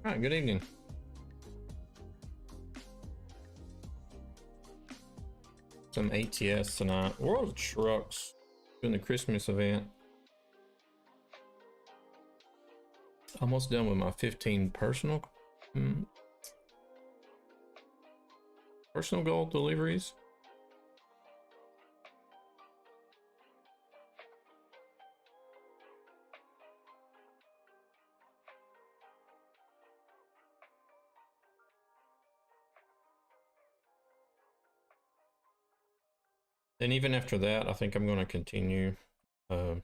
All right, good evening. Some ATS tonight. World of Trucks doing the Christmas event. Almost done with my 15 personal goal deliveries. And even after that, I think I'm going to continue. See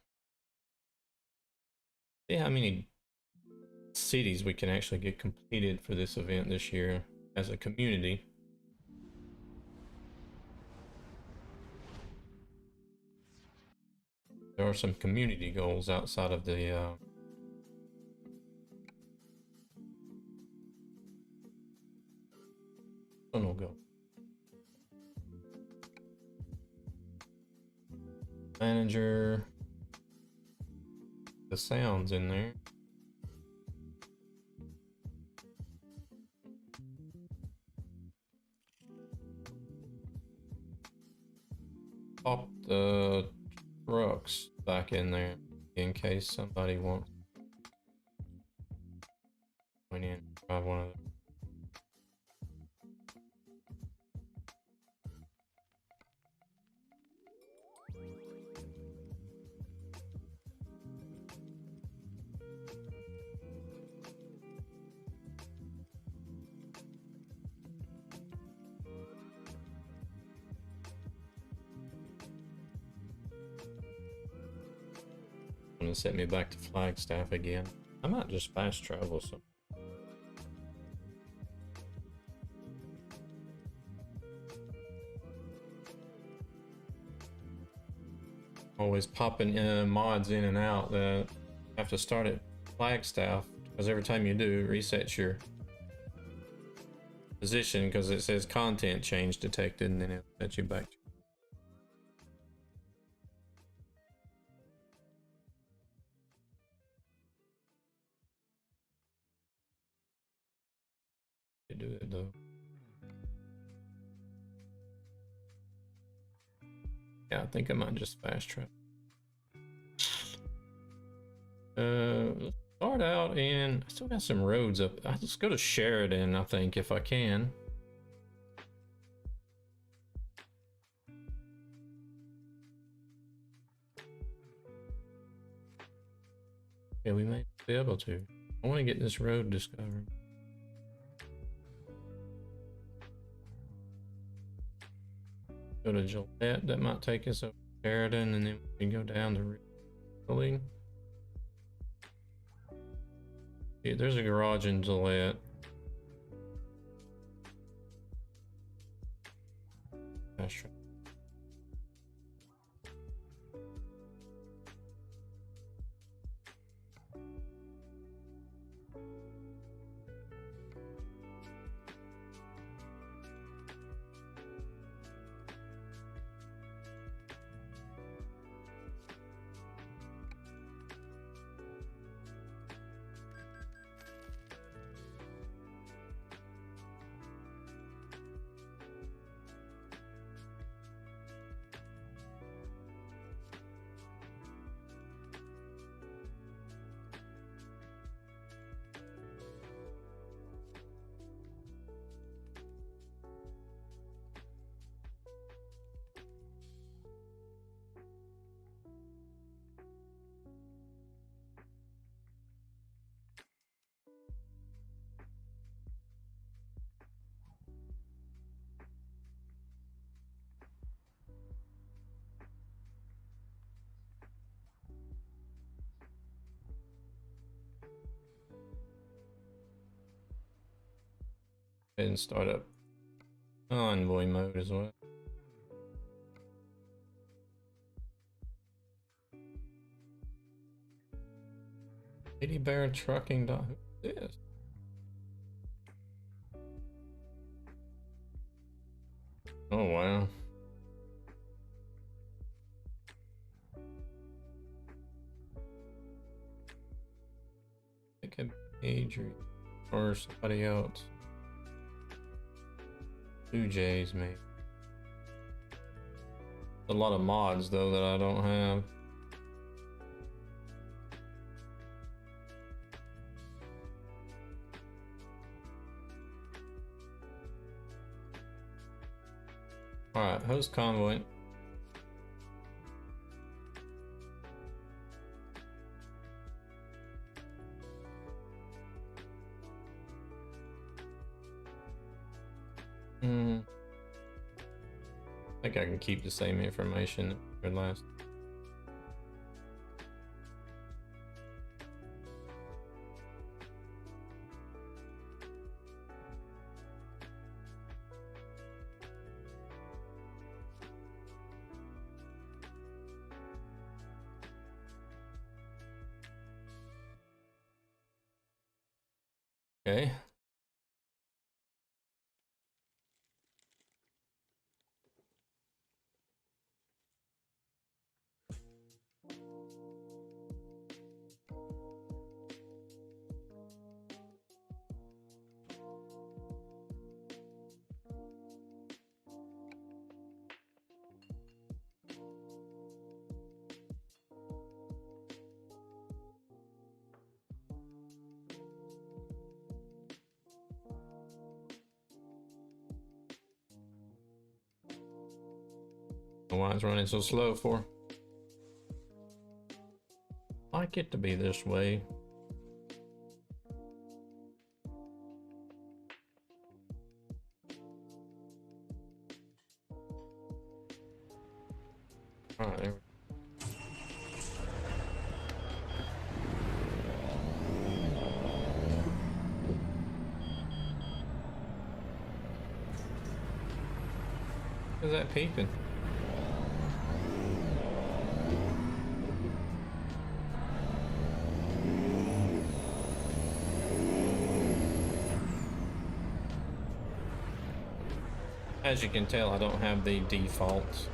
how many cities we can actually get completed for this event this year as a community. There are some community goals outside of the funnel goal. Manager, the sounds in there. Pop the trucks back in there in case somebody wants to join in, drive one of them. Gonna set me back to Flagstaff again. I might just fast travel some. Always popping mods in and out that have to start at Flagstaff because every time you do, it resets your position because it says content change detected and then it sets you back. Do it though. Yeah, I think I might just fast travel. Let's start out in. I still got some roads up. I'll just go to Sheridan, I think, if I can. Yeah, we may be able to. I want to get this road discovered. Go to Gillette, that might take us up to Sheridan, and then we can go down to Ridley. Yeah, there's a garage in Gillette. That's true. and start up convoy mode as well. Lady Bear Trucking. Who's this? Oh wow. It could be Adrian or somebody else. Blue Jays, maybe. A lot of mods though that I don't have. Alright, host convoy. I think I can keep the same information for last. Okay. Why it's running so slow for? I like it to be this way. Alright, there we go. Who's that peeping? As you can tell, I don't have the default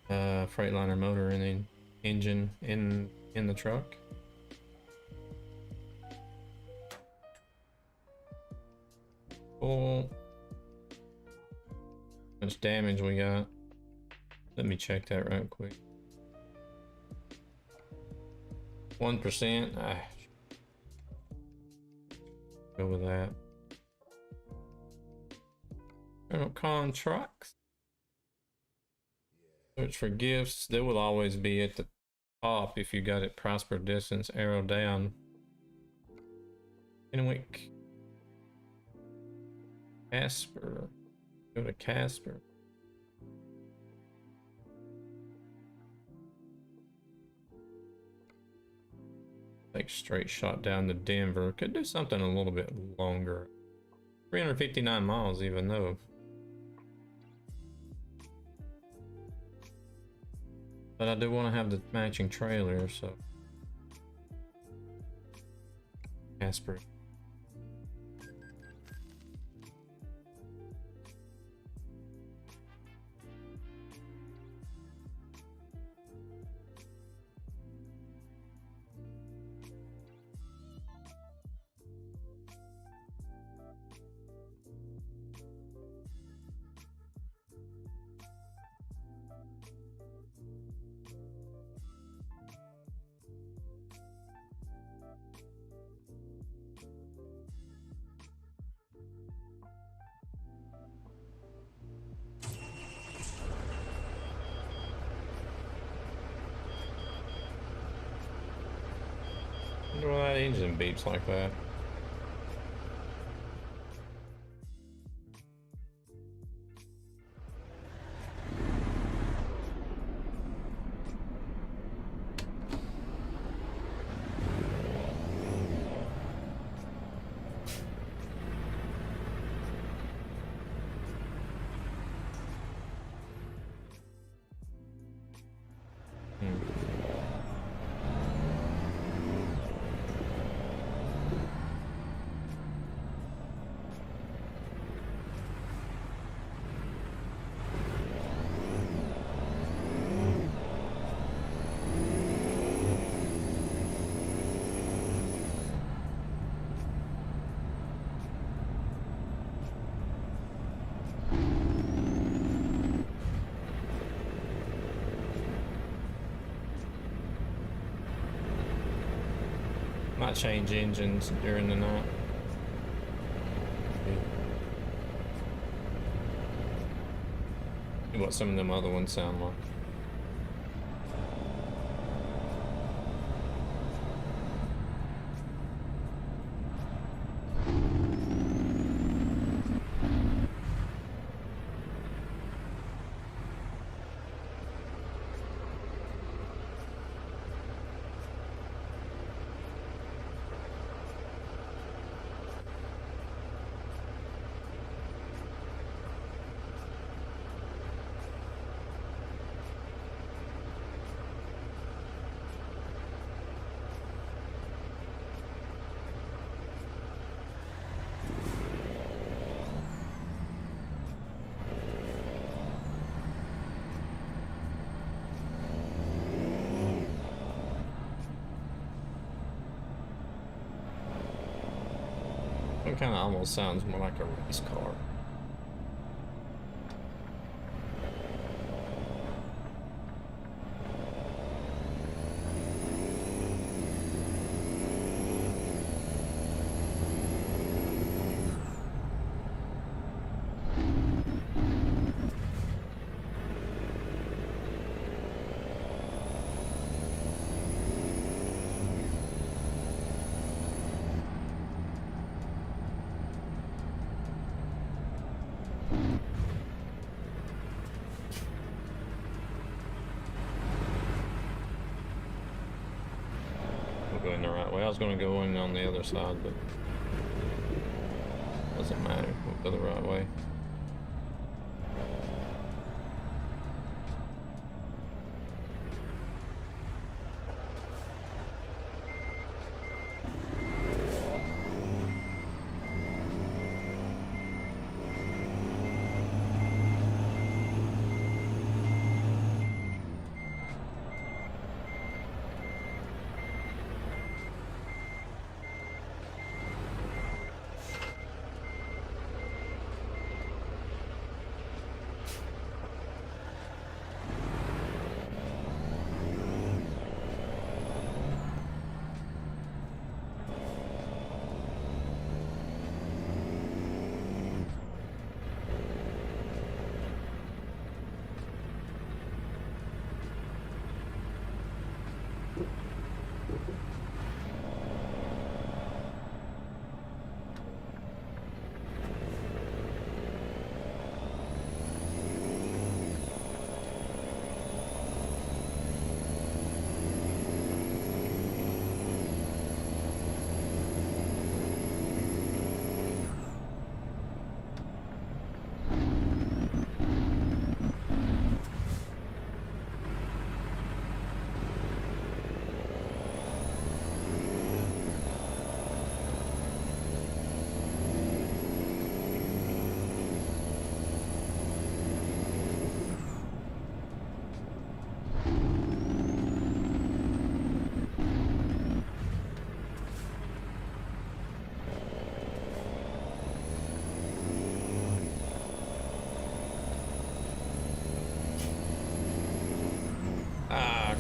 Freightliner motor in the engine in the truck. Cool. How much damage we got? Let me check that right quick. 1%. Go with that. Contracts. Search for gifts. They will always be at the top if you got it prosper distance arrow down. Kenwick. Casper. Go to Casper. Like straight shot down to Denver. Could do something a little bit longer. 359 miles even though. But I do want to have the matching trailer, so. Casper. I wonder why that engine beeps like that. Might change engines during the night. See what some of them other ones sound like. It kind of almost sounds more like a race car. Going the right way. I was going to go in on the other side, but doesn't matter. We'll go the right way.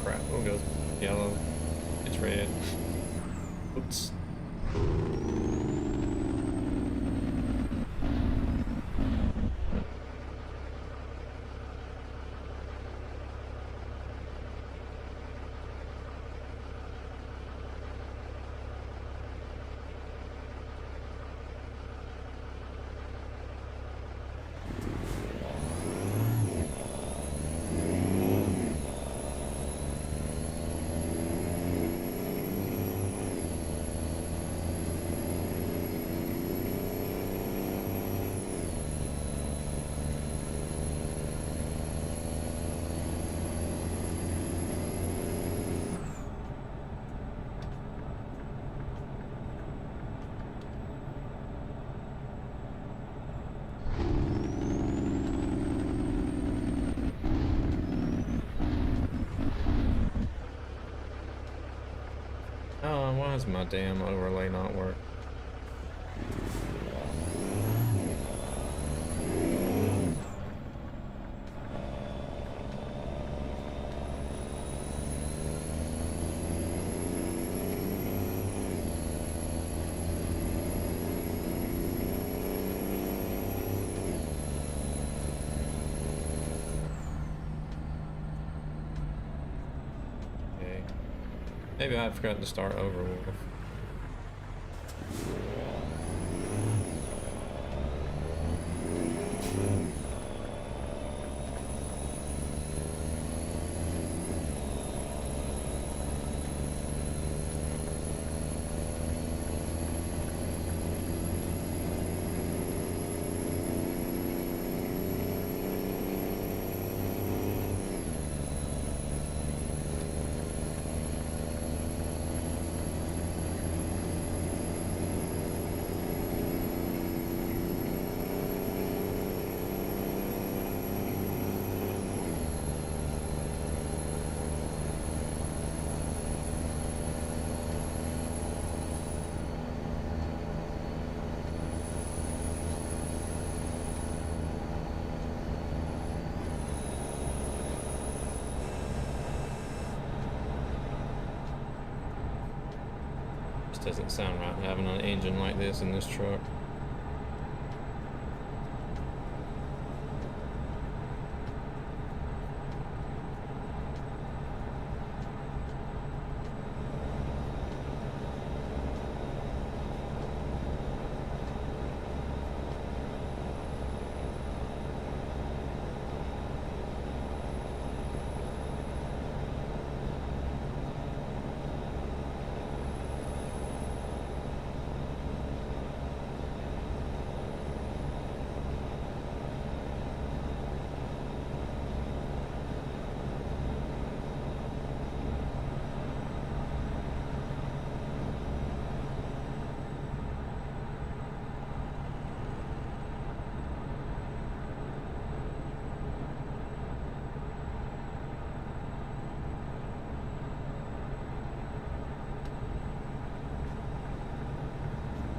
Crap. We'll go yellow. It's red. Oops. Why does my damn overlay not work? Maybe I forgot to start over, Wolf. Doesn't sound right having an engine like this in this truck.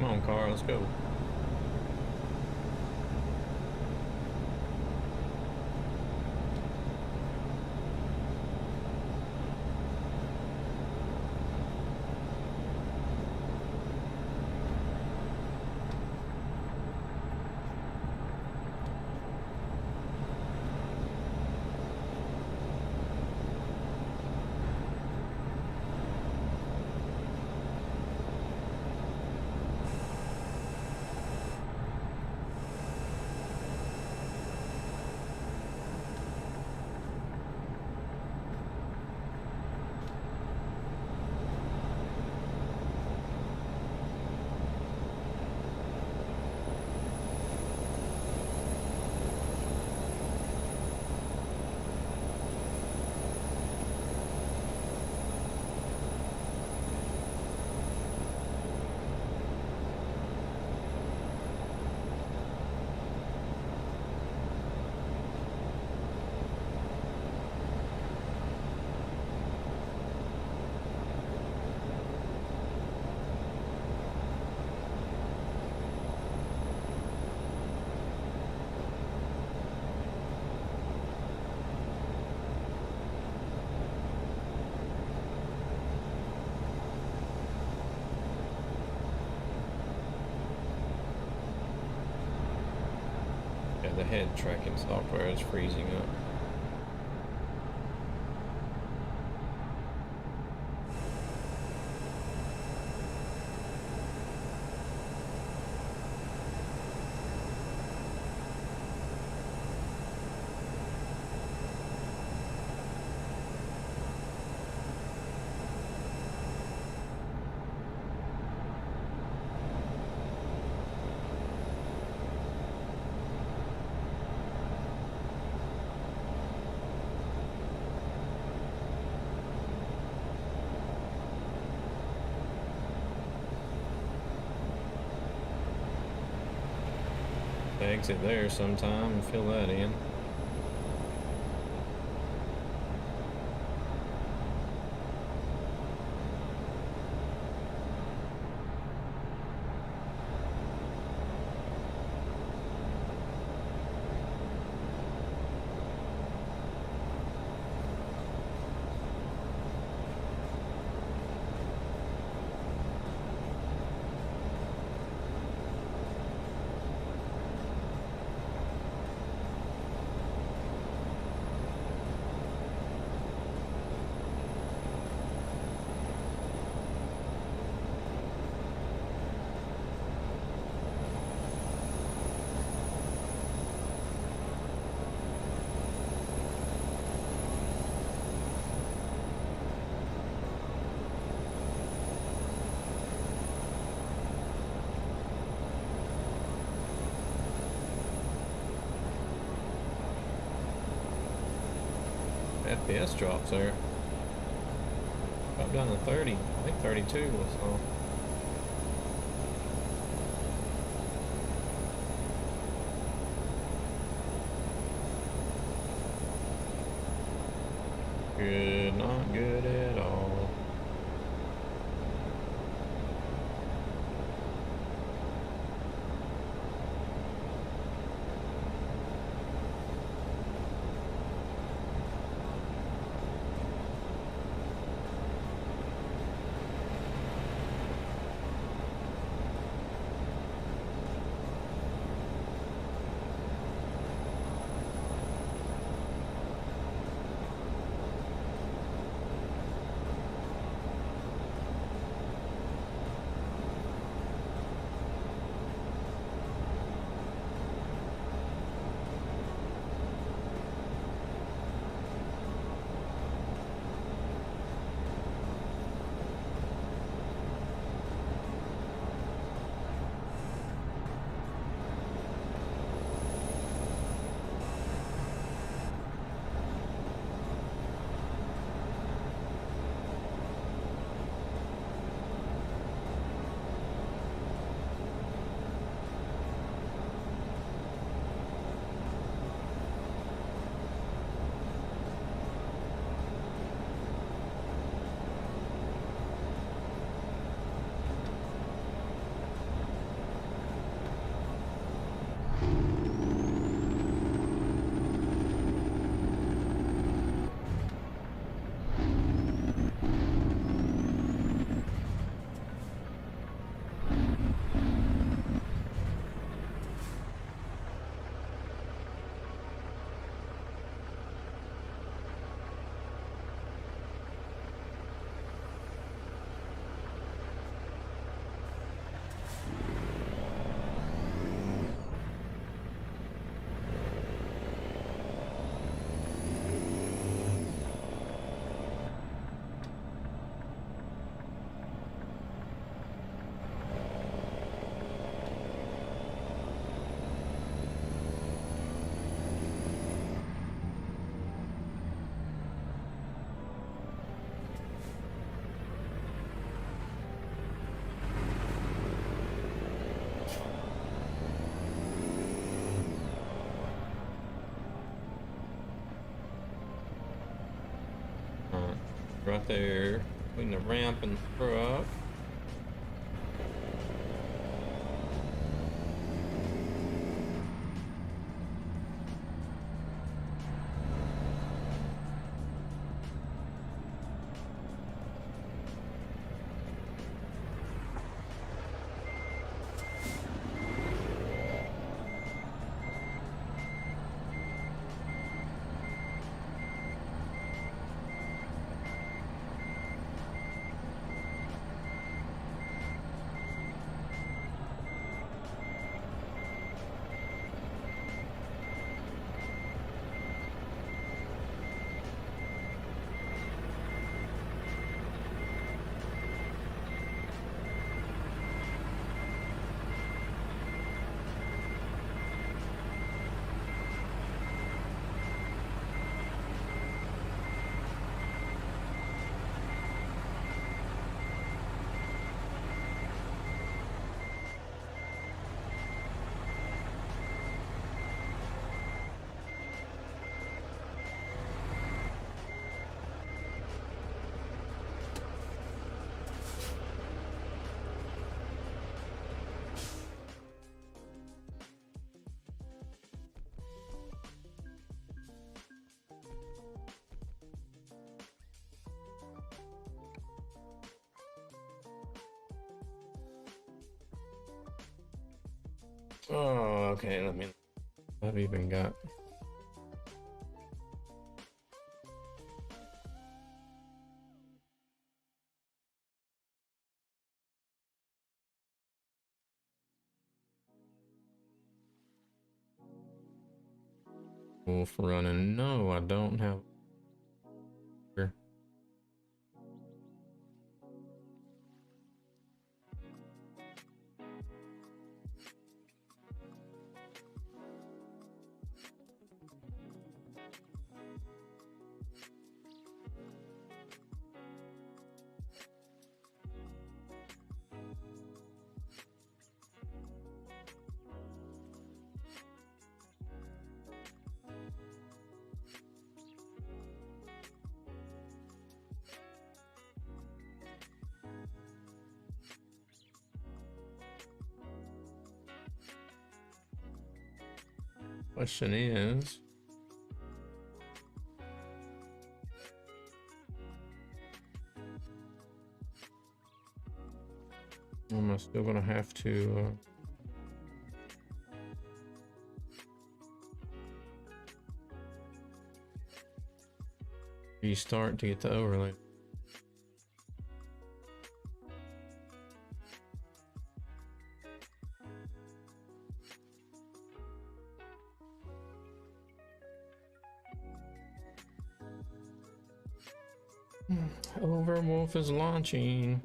Come on, car, let's go. The head tracking software is freezing up. Exit there sometime and fill that in. FPS drops there. Drop down to 30. I think 32 was all. Good, not good at all. Right there, between the ramp and the truck. Oh, okay. Let me. I've even got. Wolf running. No, I don't have. Question is, am I still gonna have to restart to get the overlay? Overwolf is launching.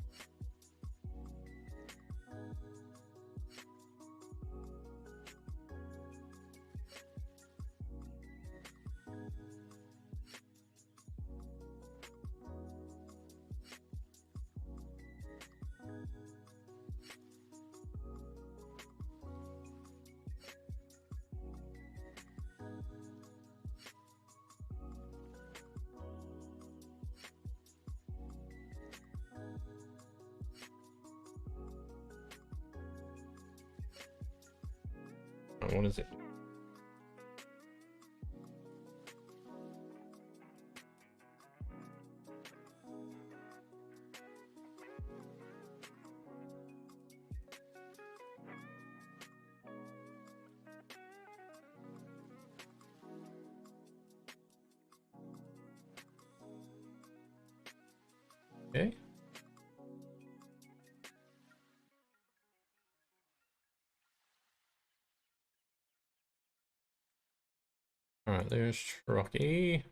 What is it? Okay. All right, there's Truckee.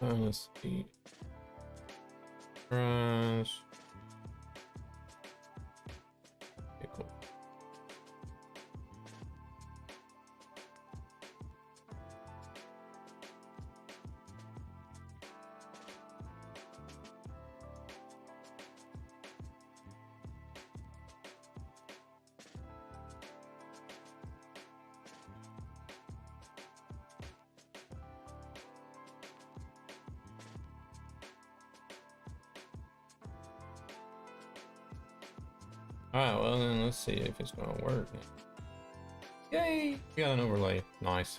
Let's see. Okay, cool. Alright, well then let's see if it's gonna work. Yay! We got an overlay. Nice.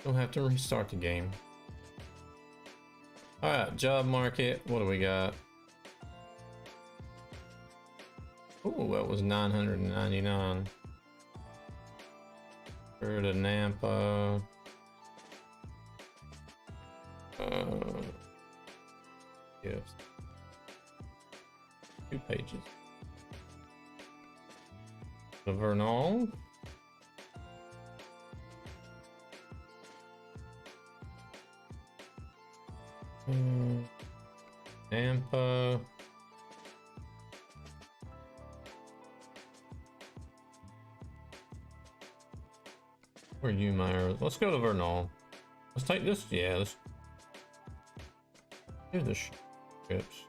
Don't have to restart the game. Alright, job market. What do we got? Oh, that was 999. For the Nampa. Yes. 2 pages. The Vernal. Nampa. Where are you, Myra? Let's go to Vernal. Let's take this. Yeah, let's. Here's the ships.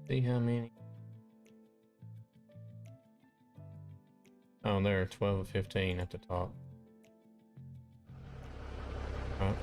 See how many? Oh, there are 12 or 15 at the top. Right.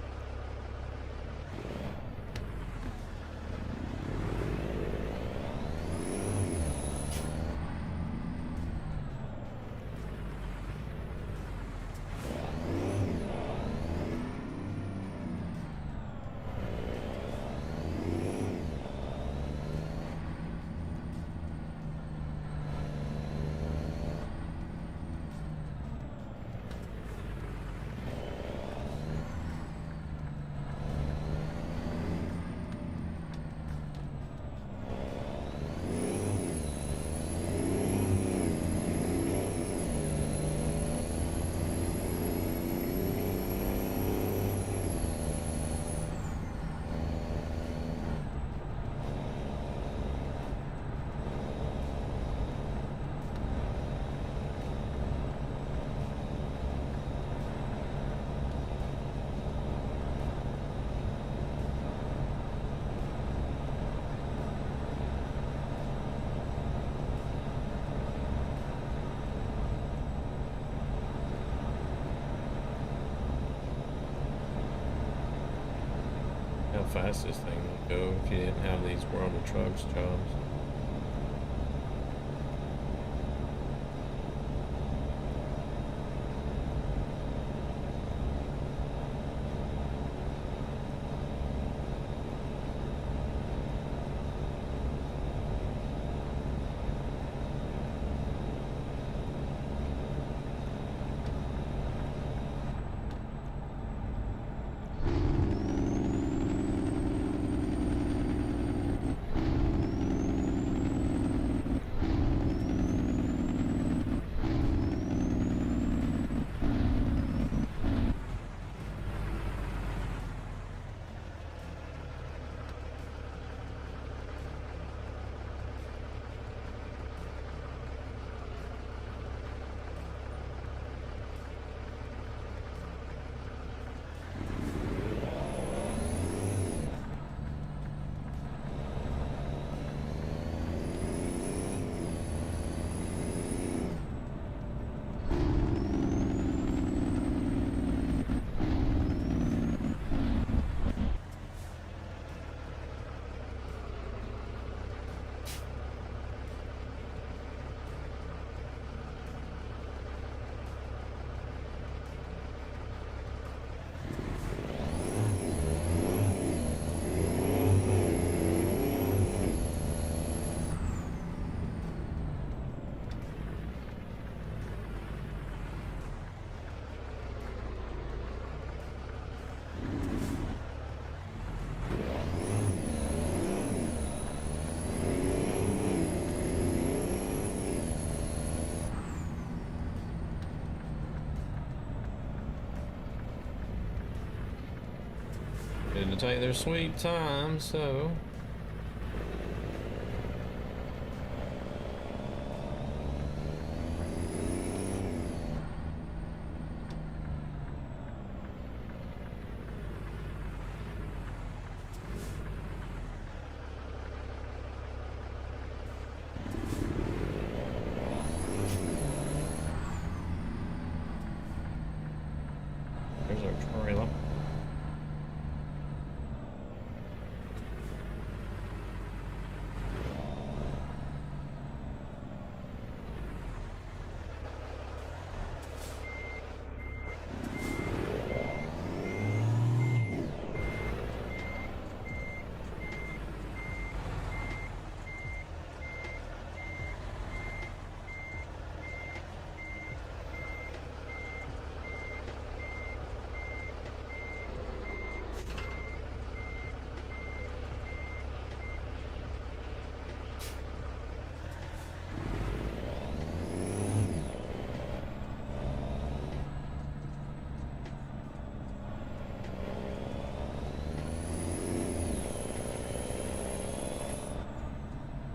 fast this thing would go if you didn't have these World of Trucks jobs. To take their sweet time, so there's our trailer.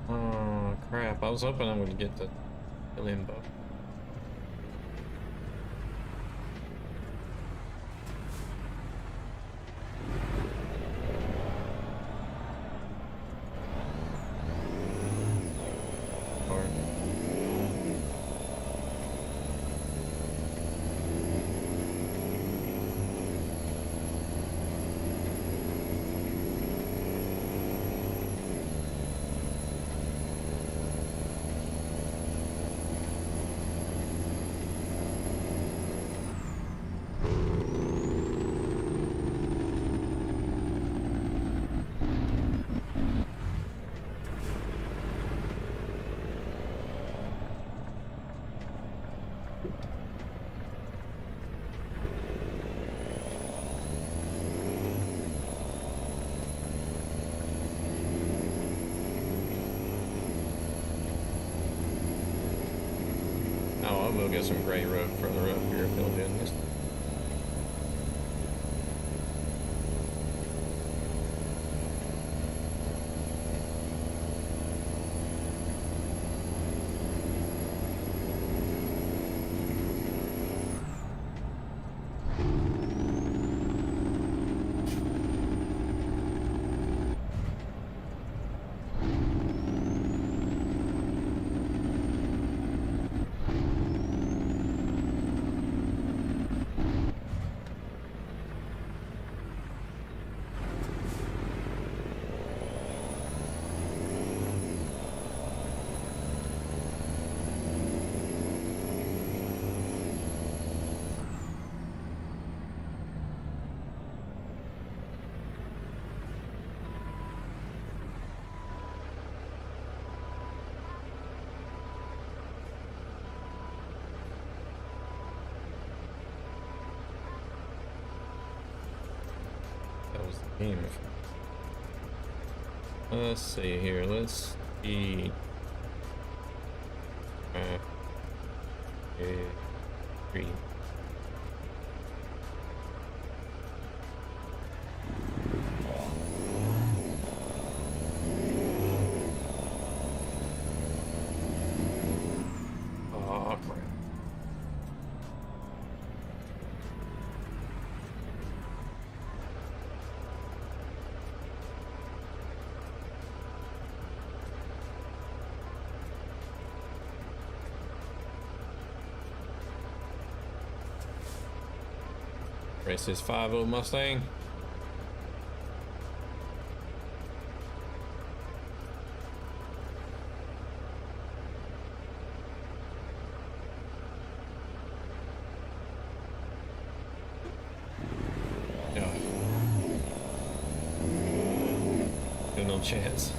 Oh crap, I was hoping I would get the limbo. Oh, I will get some gray road further up here if they'll do this. Game. Let's see here. Let's see. Uh, 3. Oh, crap. Race this 5.0 Mustang. Yeah. No chance.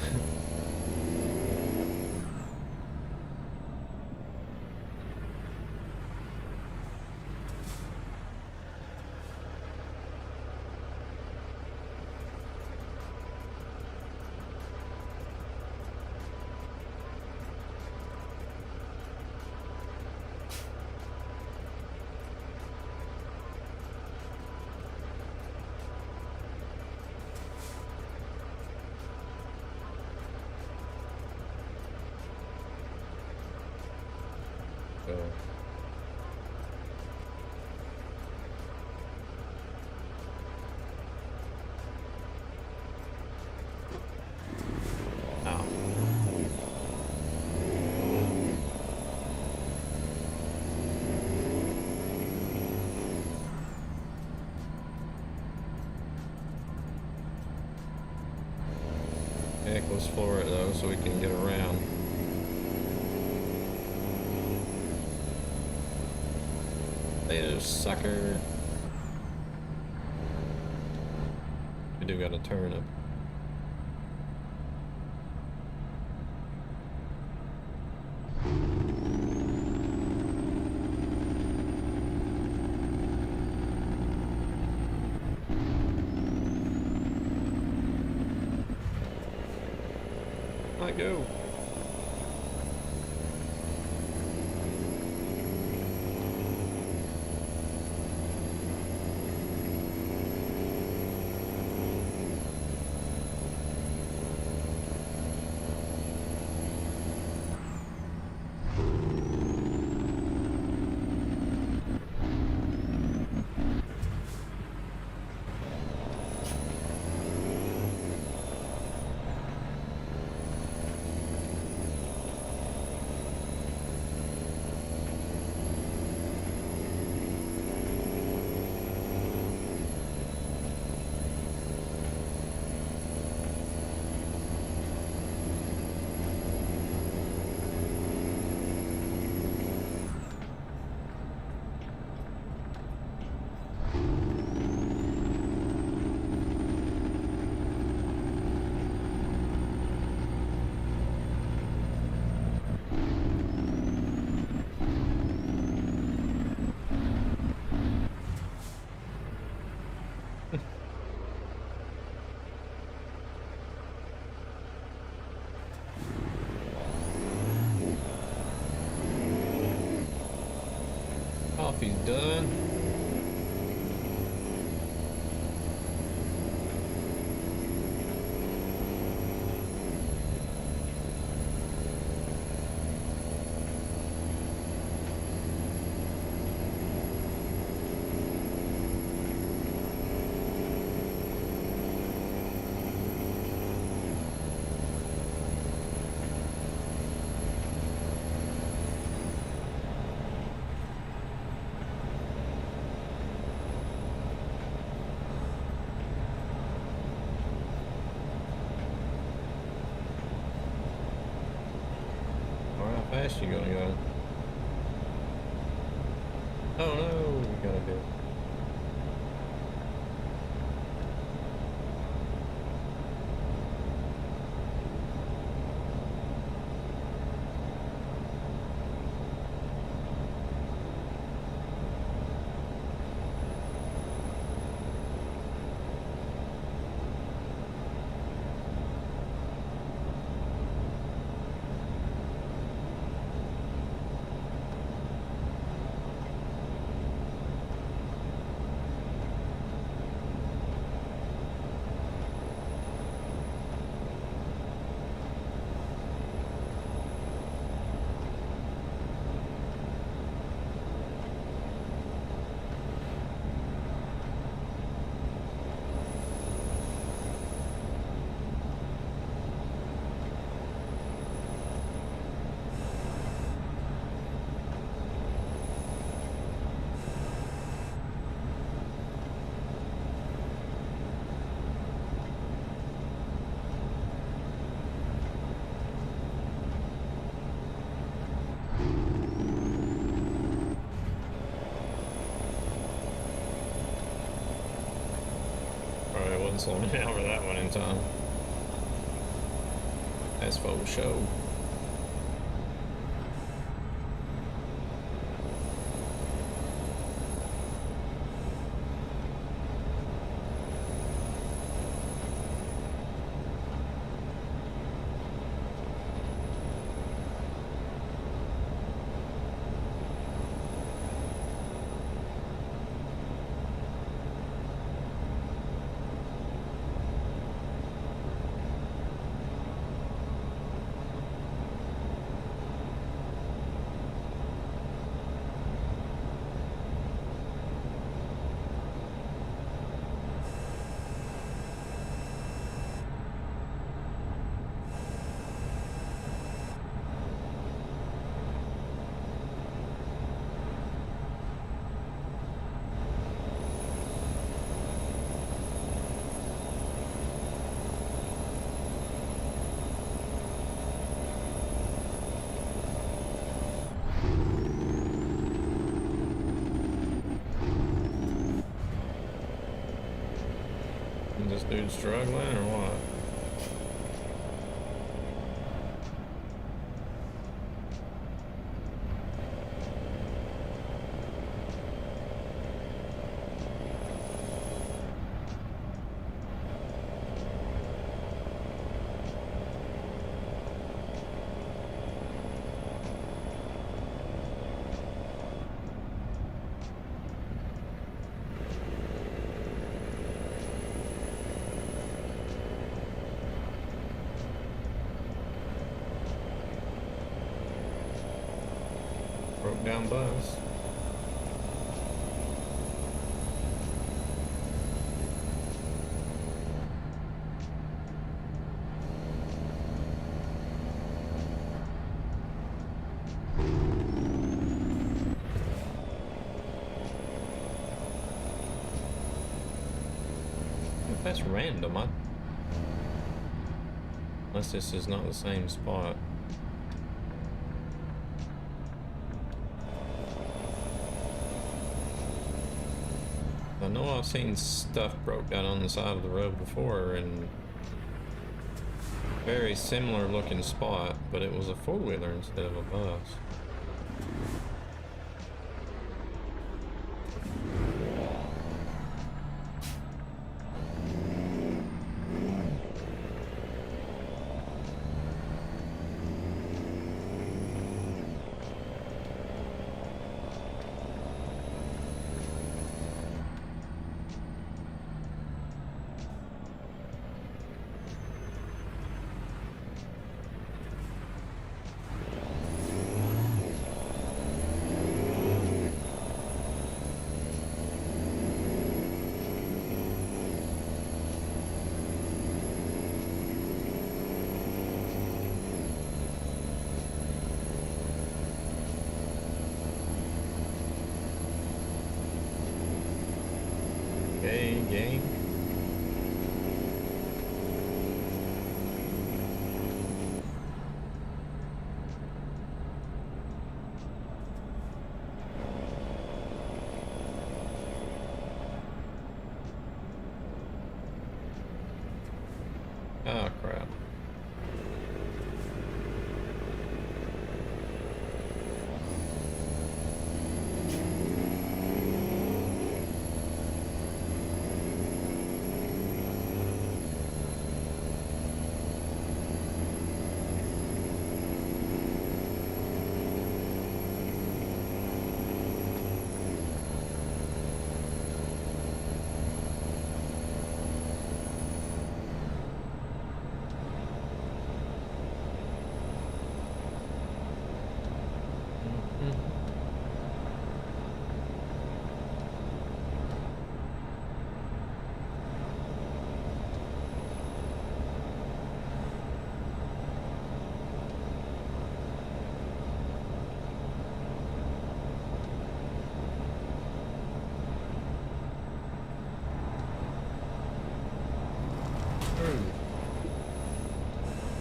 So. Oh. Heck, let's floor it though so we can get around. Later, sucker. We do got a turn up. Let go. Coffee's done. How fast you gonna go? Oh no, we gotta do it. didn't slow me down for that one in time. That's for show. This dude's struggling or what? Broke down bus. If that's random, unless this is not the same spot. I know I've seen stuff broke down on the side of the road before in very similar looking spot, but it was a four-wheeler instead of a bus. Okay, game. Ah, crap.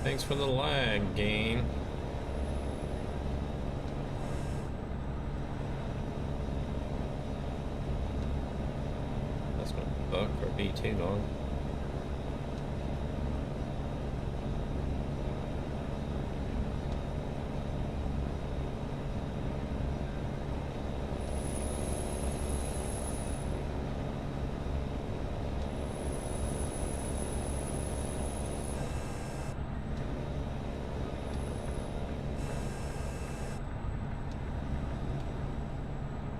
Thanks for the lag, game. That's gonna fuck or be too long.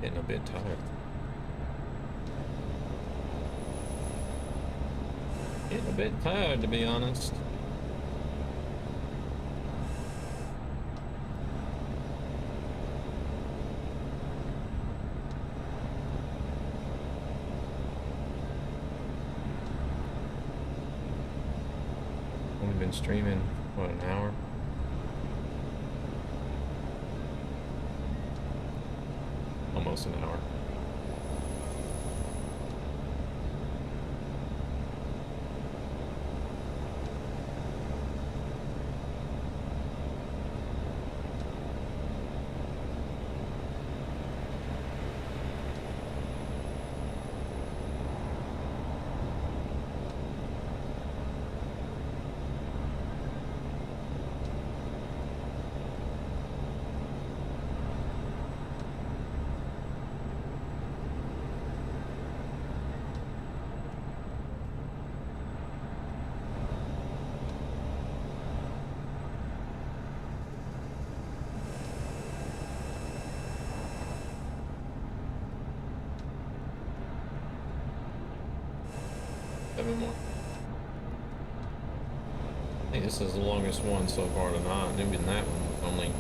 Getting a bit tired. Getting a bit tired, to be honest. Only been streaming, what, an hour? Almost an hour. Seven more. I think this is the longest one so far tonight. Maybe that one only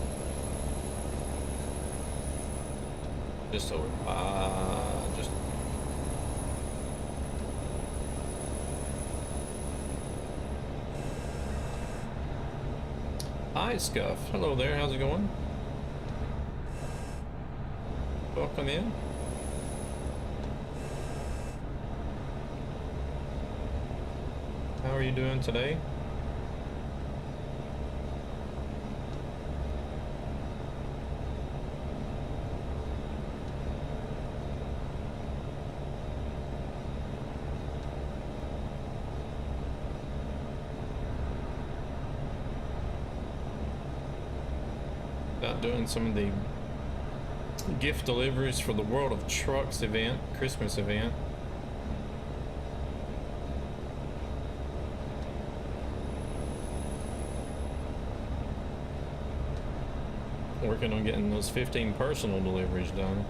just over just. Hi Scuff. Hello there, how's it going? Welcome in. How are you doing today? About doing some of the gift deliveries for the World of Trucks event, Christmas event. Working on getting those 15 personal deliveries done.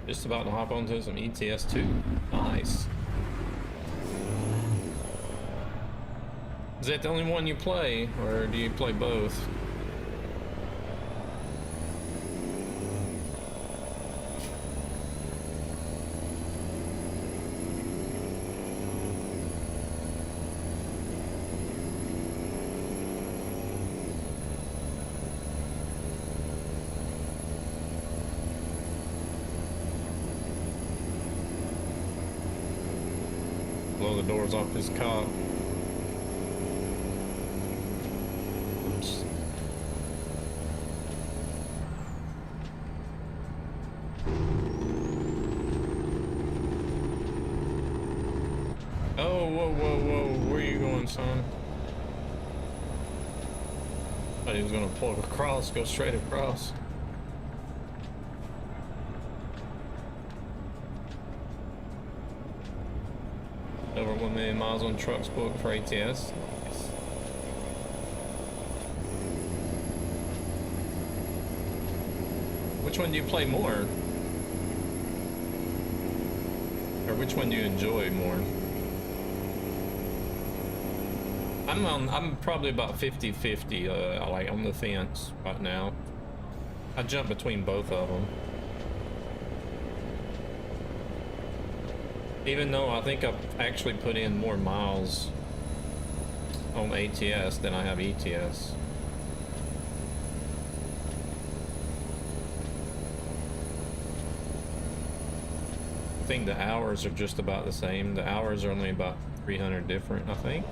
Just about to hop onto some ETS2. Nice. Is that the only one you play, or do you play both? Blow the doors off his cop. Oh, whoa, whoa, whoa, where are you going, son? Thought he was gonna plug across, go straight across. Over 1 million miles on trucks booked for ATS. Nice. Which one do you play more? Or which one do you enjoy more? I'm probably about 50-50, like on the fence right now. I jump between both of them. Even though I think I've actually put in more miles on ATS than I have ETS. I think the hours are just about the same. The hours are only about 300 different, I think.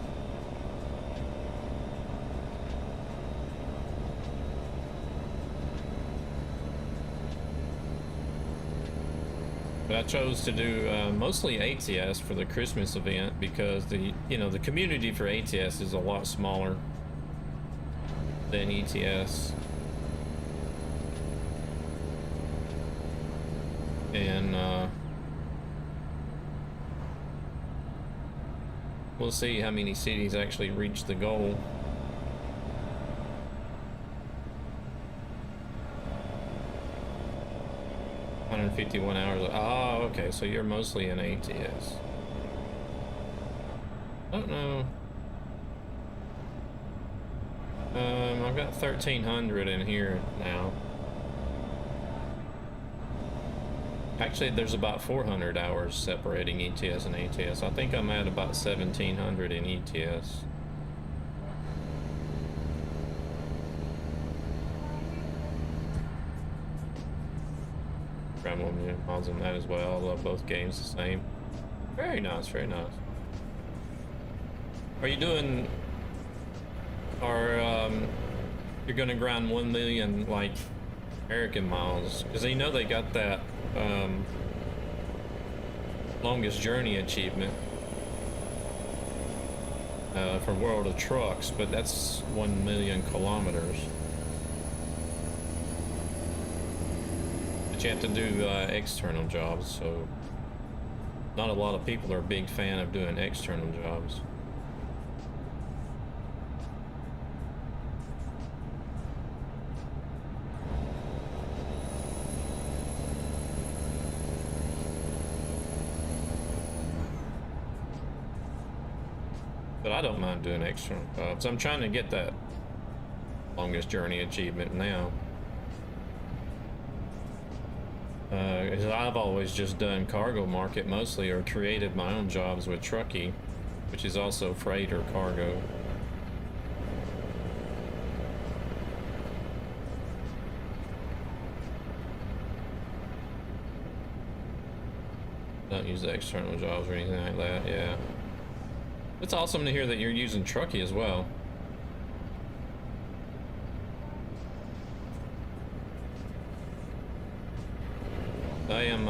But I chose to do mostly ATS for the Christmas event because the community for ATS is a lot smaller than ETS. And we'll see how many cities actually reach the goal. $151 hours. Oh, okay, so you're mostly in ATS. I don't know. I've got 1,300 in here now. Actually, there's about 400 hours separating ETS and ATS. I think I'm at about 1,700 in ETS. Around 1 million miles on that as well. I love both games the same. Very nice, very nice. Are you doing, you're gonna grind 1 million like American miles? Because you know they got that longest journey achievement for World of Trucks, but that's 1 million kilometers. But you have to do external jobs, so not a lot of people are a big fan of doing external jobs. But I don't mind doing external jobs. I'm trying to get that longest journey achievement now. Because I've always just done cargo market mostly, or created my own jobs with Truckee, which is also freight or cargo. Don't use the external jobs or anything like that, yeah. It's awesome to hear that you're using Truckee as well. I am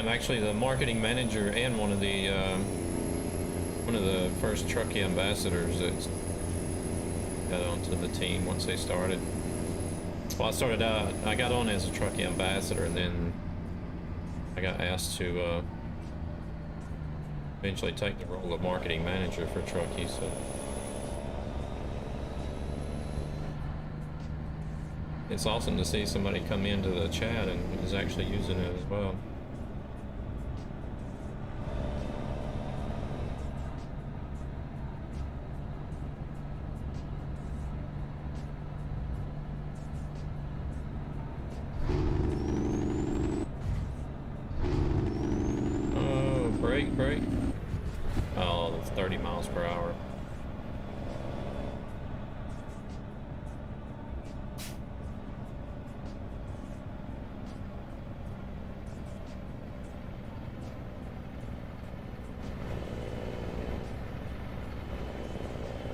actually the marketing manager and one of the first Truckee ambassadors that got onto the team once they started. Well, I got on as a Truckee ambassador, and then I got asked to eventually take the role of marketing manager for Truckee, so it's awesome to see somebody come into the chat and is actually using it as well. Break. Oh, that's 30 miles per hour.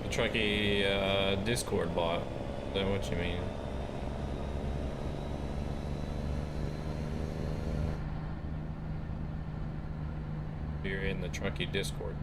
The Truckee Discord bot. Is that what you mean? You're in the Truckee Discord.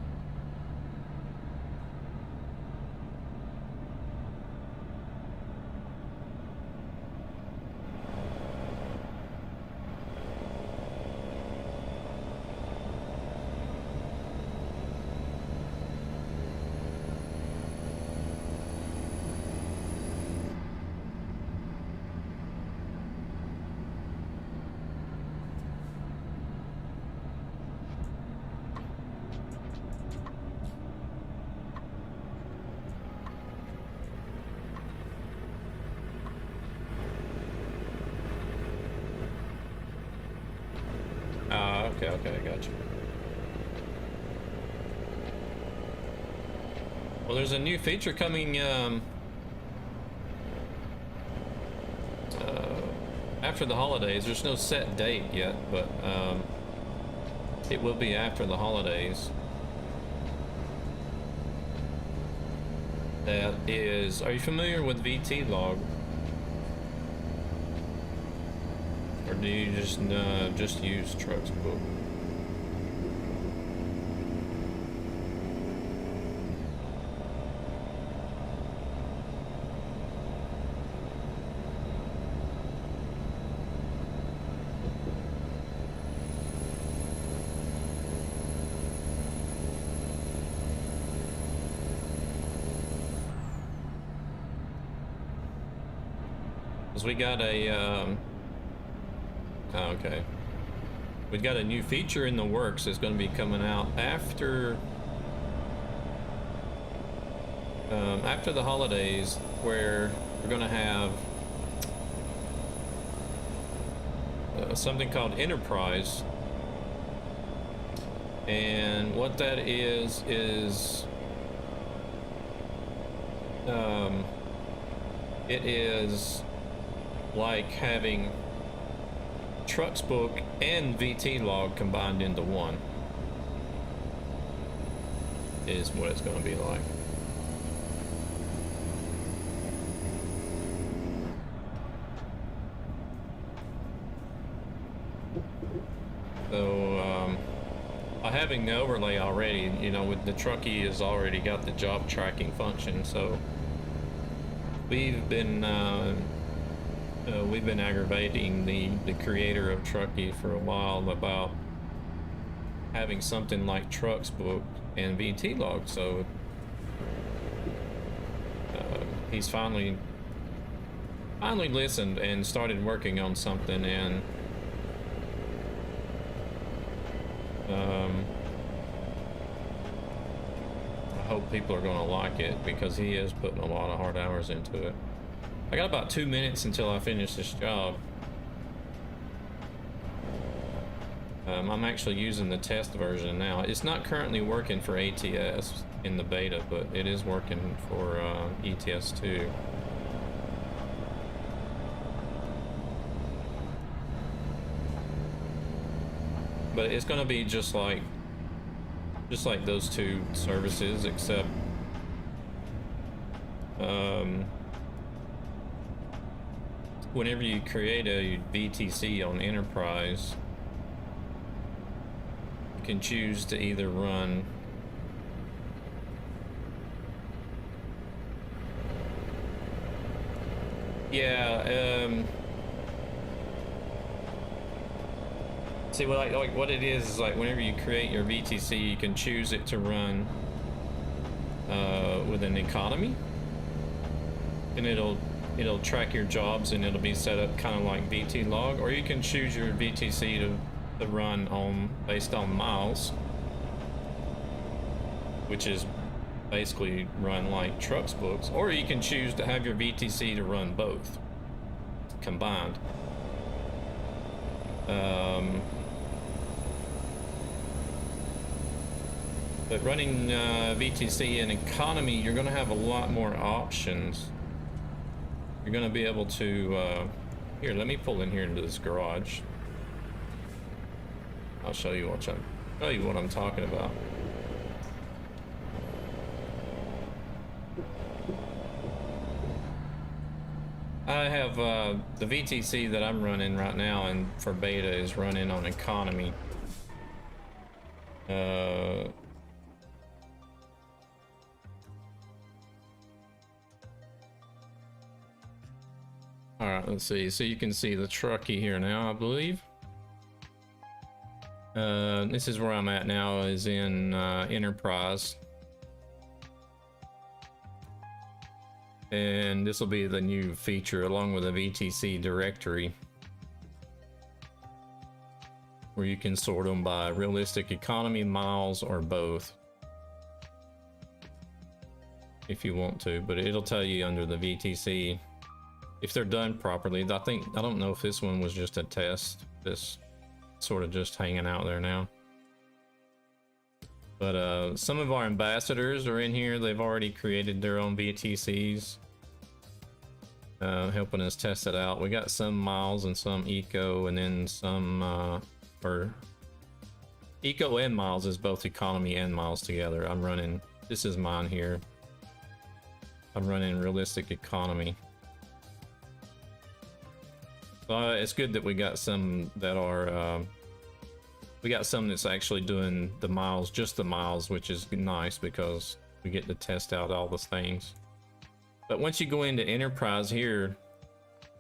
Okay, I got you. Well, there's a new feature coming after the holidays. There's no set date yet, but it will be after the holidays. That is, are you familiar with VT log? Or do you just use Trucks Book? because we got a oh, okay, we got a new feature in the works that's going to be coming out after after the holidays, where we're going to have something called Enterprise. And what that is it is like having Trucks Book and VT Log combined into one, is what it's going to be like. So by having the overlay already, you know, with the Truckee has already got the job tracking function, so we've been aggravating the creator of Truckee for a while about having something like Trucks Book and VT Log. So he's finally listened and started working on something, and I hope people are going to like it, because he is putting a lot of hard hours into it. I got about 2 minutes until I finish this job. I'm actually using the test version now. It's not currently working for ATS in the beta, but it is working for ETS 2. But it's going to be just like those two services, except whenever you create a VTC on Enterprise, you can choose to either run see, well, like what it is like whenever you create your VTC, you can choose it to run with an economy, and it'll track your jobs, and it'll be set up kind of like VT Log, or you can choose your VTC to run on based on miles, which is basically run like Trucks Books, or you can choose to have your VTC to run both combined. But running VTC in economy, you're going to have a lot more options. You're going to be able to here, let me pull in here into this garage. I'll show you what I'm talking about. I have the VTC that I'm running right now, and for beta is running on economy. All right, let's see. So you can see the Truckee here now, I believe. This is where I'm at now, is in Enterprise. And this will be the new feature along with a VTC directory, where you can sort them by realistic, economy, miles, or both if you want to, but it'll tell you under the VTC if they're done properly. I don't know if this one was just a test, this sort of just hanging out there now. But some of our ambassadors are in here. They've already created their own VTCs, helping us test it out. We got some miles and some eco, and then some or eco and miles is both economy and miles together. I'm running, this is mine here. I'm running realistic economy. So it's good that we got some that are we got some that's actually doing the miles, just the miles, which is nice because we get to test out all the things. But once you go into Enterprise here,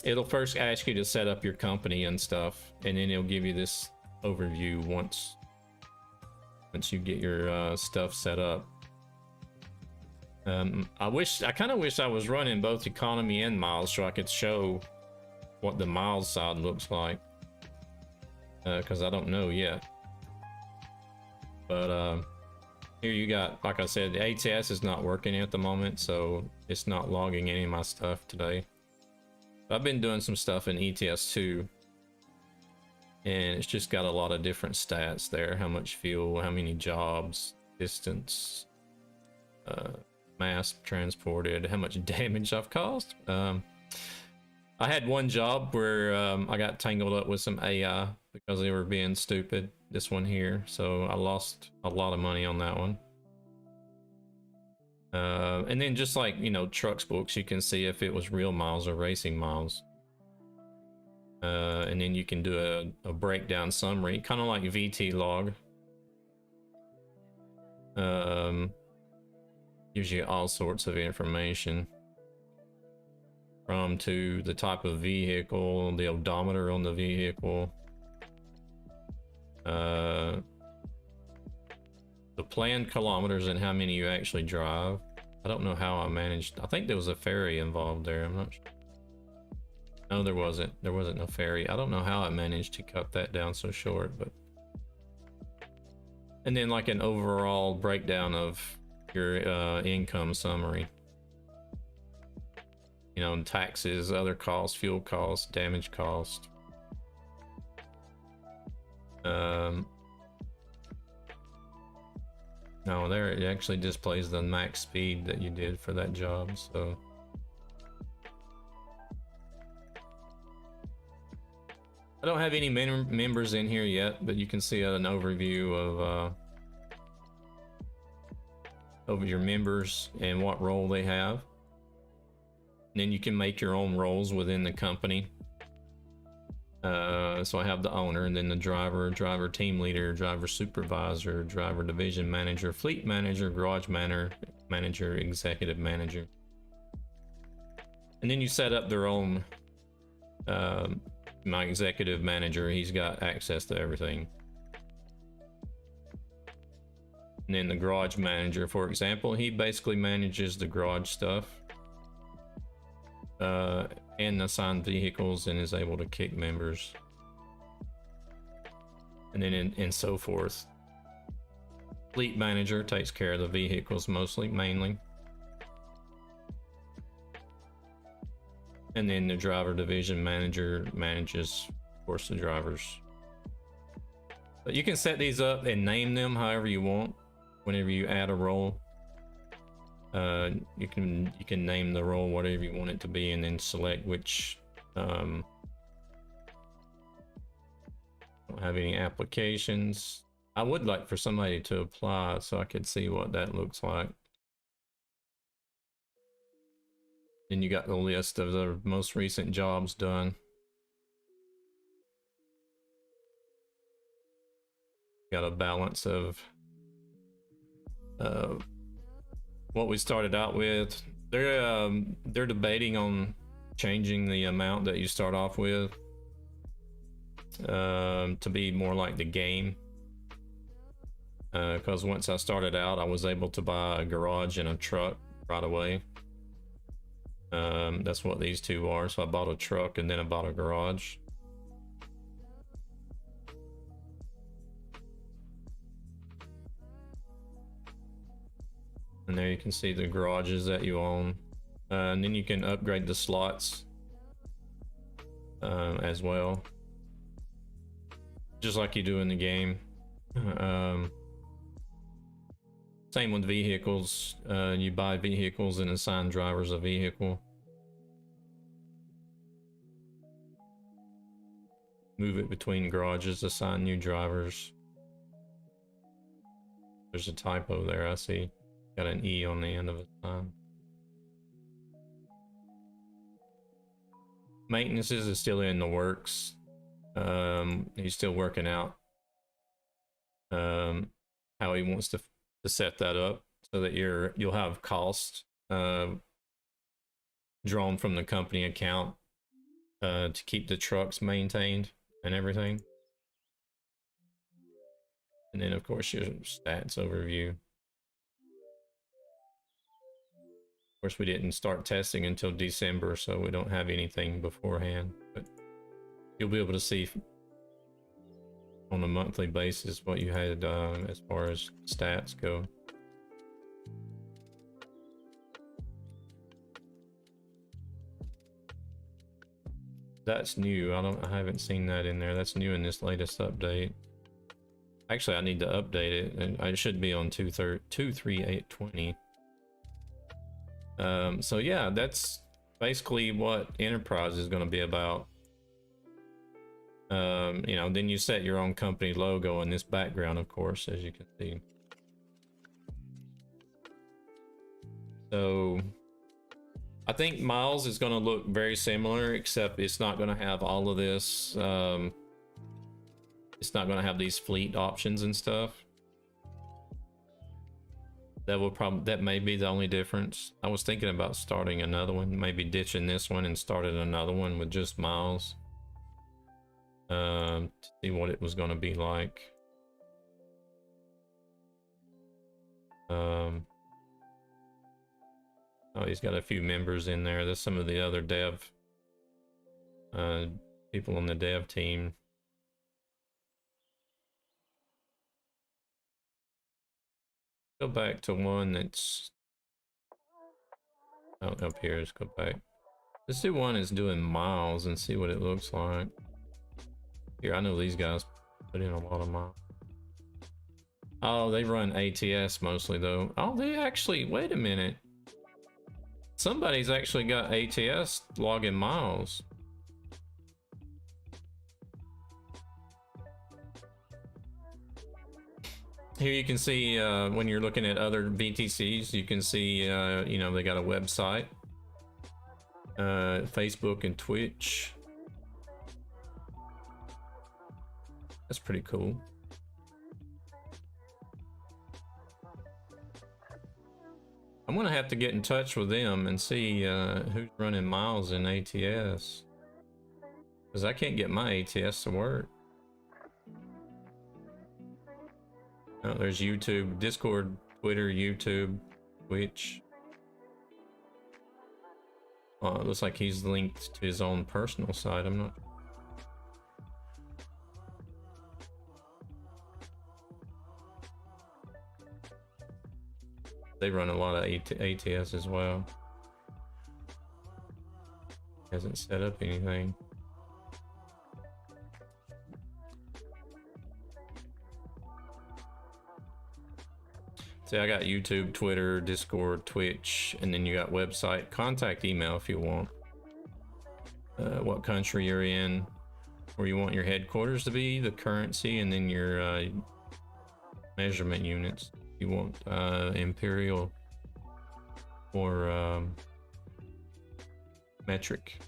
it'll first ask you to set up your company and stuff, and then it'll give you this overview once you get your stuff set up. I kind of wish I was running both economy and miles so I could show what the miles side looks like, because I don't know yet. But here you got, like I said, the ATS is not working at the moment, so it's not logging any of my stuff today. But I've been doing some stuff in ETS2, and it's just got a lot of different stats there: how much fuel, how many jobs, distance, mass transported, how much damage I've caused. I had one job where I got tangled up with some AI because they were being stupid. This one here, so I lost a lot of money on that one. And then just like, you know, trucks books, you can see if it was real miles or racing miles. And then you can do a breakdown summary, kind of like VT log. Gives you all sorts of information. From to the type of vehicle, the odometer on the vehicle. The planned kilometers and how many you actually drive. I don't know how I managed. I think there was a ferry involved there. I'm not sure. No, there wasn't. There wasn't a ferry. I don't know how I managed to cut that down so short, but. And then like an overall breakdown of your income summary. You know, taxes, other costs, fuel costs, damage cost. No, there it actually displays the max speed that you did for that job, so. I don't have any members in here yet, but you can see an overview of your members and what role they have. And then you can make your own roles within the company. So I have the owner, and then the driver, driver team leader, driver supervisor, driver division manager, fleet manager, garage manager, executive manager. And then you set up their own, my executive manager, he's got access to everything. And then the garage manager, for example, he basically manages the garage stuff. And assign vehicles and is able to kick members. And then and so forth. Fleet manager takes care of the vehicles mainly. And then the driver division manager manages, of course, the drivers. But you can set these up and name them however you want whenever you add a role. You can name the role whatever you want it to be, and then select which. Don't have any applications. I would like for somebody to apply so I could see what that looks like. Then you got the list of the most recent jobs done. Got a balance of what we started out with. They're debating on changing the amount that you start off with to be more like the game, because once I started out I was able to buy a garage and a truck right away. That's what these two are. So I bought a truck and then I bought a garage. And there you can see the garages that you own. And then you can upgrade the slots as well. Just like you do in the game. Same with vehicles. You buy vehicles and assign drivers a vehicle. Move it between garages, assign new drivers. There's a typo there, I see. Got an E on the end of it. Maintenance is still in the works. He's still working out how he wants to set that up so that you'll have costs drawn from the company account to keep the trucks maintained and everything. And then of course your stats overview. Of course, we didn't start testing until December, so we don't have anything beforehand. But you'll be able to see on a monthly basis what you had as far as stats go. That's new. I haven't seen that in there. That's new in this latest update. Actually, I need to update it, and it should be on 23820. So yeah, that's basically what Enterprise is going to be about. You know, then you set your own company logo in this background, of course, as you can see. So I think Miles is going to look very similar, except it's not going to have all of this. It's not going to have these fleet options and stuff. That may be the only difference. I was thinking about starting another one, maybe ditching this one and starting another one with just Miles. To see what it was going to be like. Oh, he's got a few members in there. There's some of the other dev people on the dev team. Go back to one that's up here. Let's go back. Let's do one that's doing miles and see what it looks like. Here, I know these guys put in a lot of miles. Oh, they run ATS mostly though. Oh, they actually, wait a minute. Somebody's actually got ATS logging miles. Here you can see when you're looking at other VTCs, you can see, you know, they got a website, Facebook and Twitch. That's pretty cool. I'm gonna have to get in touch with them and see who's running miles in ATS, because I can't get my ATS to work. Oh, there's YouTube, Discord, Twitter, YouTube, Twitch. Oh, it looks like he's linked to his own personal site. I'm not. They run a lot of ATS as well. Hasn't set up anything. See, I got YouTube, Twitter, Discord, Twitch, and then you got website, contact, email if you want. What country you're in, where you want your headquarters to be, the currency, and then your measurement units. You want imperial or metric.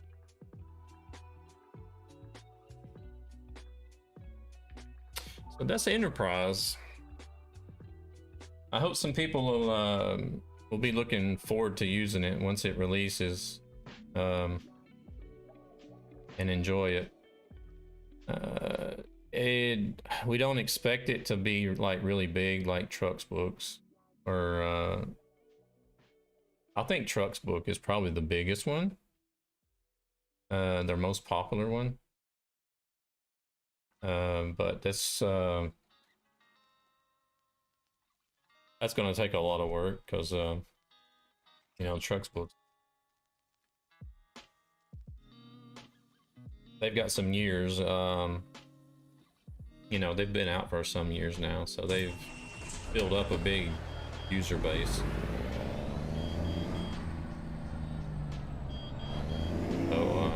So that's Enterprise. I hope some people will be looking forward to using it once it releases, and enjoy it. We don't expect it to be like really big like Trucks Books, or I think Trucks Book is probably the biggest one, their most popular one, but that's going to take a lot of work, because you know, Trucks Books, they've got some years. You know, they've been out for some years now, so they've built up a big user base. So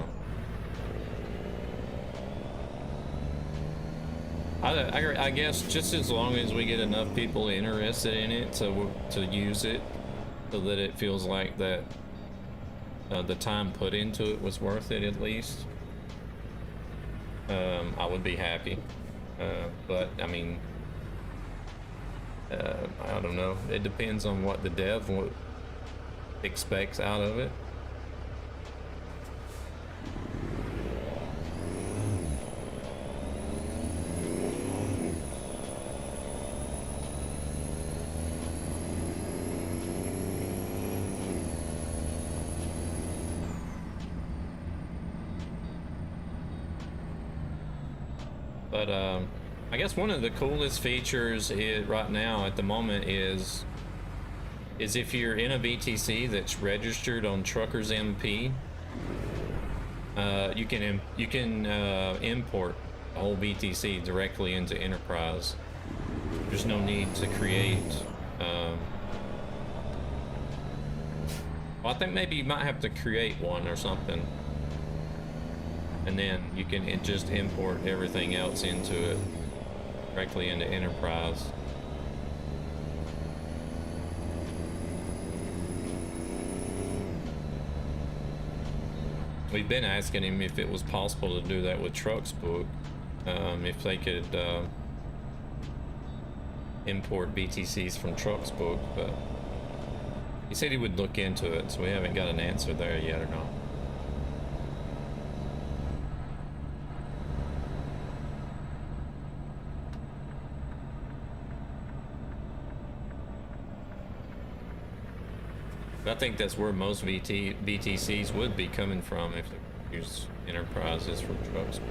I guess just as long as we get enough people interested in it to use it, so that it feels like that the time put into it was worth it, at least, I would be happy. But I mean, I don't know. It depends on what the dev expects out of it. But I guess one of the coolest features right now at the moment is if you're in a VTC that's registered on Truckers MP, you can import the whole VTC directly into Enterprise. There's no need to create. Well, I think maybe you might have to create one or something, and then you can just import everything else into it directly into Enterprise. We've been asking him if it was possible to do that with Trucksbook, if they could import BTCs from Trucksbook, but he said he would look into it, so we haven't got an answer there yet or not. But I think that's where most VTCs would be coming from if they use Enterprises from Trucksbook.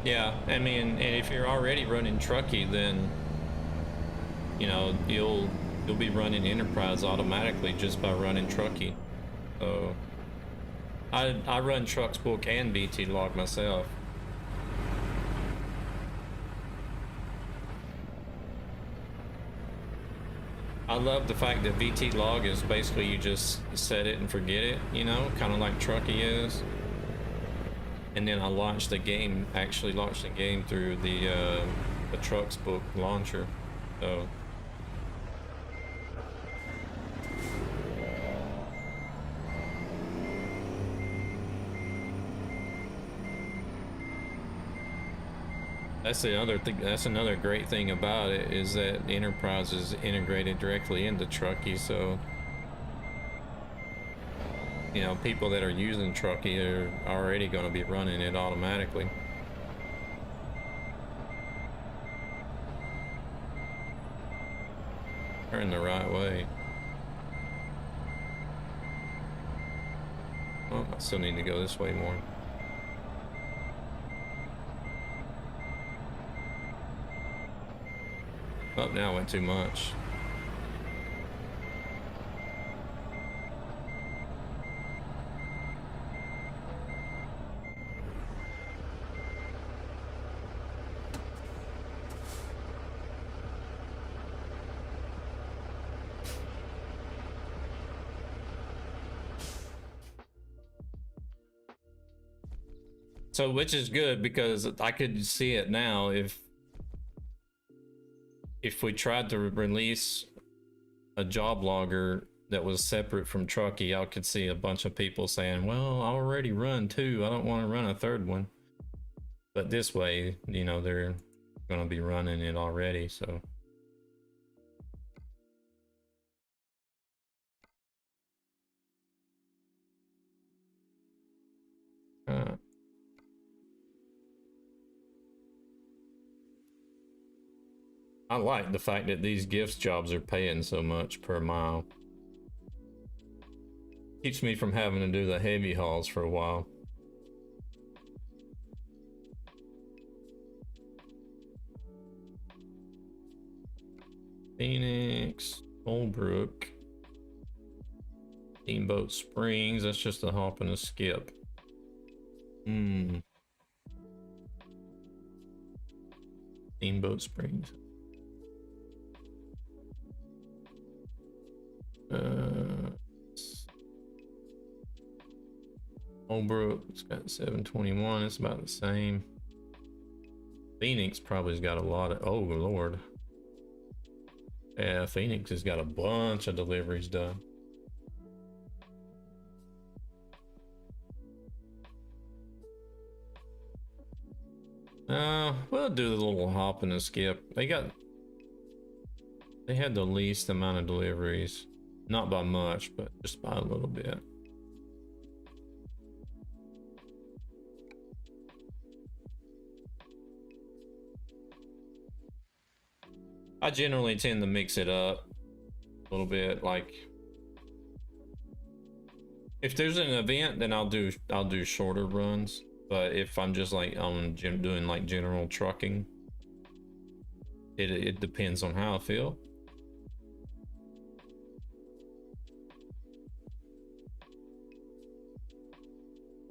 Yeah, I mean, and if you're already running Truckee, then you know you'll be running Enterprise automatically just by running Truckee. So I run Trucksbook and VT Log myself. I love the fact that VT Log is basically you just set it and forget it, you know, kind of like Truckee is. And then I launched the game, actually launched the game through the Trucksbook launcher. So that's the other thing. That's another great thing about it is that Enterprise is integrated directly into Truckee. So you know, people that are using Truckee are already going to be running it automatically. Turn the right way. Oh, I still need to go this way more. Oh, now I went too much. So, which is good because I could see it now if we tried to release a job logger that was separate from Truckee, I could see a bunch of people saying, well, I already run two, I don't want to run a third one. But this way, you know, they're going to be running it already, so. I like the fact that these gifts jobs are paying so much per mile. Keeps me from having to do the heavy hauls for a while. Phoenix, Holbrook, Steamboat Springs, that's just a hop and a skip. Steamboat Springs. Holbrook's got 721, it's about the same. Phoenix probably has got a lot of, oh Lord. Yeah, Phoenix has got a bunch of deliveries done. We'll do the little hop and a skip. They had the least amount of deliveries. Not by much, but just by a little bit. I generally tend to mix it up a little bit. Like, if there's an event, then I'll do shorter runs. But if I'm just like doing like general trucking, it depends on how I feel.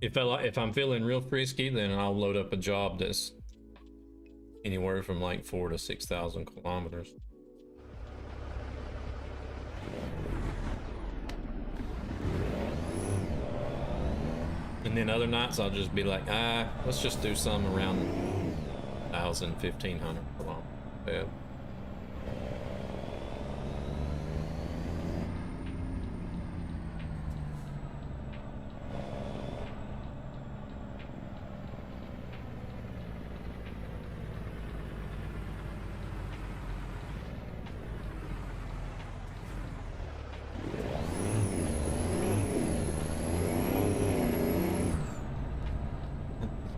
If I'm feeling real frisky, then I'll load up a job that's anywhere from like 4,000 to 6,000 kilometers. And then other nights I'll just be like, let's just do some around 1,000, 1,500 kilometers.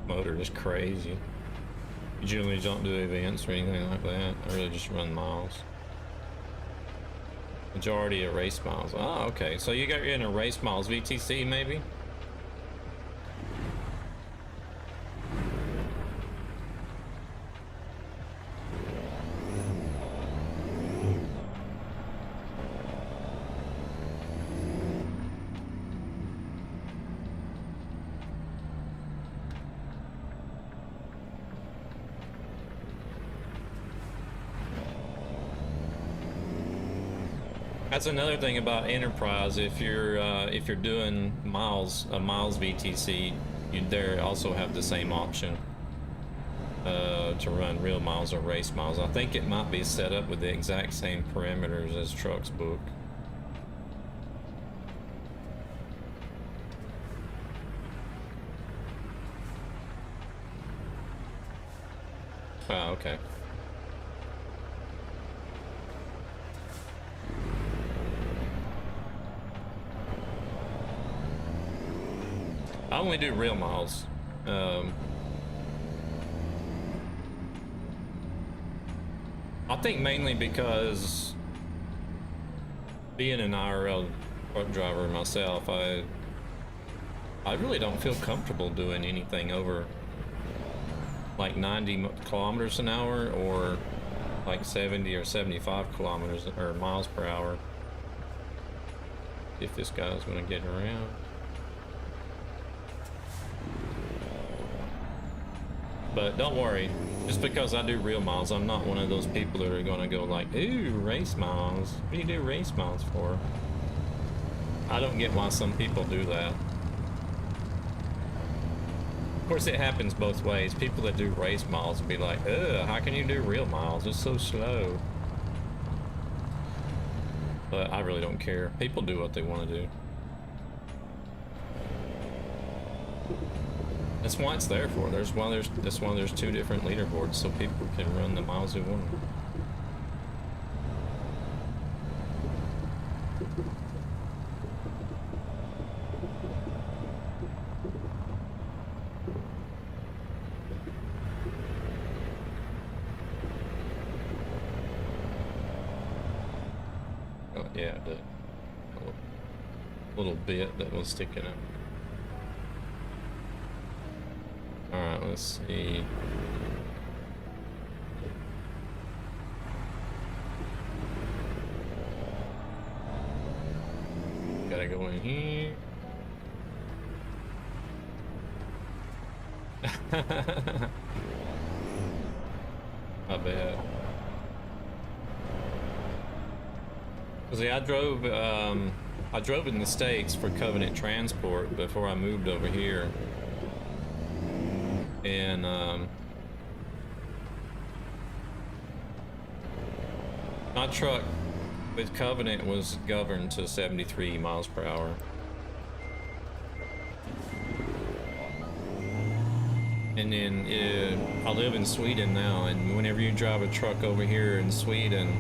Motor is crazy. You generally don't do events or anything like that. I really just run miles. Majority of race miles. Oh, okay. So you got in a race miles VTC maybe? That's another thing about Enterprise. If you're doing miles VTC, you there also have the same option to run real miles or race miles. I think it might be set up with the exact same parameters as Trucks Book. Oh, okay. I only do real miles. I think mainly because being an IRL truck driver myself, I really don't feel comfortable doing anything over like 90 kilometers an hour or like 70 or 75 kilometers or miles per hour. If this guy's gonna get around. But don't worry, just because I do real miles, I'm not one of those people that are gonna go like, ooh, race miles. What do you do race miles for? I don't get why some people do that. Of course, it happens both ways. People that do race miles will be like, ugh, how can you do real miles? It's so slow. But I really don't care. People do what they want to do. That's why it's there for. That's why there's two different leaderboards, so people can run the miles they want. Oh yeah, the little bit that was sticking up. Alright, let's see. Gotta go in here. I bet. See, I drove in the States for Covenant Transport before I moved over here. And my truck with Covenant was governed to 73 miles per hour. And then I live in Sweden now, and whenever you drive a truck over here in Sweden,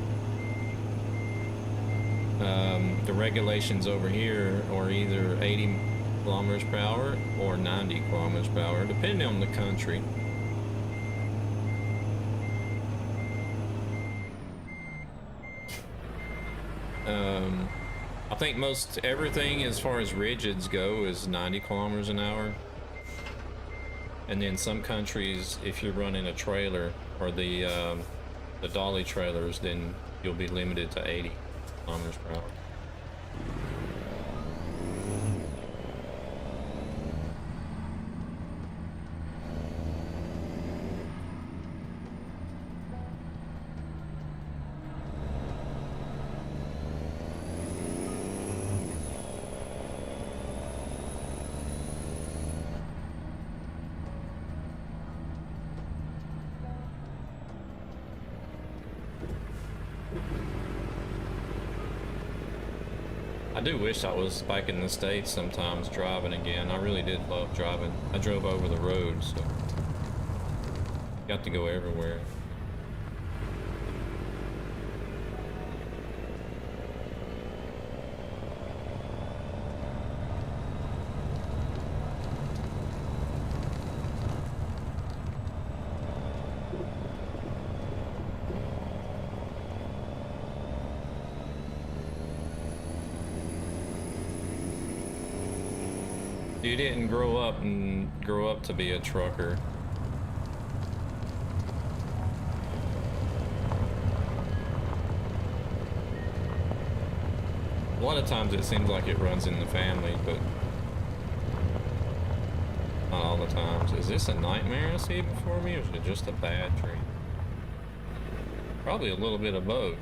the regulations over here are either 80 kilometers per hour or 90 kilometers per hour, depending on the country. I think most everything as far as rigids go is 90 kilometers an hour. And then some countries, if you're running a trailer or the dolly trailers, then you'll be limited to 80 kilometers per hour. I do wish I was back in the States sometimes driving again. I really did love driving. I drove over the road, so got to go everywhere. You didn't grow up to be a trucker. A lot of times it seems like it runs in the family, but not all the times. Is this a nightmare I see before me, or is it just a bad dream? Probably a little bit of both.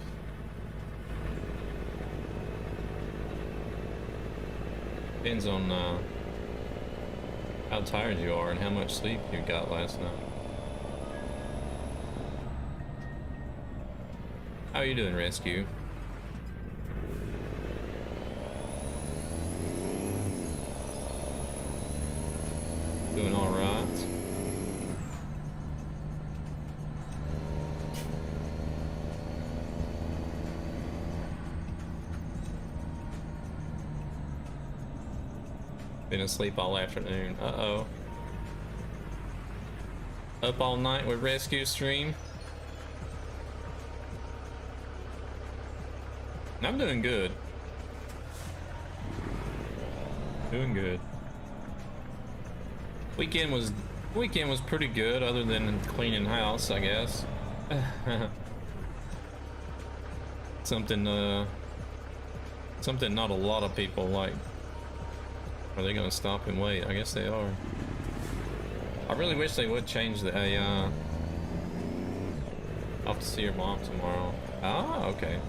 Depends on how tired you are and how much sleep you got last night. How are you doing, Rescue? Doing all right. Been asleep all afternoon. Uh-oh. Up all night with Rescue Stream. I'm doing good. Doing good. Weekend was pretty good, other than cleaning house, I guess. Something not a lot of people like. Are they gonna stop and wait? I guess they are. I really wish they would change the AI. I'll have to see your mom tomorrow. Ah, okay.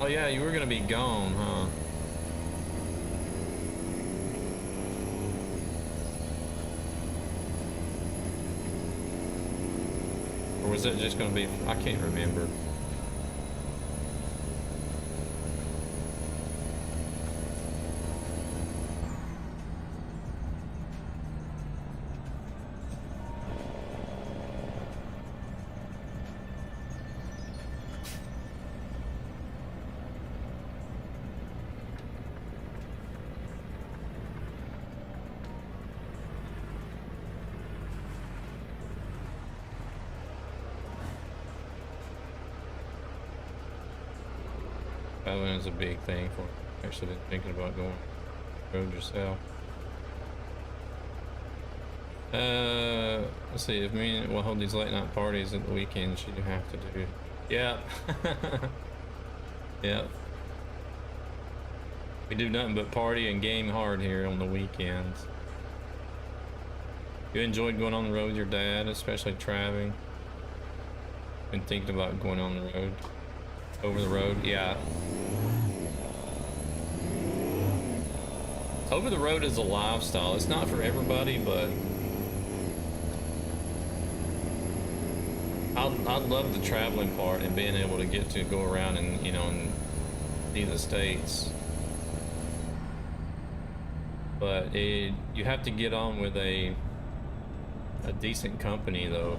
Oh yeah, you were gonna be gone, huh? Or was it just gonna be, I can't remember. Traveling is a big thing for me. Actually been thinking about going road yourself. Let's see, if me and we'll hold these late night parties at the weekends, you have to do. Yeah. Yeah. We do nothing but party and game hard here on the weekends. You enjoyed going on the road with your dad, especially traveling? Been thinking about going on the road. Over the road, yeah. Over the road is a lifestyle. It's not for everybody, but I love the traveling part and being able to get to go around and, you know, and see the States. But you have to get on with a decent company though.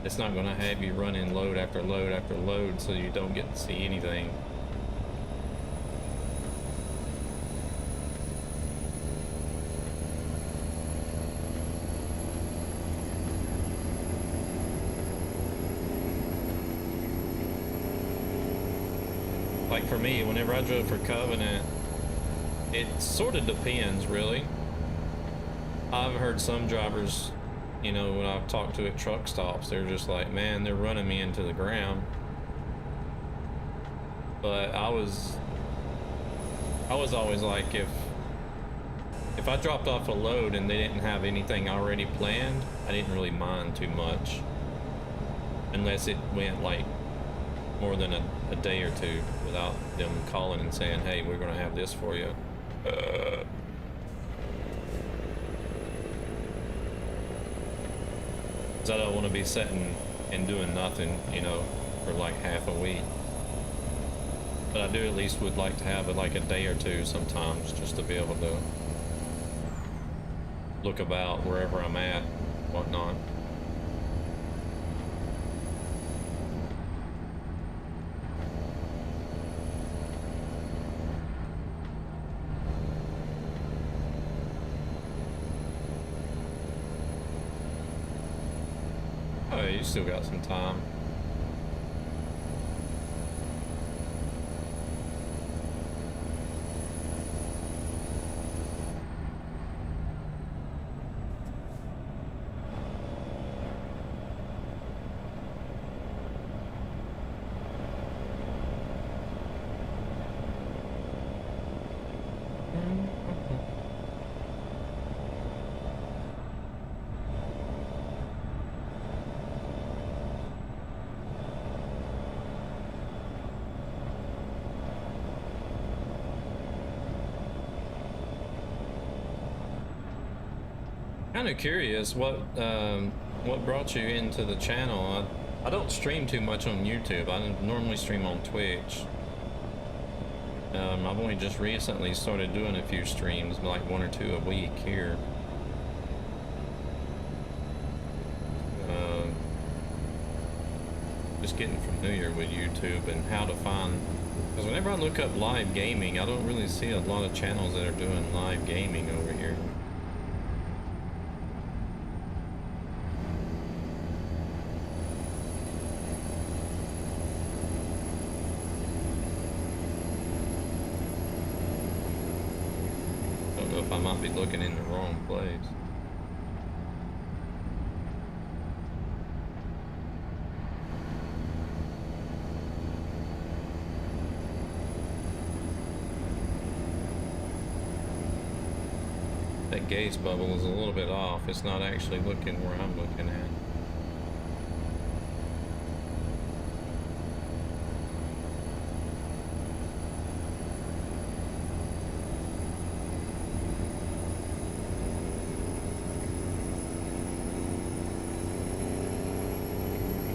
It's not going to have you running load after load after load so you don't get to see anything. Like for me, whenever I drove for Covenant, it sort of depends, really. I've heard some drivers, you know, when I've talked to at truck stops, they're just like, man, they're running me into the ground. But I was always like, if I dropped off a load and they didn't have anything already planned, I didn't really mind too much. Unless it went like more than a day or two without them calling and saying, hey, we're gonna have this for you. Cause I don't want to be sitting and doing nothing, you know, for like half a week. But I do at least would like to have it like a day or two sometimes, just to be able to look about wherever I'm at, whatnot. Oh, you still got some time. Kind of curious what brought you into the channel. I don't stream too much on YouTube. I normally stream on Twitch. I've only just recently started doing a few streams, like 1 or 2 a week here. Just getting familiar with YouTube and how to find, because whenever I look up live gaming, I don't really see a lot of channels that are doing live gaming over here. I might be looking in the wrong place. That gaze bubble is a little bit off. It's not actually looking where I'm looking at.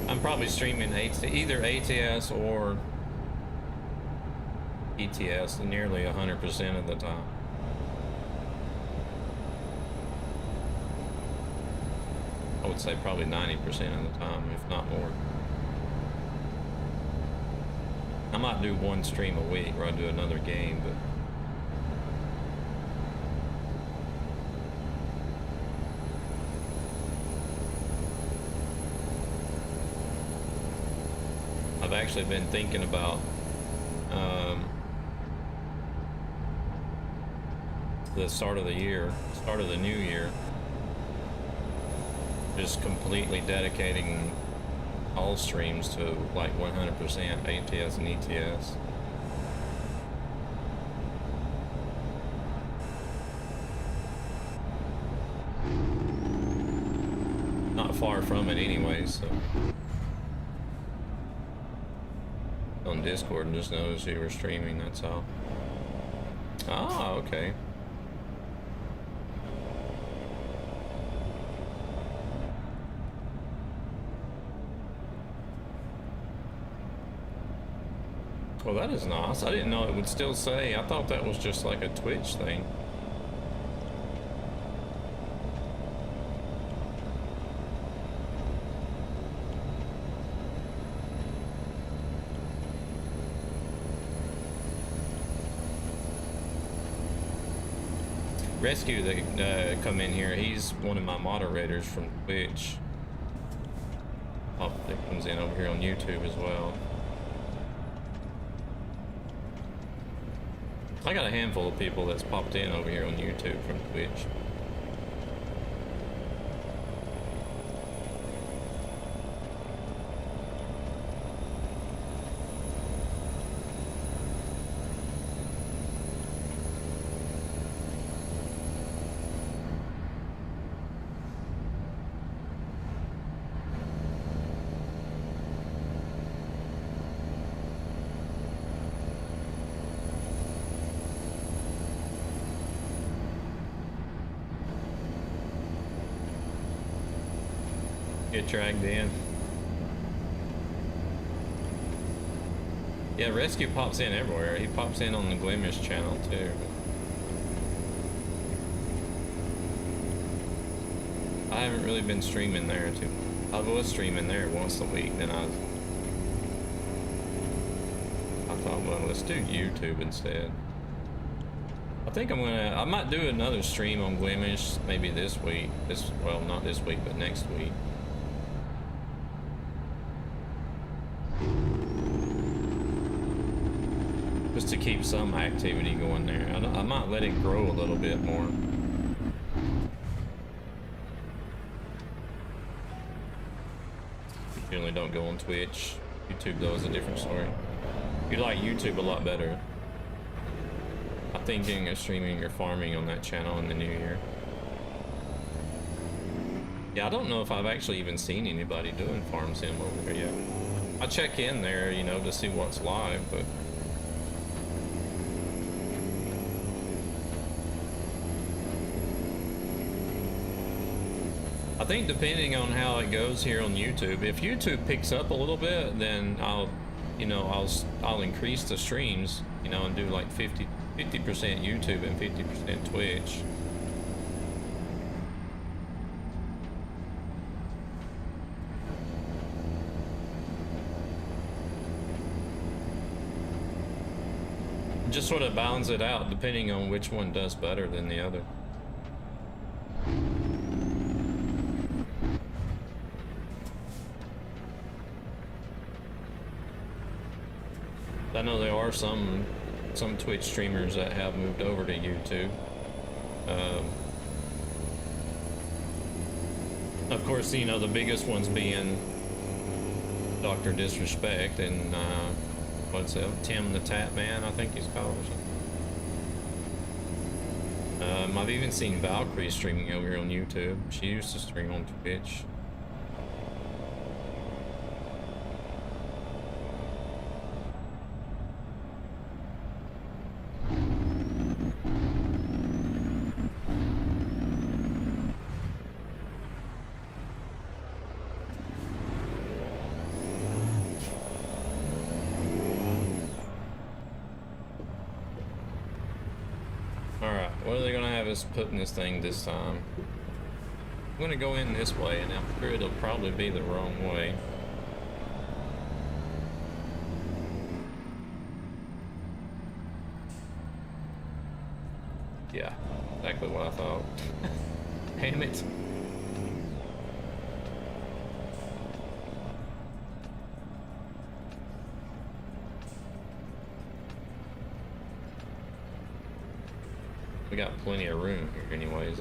I'm probably streaming either ATS or ETS nearly 100% of the time. I would say probably 90% of the time, if not more. I might do one stream a week where I do another game, but I've actually been thinking about the start of the new year, just completely dedicating all streams to like 100% ATS and ETS. Not far from it anyway, so. On Discord and just noticed you were streaming, that's all. Ah, okay. Well, that is nice. I didn't know it would still say. I thought that was just like a Twitch thing. Rescue that come in here, he's one of my moderators from Twitch. Oh, that comes in over here on YouTube as well. I got a handful of people that's popped in over here on YouTube from Twitch. Get dragged in. Yeah, Rescue pops in everywhere. He pops in on the Glimmers channel too. I haven't really been streaming there too. I was streaming there once a week, then I thought, well, let's do YouTube instead. I think I might do another stream on Glimmers maybe this week. Well, not this week, but next week. Just to keep some activity going there. I might let it grow a little bit more. Generally don't go on Twitch. YouTube though is a different story. You like YouTube a lot better. I'm thinking of streaming or farming on that channel in the new year. Yeah, I don't know if I've actually even seen anybody doing farm sim over there yet. I check in there, you know, to see what's live, but I think depending on how it goes here on YouTube, if YouTube picks up a little bit, then I'll increase the streams, you know, and do like 50% YouTube and 50% Twitch. Just sort of balance it out depending on which one does better than the other. I know there are some Twitch streamers that have moved over to YouTube. Of course, you know, the biggest ones being Dr. Disrespect and what's that? Tim the Tap Man, I think he's called. I've even seen Valkyrie streaming over here on YouTube. She used to stream on Twitch. Putting this thing this time. I'm gonna go in this way, and I'm sure it'll probably be the wrong way. Yeah, exactly what I thought. Damn it. We got plenty of room here anyways.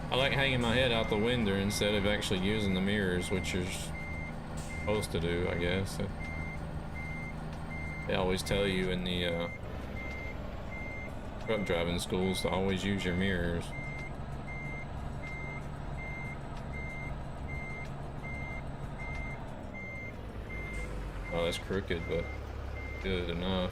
I like hanging my head out the window instead of actually using the mirrors, which is supposed to do, I guess. They always tell you in the truck driving schools to always use your mirrors. Oh, that's crooked, but good enough.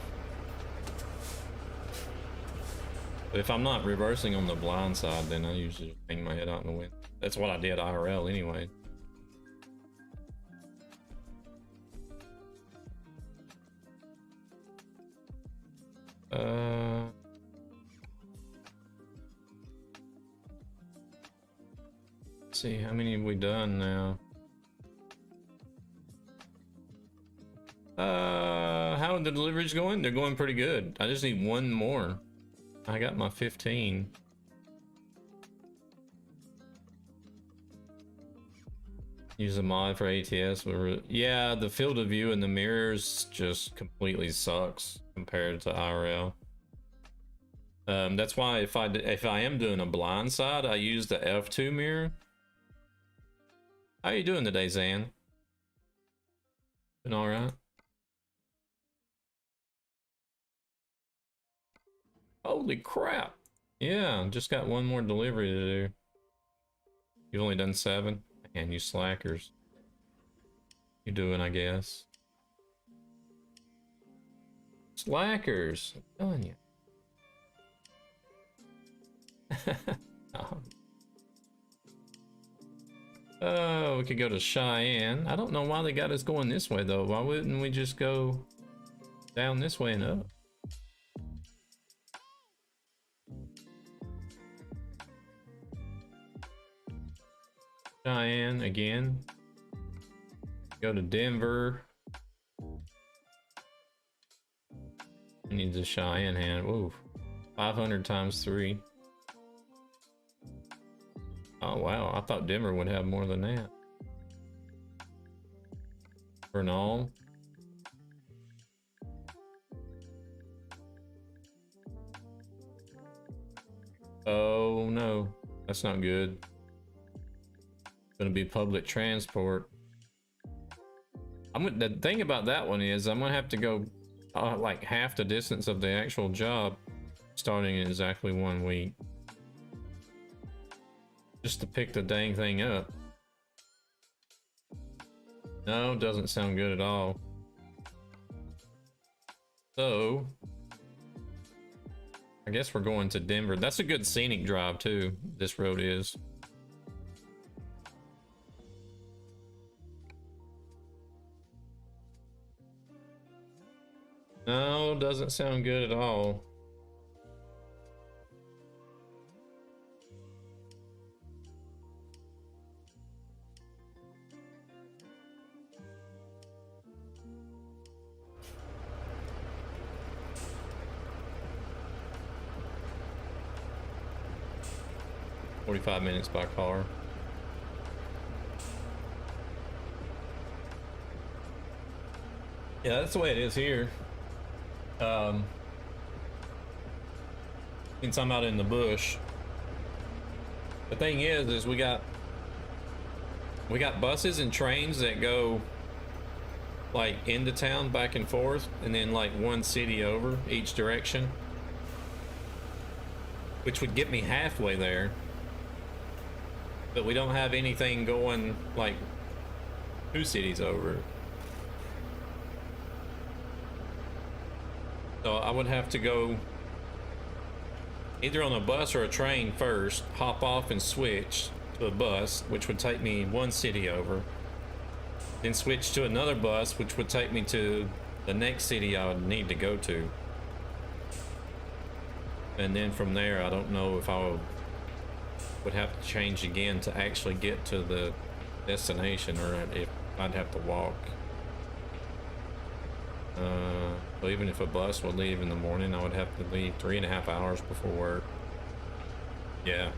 But if I'm not reversing on the blind side, then I usually hang my head out in the wind. That's what I did IRL anyway. Let's see, how many have we done now? How are the deliveries going? They're going pretty good. I just need one more. I got my 15. Use a mod for ATS. Yeah, the field of view and the mirrors just completely sucks compared to IRL. That's why if I am doing a blind side, I use the F2 mirror. How you doing today, Zan? Been all right? Holy crap! Yeah, just got one more delivery to do. You've only done 7? Man, you slackers. You doing, I guess. Slackers! I'm telling you. Oh, we could go to Cheyenne. I don't know why they got us going this way though. Why wouldn't we just go down this way and up? Cheyenne again. Go to Denver. I need the Cheyenne hand. Whoa. 500 times 3. Oh wow, I thought Denver would have more than that. Bernal. Oh no, that's not good. Gonna be public transport. The thing about that one is I'm gonna have to go like half the distance of the actual job starting in exactly 1 week. Just to pick the dang thing up. No, doesn't sound good at all. So, I guess we're going to Denver. That's a good scenic drive too, this road is. No, doesn't sound good at all. $45 minutes by car. Yeah, that's the way it is here. Since I'm out in the bush. The thing is we got buses and trains that go like into town back and forth, and then like one city over each direction, which would get me halfway there. But we don't have anything going like 2 cities over. So I would have to go either on a bus or a train first, hop off and switch to a bus, which would take me 1 city over, then switch to another bus, which would take me to the next city I would need to go to. And then from there, I don't know if I would have to change again to actually get to the destination, or if I'd have to walk. But even if a bus would leave in the morning, I would have to leave 3.5 hours before work. Yeah.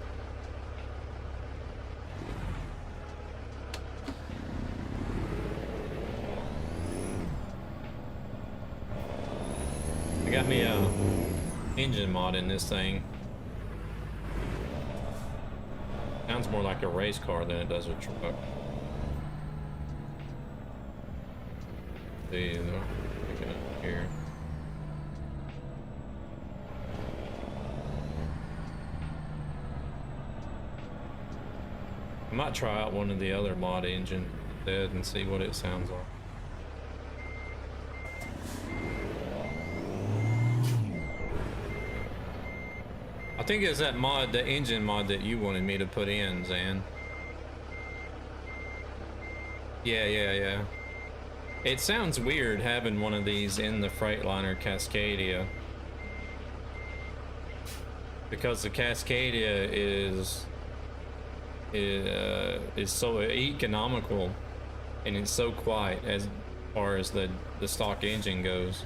I got me a engine mod in this thing. Sounds more like a race car than it does a truck. See, pick it up here. I might try out one of the other mod engines instead and see what it sounds like. I think it's that mod, the engine mod that you wanted me to put in, Zan. Yeah. It sounds weird having one of these in the Freightliner Cascadia. because the Cascadia is so economical and it's so quiet as far as the stock engine goes.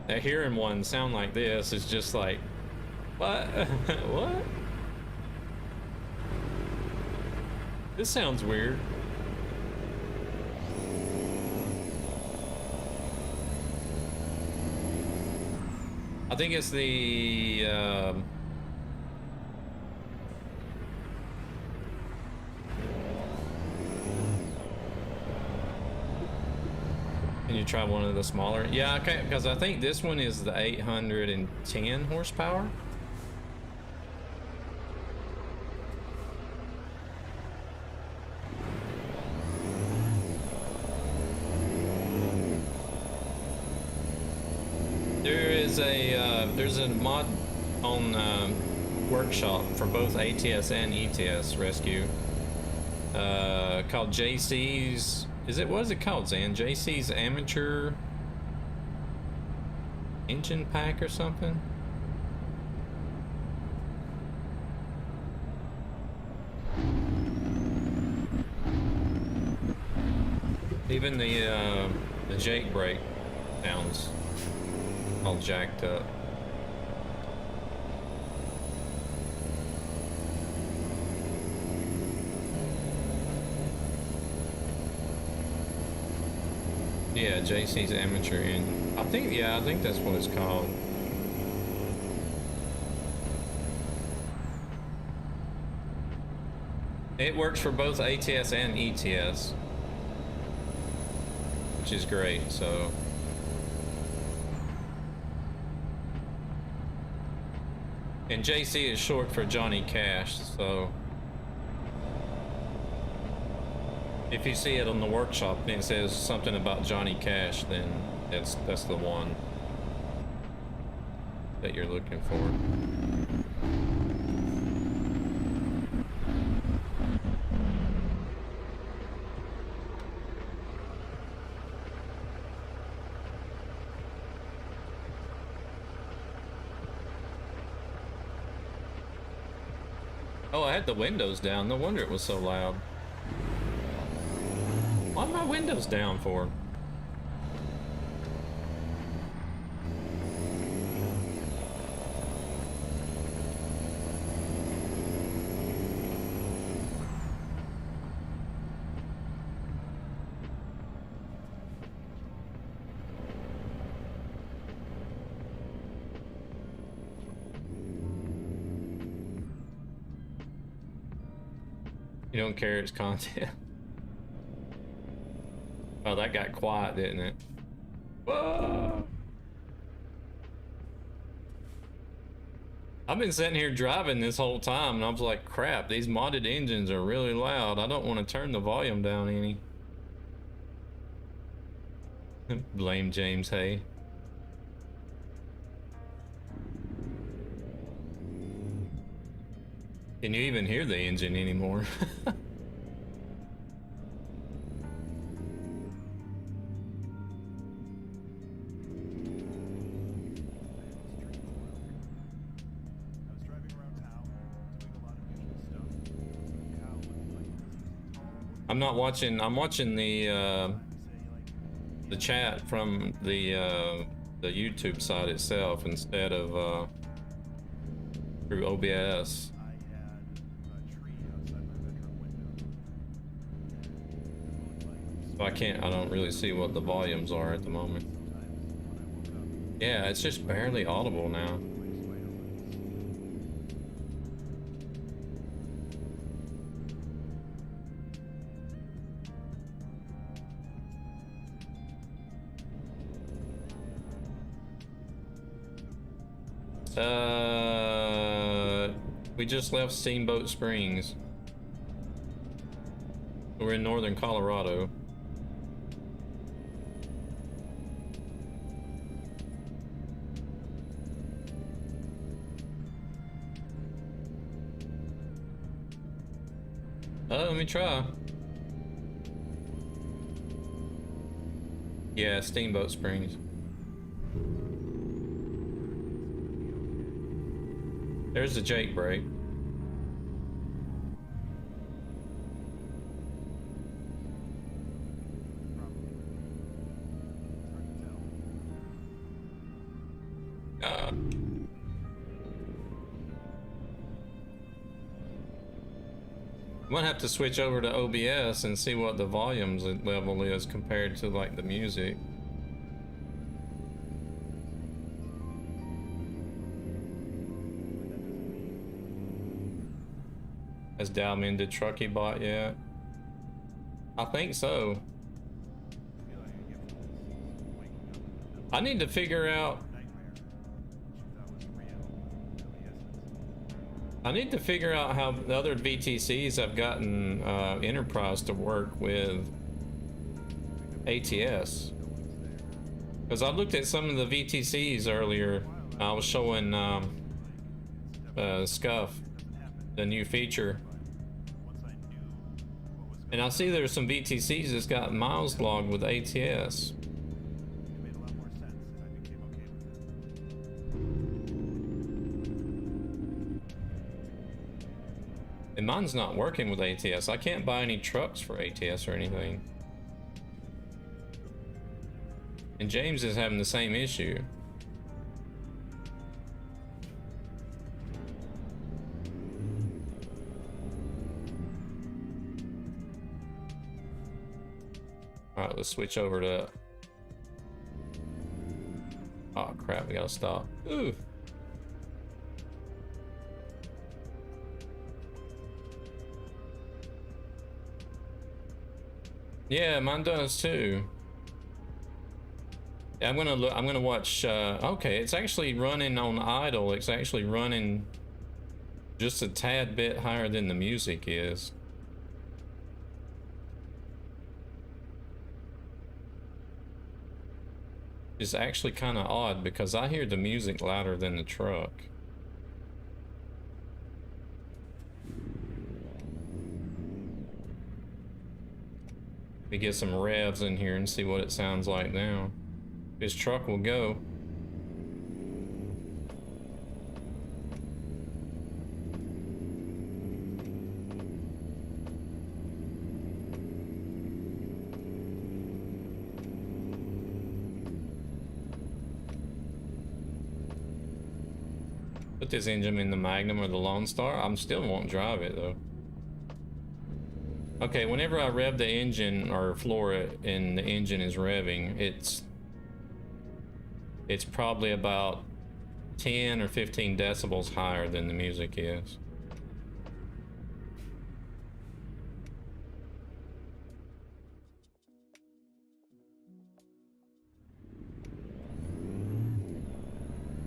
Now hearing one sound like this is just like, what? What? This sounds weird. I think it's the can you try one of the smaller? Yeah, okay, because I think this one is the 810 horsepower. There's a mod on Workshop for both ATS and ETS rescue called JC's. What is it called, Zan? JC's Amateur Engine Pack or something? Even the Jake brake sounds all jacked up. Yeah, JC's Amateur Engine. I think that's what it's called. It works for both ATS and ETS, which is great, so. And JC is short for Johnny Cash, so if you see it on the Workshop and it says something about Johnny Cash, then that's the one that you're looking for. Oh, I had the windows down. No wonder it was so loud. Why are my windows down for? You don't care its content. Oh, that got quiet, didn't it? Whoa! I've been sitting here driving this whole time and I was like, crap, these modded engines are really loud. I don't want to turn the volume down any. Blame James Hay. Can you even hear the engine anymore? I'm not watching. I'm watching the chat from the YouTube side itself instead of through OBS. So I don't really see what the volumes are at the moment. Yeah, it's just barely audible now. We just left Steamboat Springs. We're in northern Colorado. Let me try. Yeah, Steamboat Springs. There's the Jake brake. I'm gonna have to switch over to OBS and see what the volumes level is compared to like the music. Has Dalman did Truckee bot yet? I think so. I need to figure out. I need to figure out how the other VTCs have gotten Enterprise to work with ATS. Because I looked at some of the VTCs earlier. I was showing Scuff, the new feature. And I see there's some VTCs that's got miles logged with ATS. And mine's not working with ATS. I can't buy any trucks for ATS or anything. And James is having the same issue. Alright, let's switch over to... Oh crap, we gotta stop. Ooh. Yeah, mine does too. Yeah, I'm gonna watch, okay, it's actually running on idle. It's actually running just a tad bit higher than the music is. It's actually kind of odd because I hear the music louder than the truck. Let me get some revs in here and see what it sounds like now. This truck will go. Put this engine in the Magnum or the Lone Star. I still won't drive it though. Okay, whenever I rev the engine or floor it and the engine is revving, it's probably about 10 or 15 decibels higher than the music is.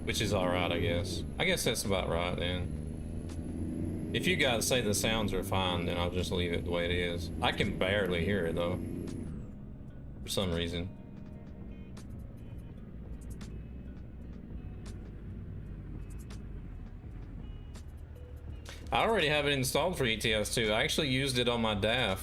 Which is alright, I guess. I guess that's about right then. If you guys say the sounds are fine, then I'll just leave it the way it is. I can barely hear it though, for some reason. I already have it installed for ETS too. I actually used it on my DAF.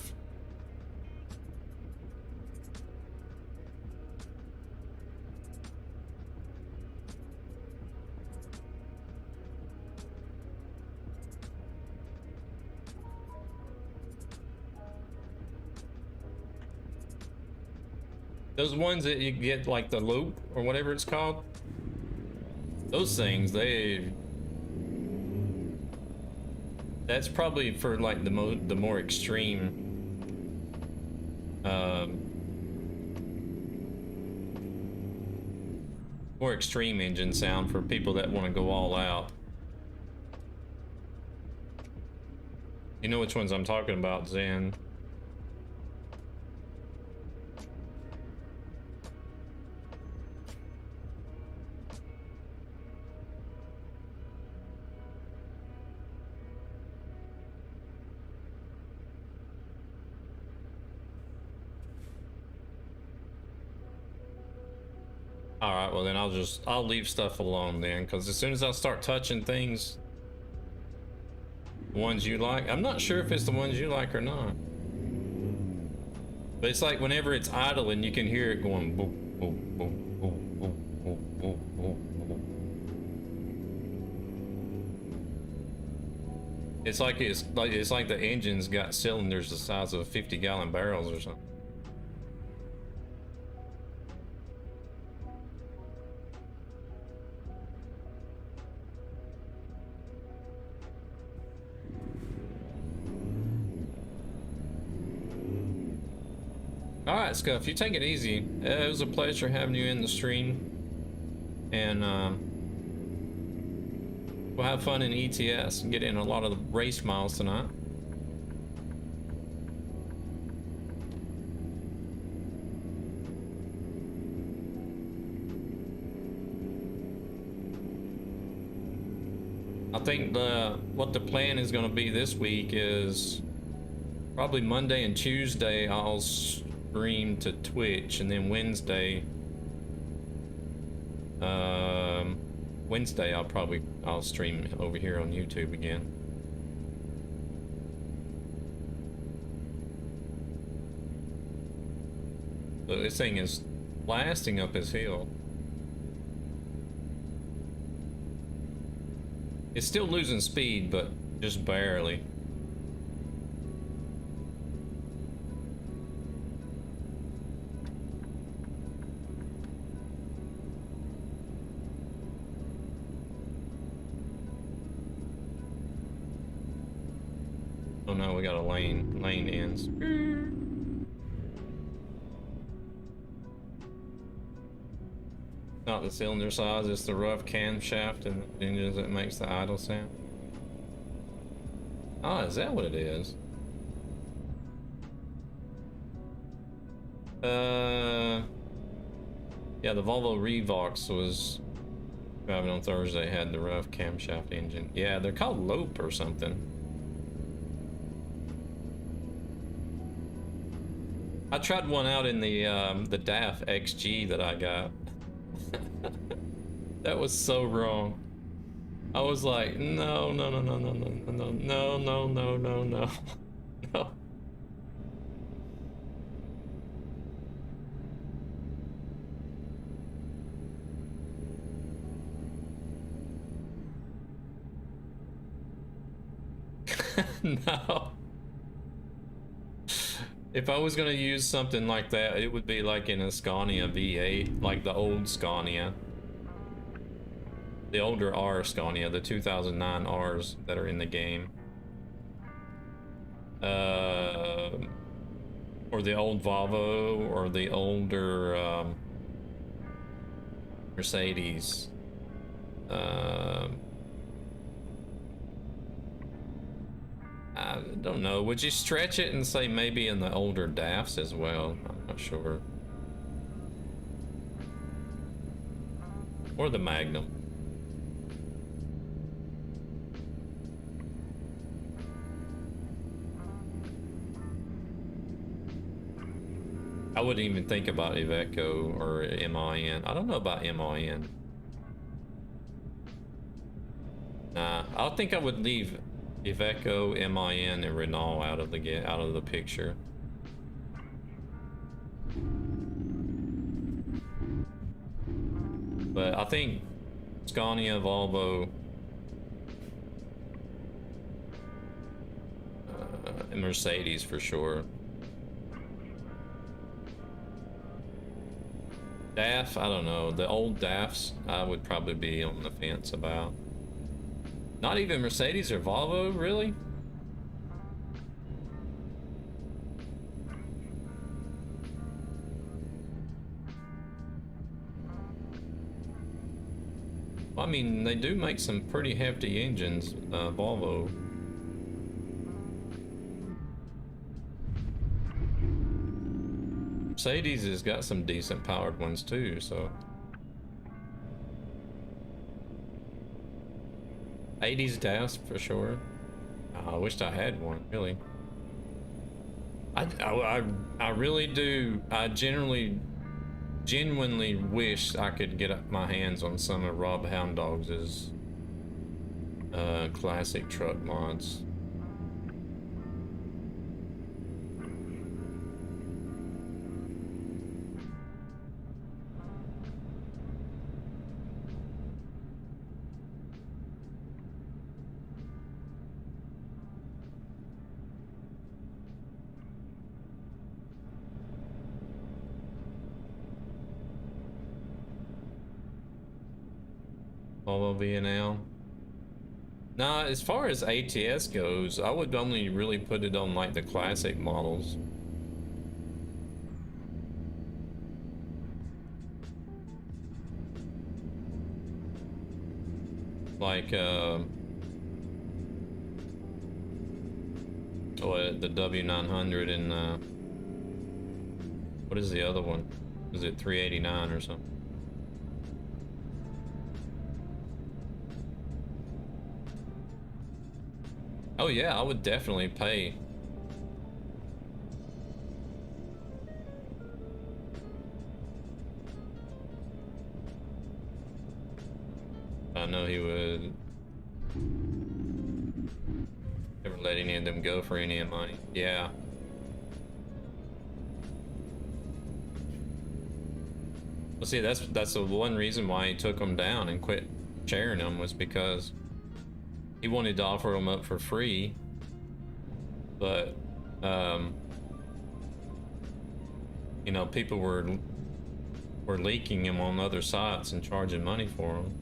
Those ones that you get like the loop or whatever it's called, those things, that's probably for like the more extreme more extreme engine sound for people that want to go all out. You know which ones I'm talking about, Zen. All right, well then I'll leave stuff alone then, because as soon as I start touching things, ones you like, I'm not sure if it's the ones you like or not. But it's like whenever it's idle and you can hear it going boom, boom, boom, boom, boom, boom, boom, boom, boom. It's like the engine's got cylinders the size of 50-gallon barrels or something. All right, Scuff, you take it easy. It was a pleasure having you in the stream, and we'll have fun in ETS and get in a lot of the race miles tonight. I think what the plan is going to be this week is probably Monday and Tuesday I'll stream to Twitch, and then Wednesday I'll stream over here on YouTube again. So this thing is blasting up his hill. It's still losing speed, but just barely. Oh no, we got a lane ends. Not the cylinder size, it's the rough camshaft and the engines that makes the idle sound. Ah, is that what it is? Yeah, the Volvo Revox was driving on Thursday, had the rough camshaft engine. Yeah, they're called Lope or something. I tried one out in the DAF XG that I got. That was so wrong. I was like, no, no, no, no, no, no, no, no, no, no, no, no, no. No. If I was gonna use something like that, it would be like in a Scania V8, like the old Scania. The older R Scania, the 2009 Rs that are in the game. Or the old Volvo, or the older Mercedes. I don't know. Would you stretch it and say maybe in the older DAFs as well? I'm not sure. Or the Magnum. I wouldn't even think about Iveco or MIN. I don't know about MIN. Nah, I think I would leave Iveco, MIN, and Renault out of the picture. But I think Scania, Volvo, and Mercedes for sure. DAF, I don't know. The old DAFs, I would probably be on the fence about. Not even Mercedes or Volvo, really? Well, I mean, they do make some pretty hefty engines, Volvo. Mercedes has got some decent powered ones too, so. 80s DAFs for sure. I wished I had one, really. I really do. I genuinely wish I could get my hands on some of Rob Hounddog's classic truck mods. Volvo VNL. Nah, as far as ATS goes, I would only really put it on like the classic models. Like the W900 and what is the other one? Is it 389 or something? Oh yeah, I would definitely pay. I know he would never let any of them go for any money. Yeah. Well, see, that's the one reason why he took them down and quit sharing them, was because he wanted to offer them up for free, but you know, people were leaking them on other sites and charging money for them.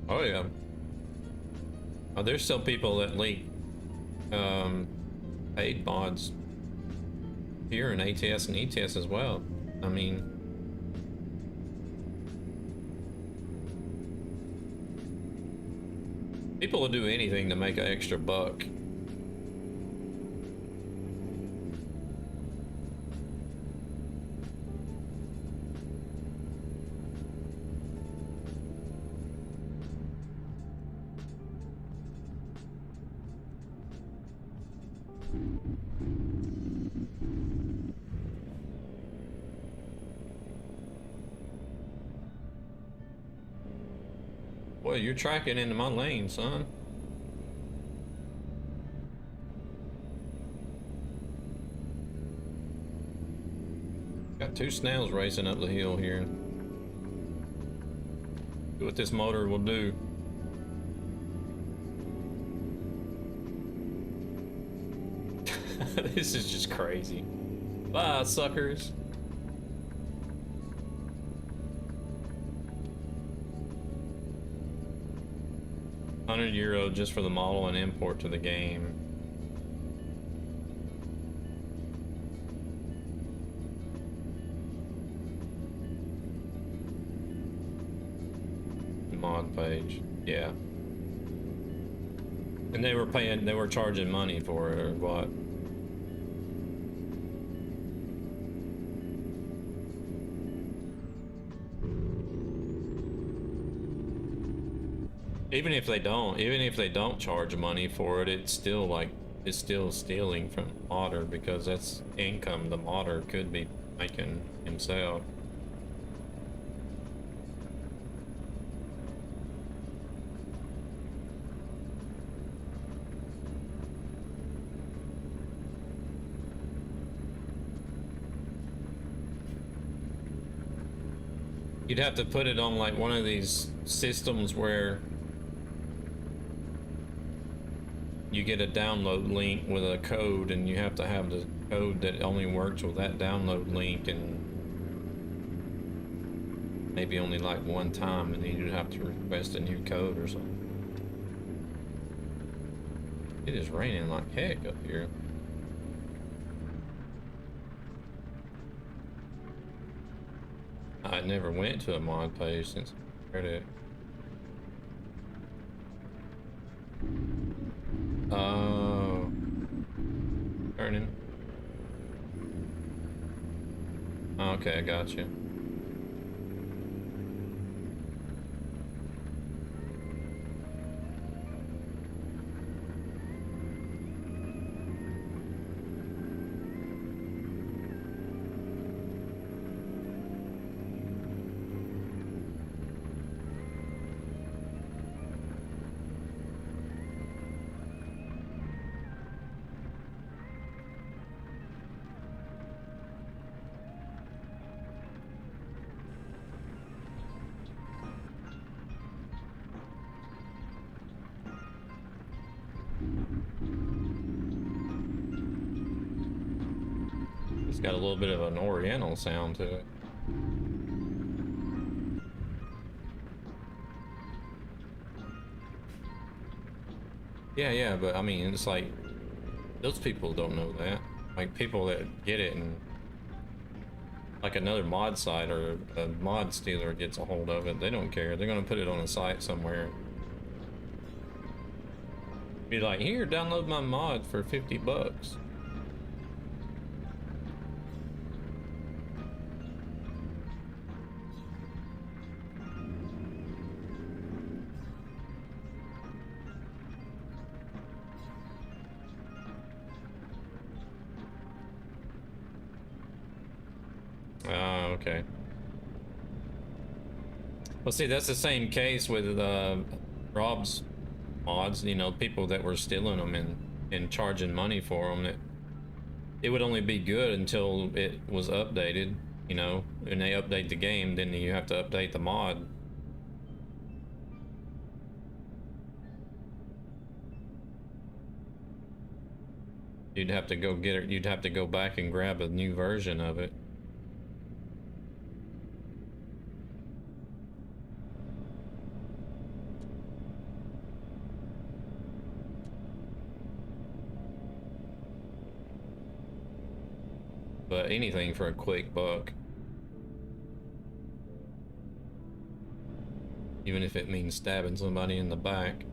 Oh yeah. Oh, there's still people that leak paid mods here in ATS and ETS as well. I mean, people will do anything to make an extra buck. Boy, you're tracking into my lane, son. Got two snails racing up the hill here. See what this motor will do. This is just crazy. Bye, suckers. €100 just for the model and import to the game. Mod page, yeah. And they were charging money for it, or what? Even if they don't charge money for it, it's still like, it's still stealing from the modder, because that's income the modder could be making himself. You'd have to put it on like one of these systems where you get a download link with a code, and you have to have the code that only works with that download link, and maybe only like one time, and then you'd have to request a new code or something. It is raining like heck up here. I never went to a mod page since I heard it. Oh, turning. Okay, I got you. It's got a little bit of an oriental sound to it. Yeah, yeah, but I mean, it's like, those people don't know that. Like, people that get it and, like, another mod site or a mod stealer gets a hold of it, they don't care. They're gonna put it on a site somewhere. Be like, here, download my mod for 50 bucks. Ah, okay. Well, see, that's the same case with Rob's mods, you know, people that were stealing them and charging money for them. It would only be good until it was updated, you know, and they update the game, then you have to update the mod. You'd have to go get it, you'd have to go back and grab a new version of it. But anything for a quick buck. Even if it means stabbing somebody in the back.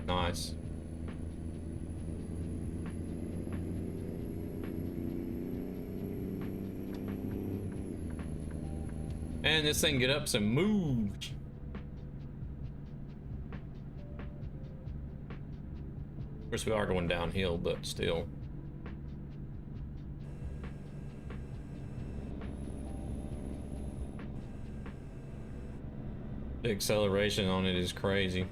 Nice. And this thing get up and move. Of course, we are going downhill, but still. The acceleration on it is crazy.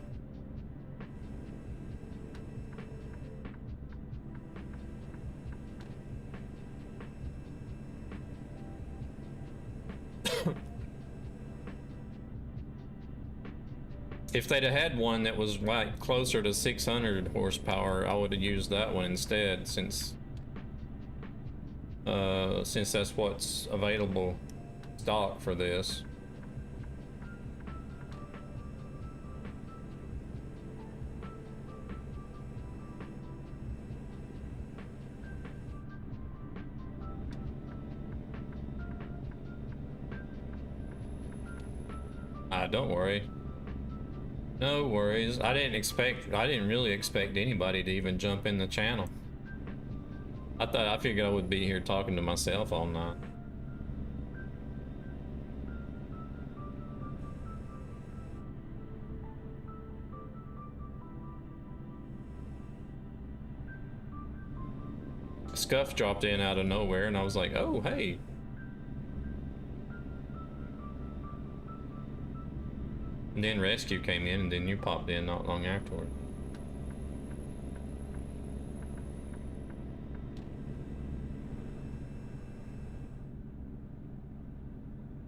If they'd have had one that was like closer to 600 horsepower, I would have used that one instead, since that's what's available stock for this. Don't worry. No worries. I didn't really expect anybody to even jump in the channel. I figured I would be here talking to myself all night. Scuff dropped in out of nowhere and I was like, oh, hey. And then rescue came in and then you popped in not long afterward.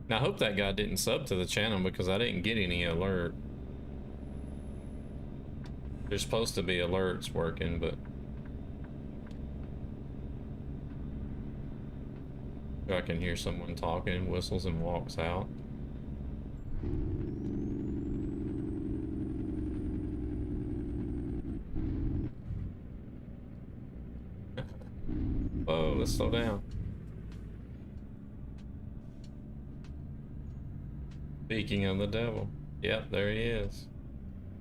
Now, I hope that guy didn't sub to the channel because I didn't get any alert. There's supposed to be alerts working, but I can hear someone talking, whistles and walks out. Whoa, let's slow down. Speaking of the devil. Yep, there he is.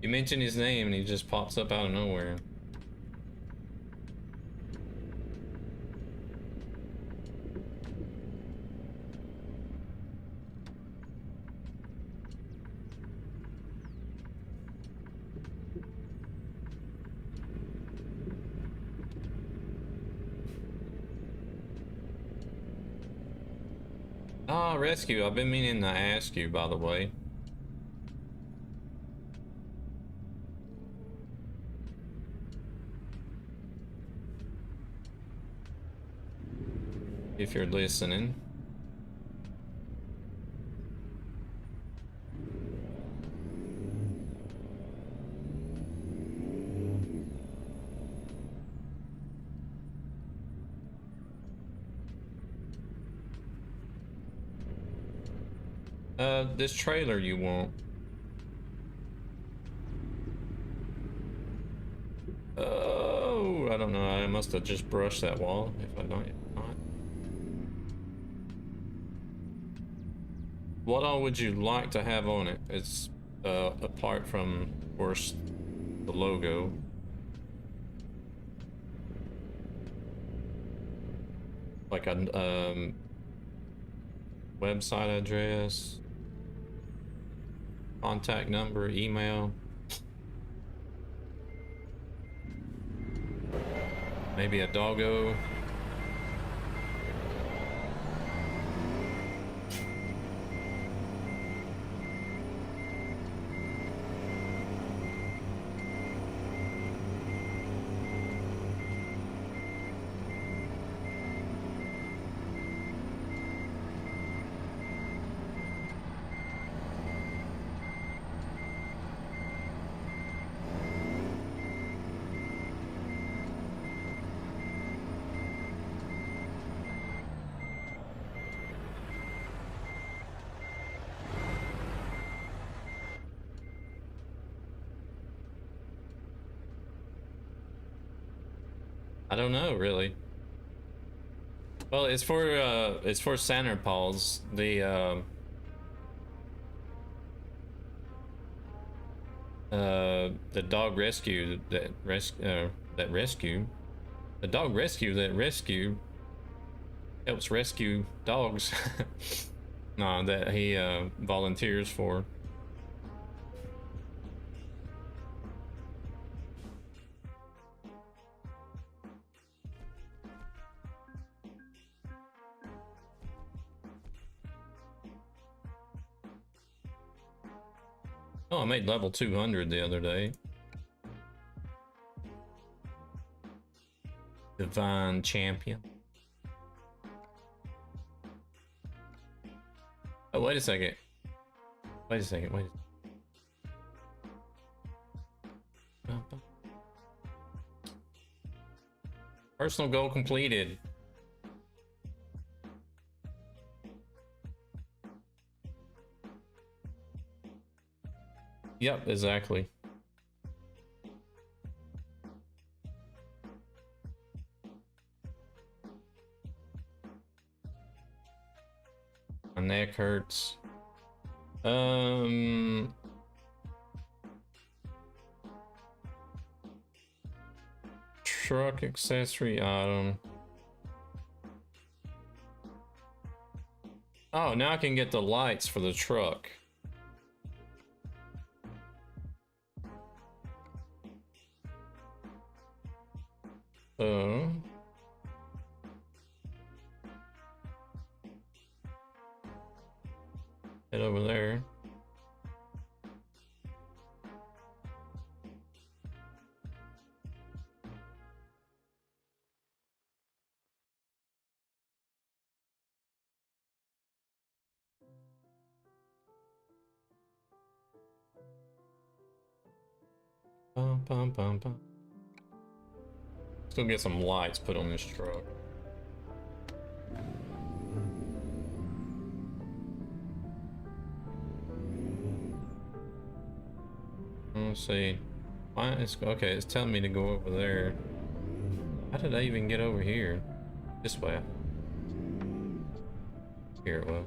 You mention his name and he just pops up out of nowhere. Ah, rescue. I've been meaning to ask you, by the way. if you're listening. This trailer you want. Oh, I don't know. I must have just brushed that wall. If I don't, not. What all would you like to have on it? It's apart from, of course, the logo. Like a website address, contact number, email. Maybe a doggo. I don't know, really. Well, it's for Santa Paul's, the dog rescue that rescue, the dog rescue that rescue helps rescue dogs. No, that he volunteers for. Oh, I made level 200 the other day. Divine champion. Oh, wait a second. Wait a second. Wait. Personal goal completed. Yep, exactly. My neck hurts. Truck accessory item. Oh, now I can get the lights for the truck. Head over there. Bum, bum, bum, bum. Let's go get some lights put on this truck. Let's see. Okay, it's telling me to go over there. How did I even get over here? This way. Here it was.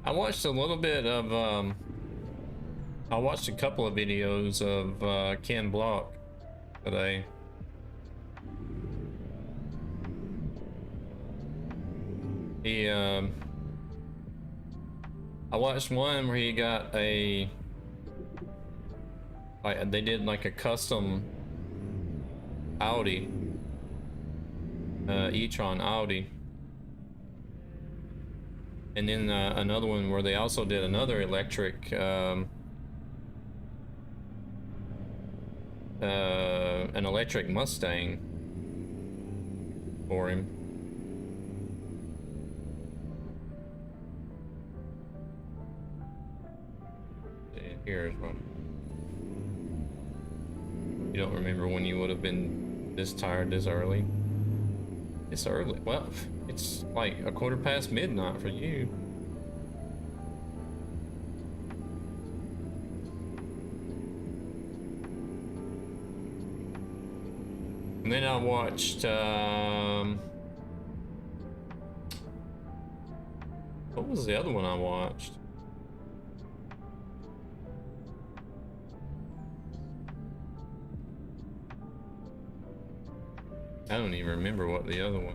I watched a little bit of I watched a couple of videos of Ken Block today. He, I watched one where he got a, like, they did like a custom Audi, e-tron Audi. And then another one where they also did another electric, an electric Mustang for him. Here's one. You don't remember when you would have been this tired this early? It's early. Well, it's like midnight for you. And then I watched, what was the other one I watched? I don't even remember what the other one.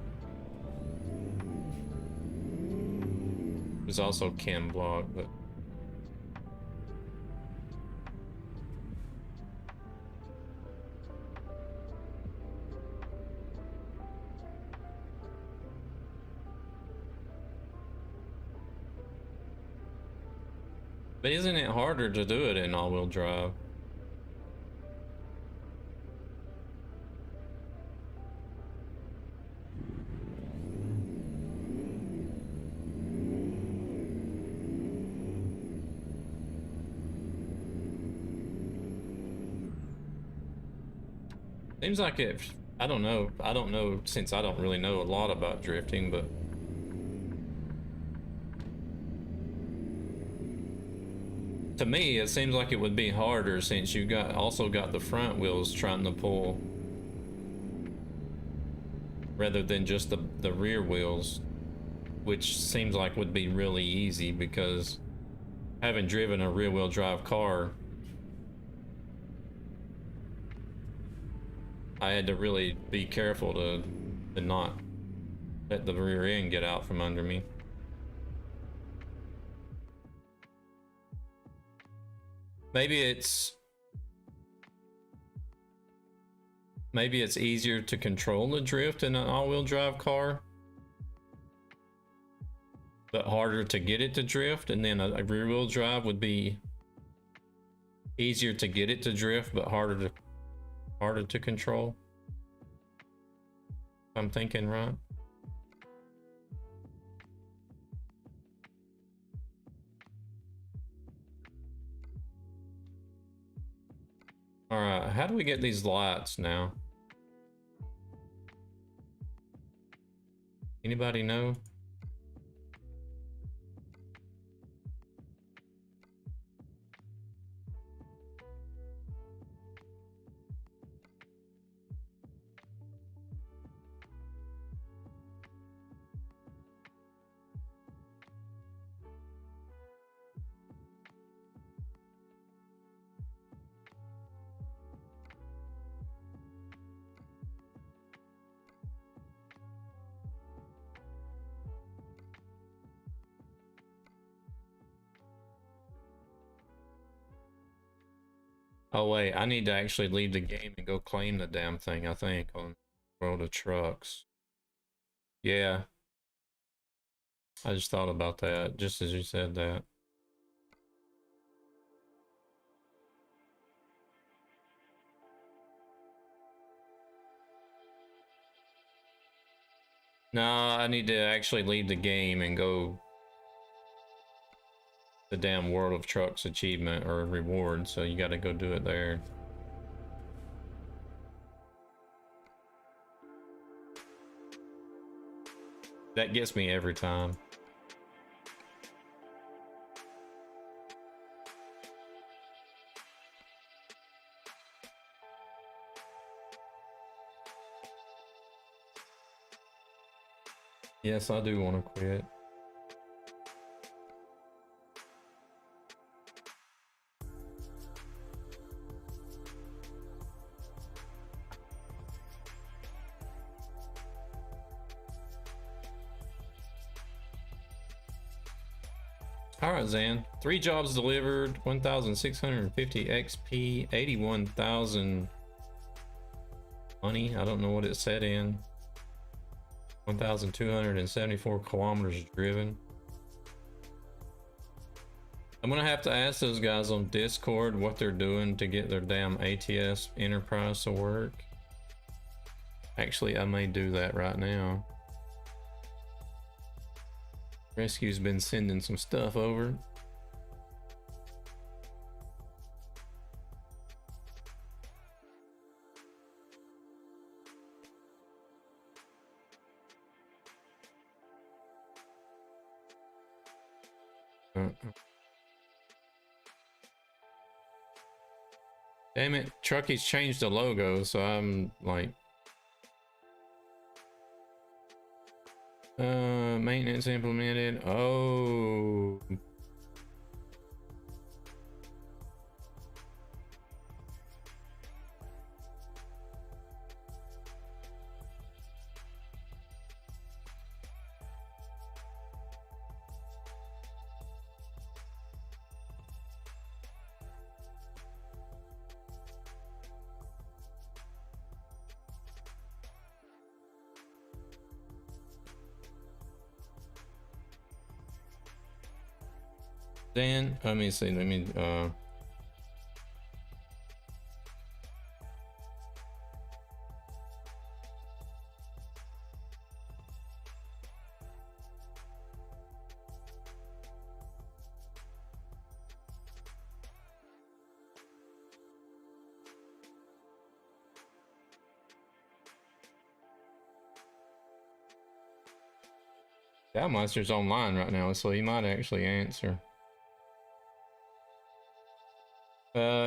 It was also Chem Block, but isn't it harder to do it in all-wheel drive? Seems like it, I don't know since I don't really know a lot about drifting, but to me it seems like it would be harder since you also got the front wheels trying to pull rather than just the rear wheels, which seems like would be really easy because having driven a rear-wheel drive car, I had to really be careful to not let the rear end get out from under me. Maybe it's easier to control the drift in an all-wheel drive car, but harder to get it to drift, and then a rear-wheel drive would be easier to get it to drift but harder to control. I'm thinking right. All right, how do we get these lights now? Anybody know? Oh wait, I need to actually leave the game and go claim the damn thing, I think, on World of Trucks. Yeah. I just thought about that, just as you said that. No, I need to actually leave the game and go the damn World of Trucks achievement or reward, so you gotta go do it there. That gets me every time. Yes, I do want to quit. All right, Zan. 3 jobs delivered, 1,650 XP, 81,000 money. I don't know what it said in. 1,274 kilometers driven. I'm gonna have to ask those guys on Discord what they're doing to get their damn ATS enterprise to work. Actually, I may do that right now. Rescue's been sending some stuff over. Damn it, Trucky's changed the logo, so I'm like... maintenance implemented. Oh... Dan, let me see, let me, Monster's online right now, so he might actually answer.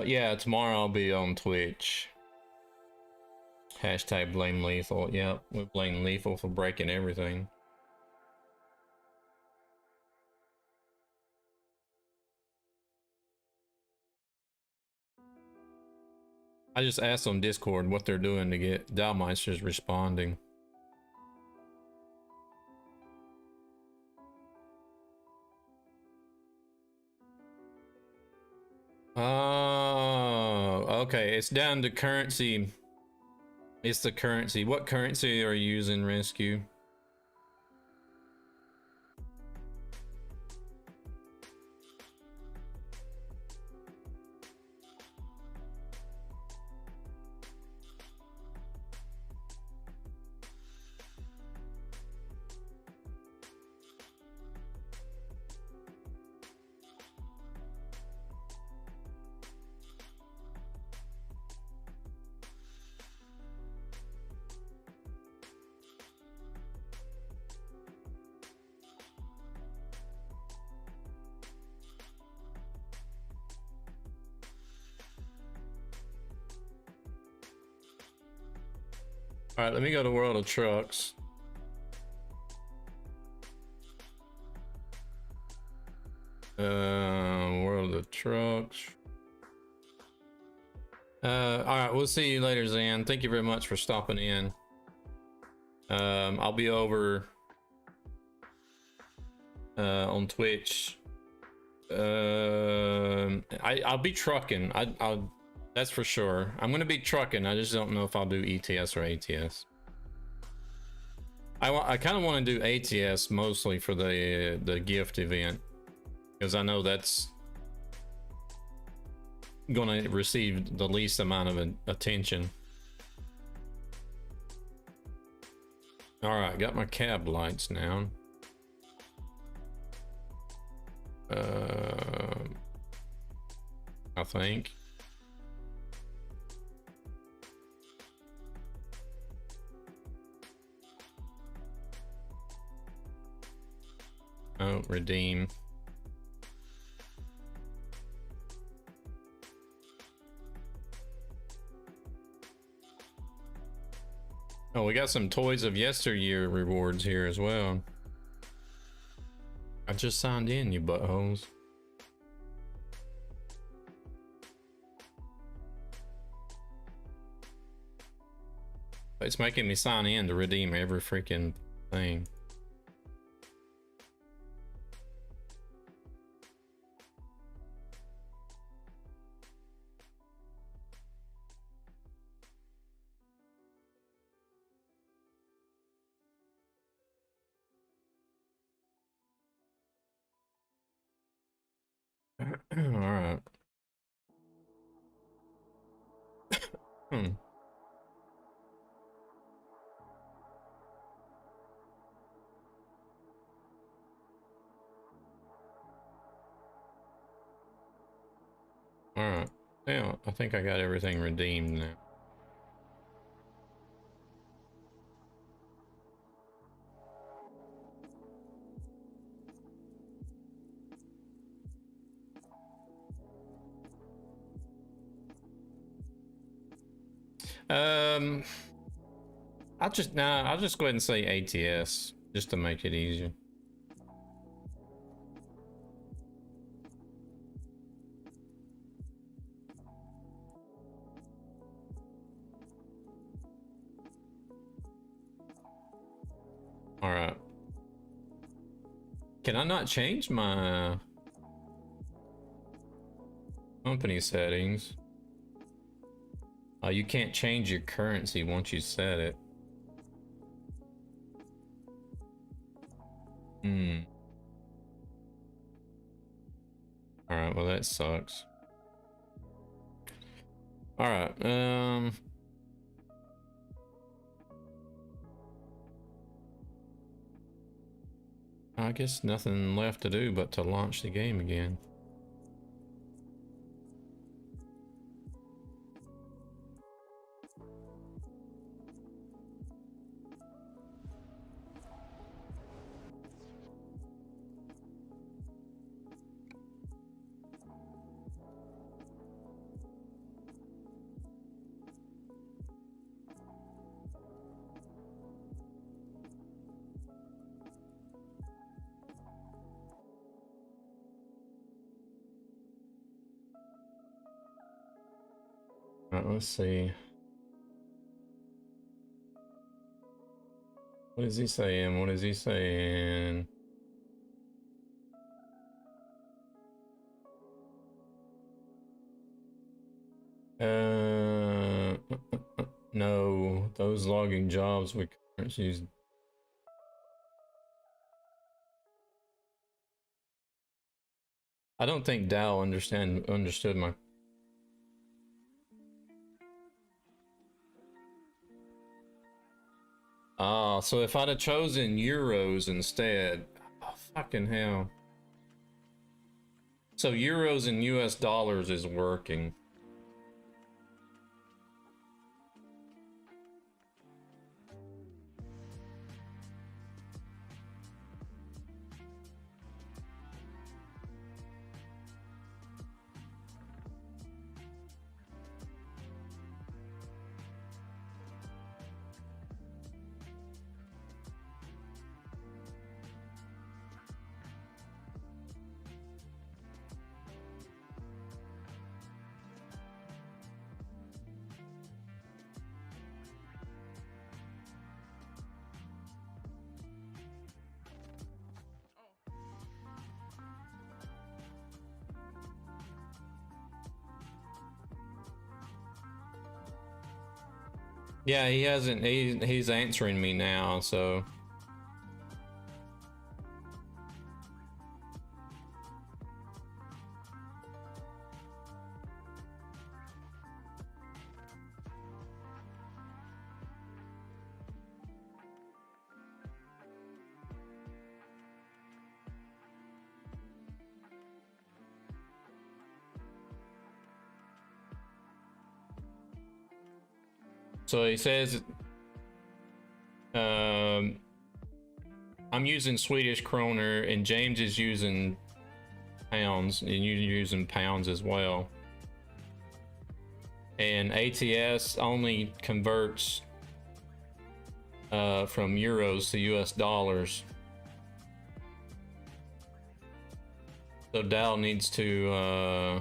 Yeah, tomorrow I'll be on Twitch. Hashtag blame Lethal. Yep, we blame Lethal for breaking everything. I just asked on Discord what they're doing to get Dalmeister's responding. Oh, okay. It's down to currency. It's the currency. What currency are you using, Rescue? All right, let me go to World of Trucks. World of Trucks. All right, we'll see you later, Zan. Thank you very much for stopping in. I'll be over on Twitch. I'll be trucking. I'll that's for sure. I'm gonna be trucking. I just don't know if I'll do ETS or ATS. I kind of want to do ATS mostly for the gift event, because I know that's gonna receive the least amount of attention. All right, got my cab lights now. I think. Oh, redeem. Oh, we got some Toys of Yesteryear rewards here as well. I just signed in, you buttholes. It's making me sign in to redeem every freaking thing. Hmm. All right. Yeah, I think I got everything redeemed now. Um, I'll just go ahead and say ATS just to make it easier. All right. Can I not change my company settings? Oh, you can't change your currency once you set it. Hmm. All right. Well, that sucks. All right. I guess nothing left to do but to launch the game again. All right, let's see. What is he saying? What is he saying? No, those logging jobs with currencies. I don't think Dow understood my. Ah, so if I'd have chosen euros instead, oh, fucking hell. So euros and US dollars is working. Yeah, he hasn't. He's answering me now, so. So he says, um, I'm using Swedish kroner and James is using pounds and you're using pounds as well. And ATS only converts from euros to US dollars. So Dow needs to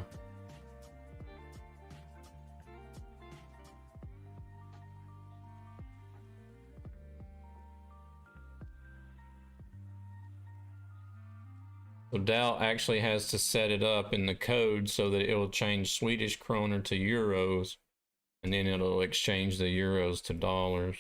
so Dow actually has to set it up in the code so that it will change Swedish kroner to euros, and then it'll exchange the euros to dollars.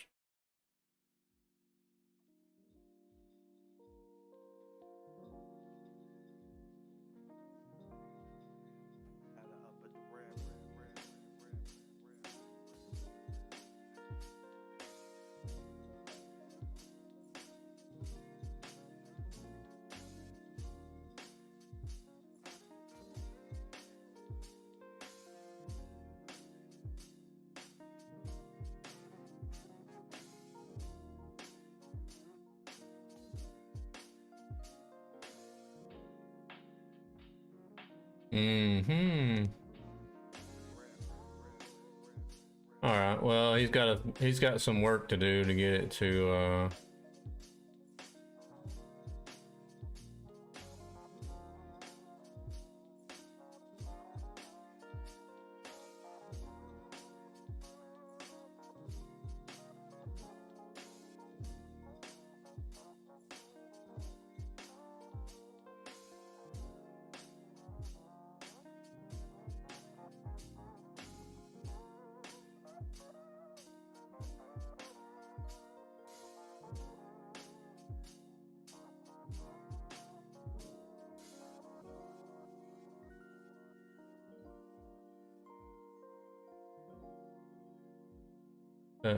Mm-hmm. All right. Well, he's got some work to do to get it to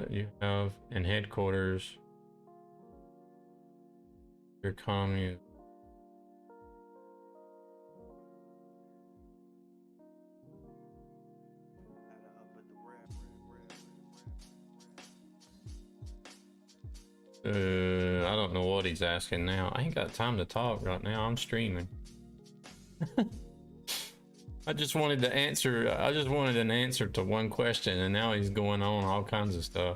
you have in headquarters. Your economy. I don't know what he's asking now. I ain't got time to talk right now. I'm streaming. I just wanted to answer. I just wanted an answer to one question, and now he's going on all kinds of stuff.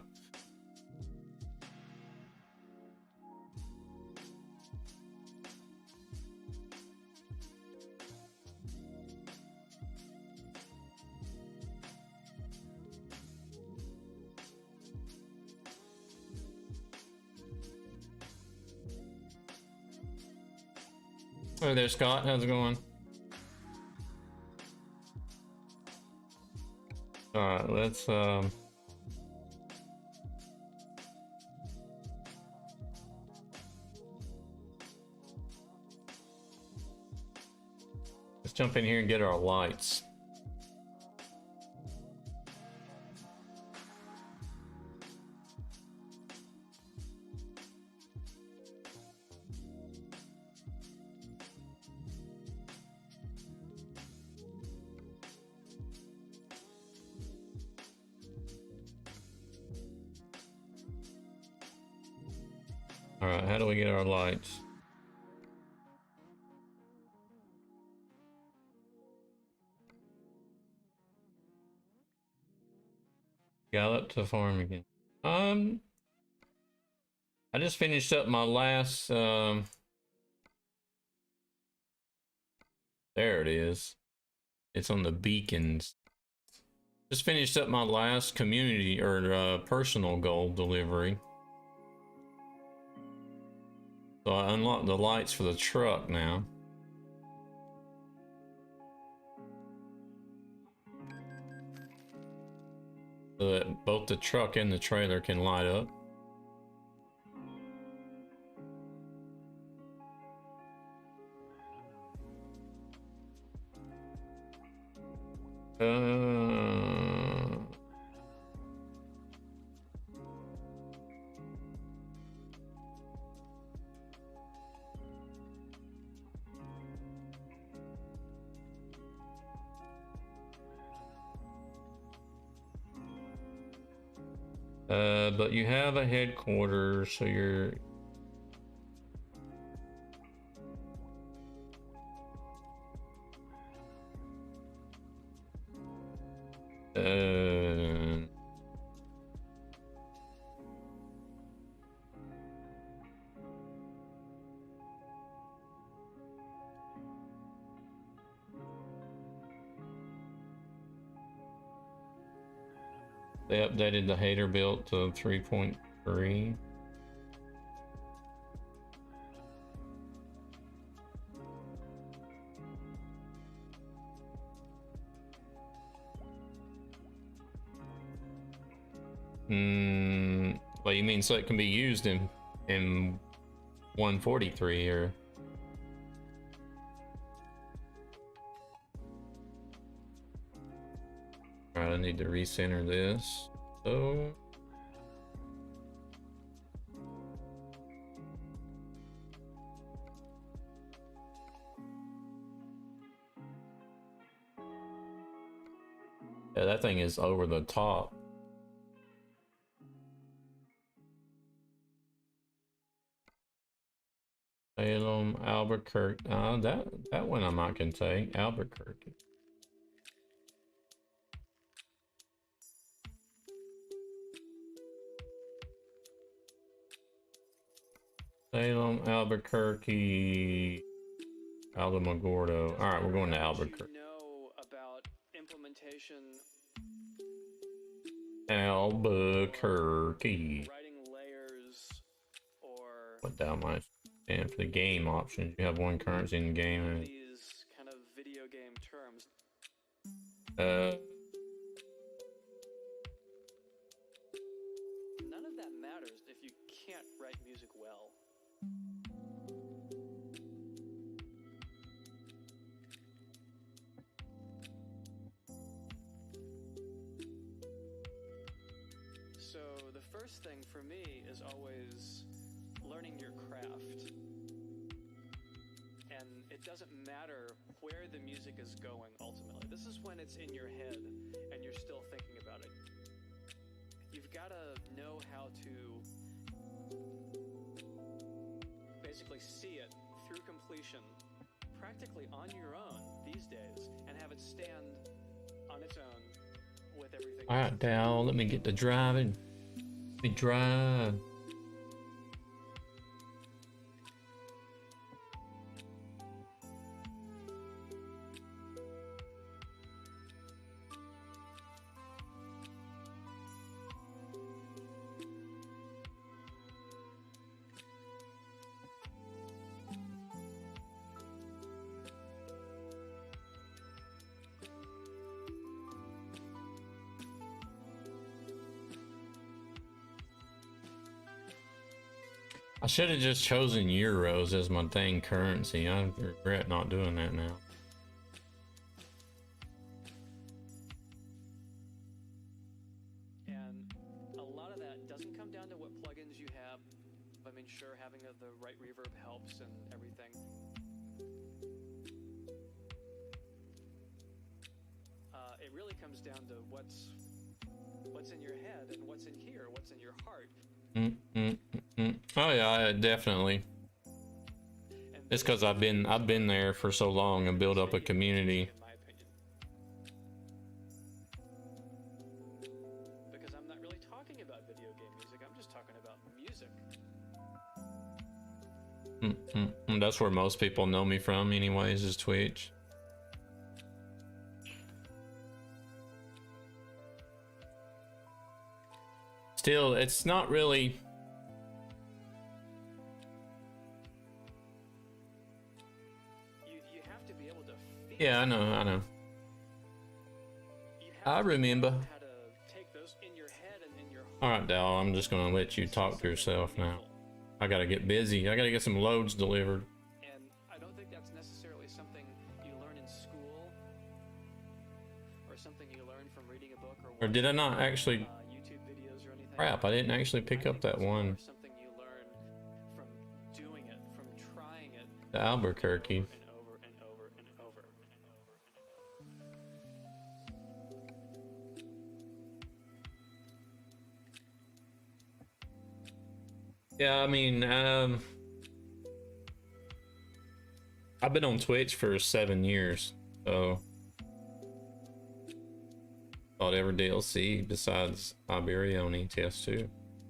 Hey there, Scott. How's it going? All right, let's jump in here and get our lights. All right, how do we get our lights? Gallop to farm again. I just finished up my last there it is. It's on the beacons. Just finished up my last community or personal goal delivery. So I unlocked the lights for the truck now. So that both the truck and the trailer can light up. But you have a headquarters, so you're... They updated the hater build to 3.3. Well, you mean so it can be used in 143 or... Alright, I need to recenter this. So... Yeah, that thing is over the top. Salem, Albuquerque. That one I might can take. Albuquerque. Salem, Albuquerque, Alamogordo. All right, we're going to Albuquerque. Know about implementation, Albuquerque. writing layers, or Put down my stand for the game options. You have one currency in the game. these kind of video game terms. None of that matters if you can't write music well. So the first thing for me is always learning your craft. And it doesn't matter where the music is going ultimately. This is when it's in your head and you're still thinking about it. You've got to know how to basically see it through completion practically on your own these days and have it stand on its own with everything. All right, Dal, let me get to driving. Let me drive. I should have just chosen euros as my dang currency. I regret not doing that now. And a lot of that doesn't come down to what plugins you have. I mean, sure, having the right reverb helps and everything. It really comes down to what's in your head and what's in here, what's in your heart. Oh yeah, definitely. It's because I've been there for so long and built up a community. In my opinion. Because I'm not really talking about video game music, I'm just talking about music. That's where most people know me from anyways, is Twitch. Still, it's not really... You have to be able to feel. Yeah, I know. I remember. How to take those in your head and in your heart. Alright, Dal, I'm just gonna let you talk to yourself now. I gotta get busy. I gotta get some loads delivered. And I don't think that's necessarily something you learn in school or something you learn from reading a book Or did I not actually... YouTube videos or anything. Crap, I didn't actually pick up that one. Something you learn from doing it, from trying it. The Albuquerque. And over and over and over and over. Yeah, I mean, I've been on Twitch for 7 years, so bought every DLC besides Iberia on ETS2.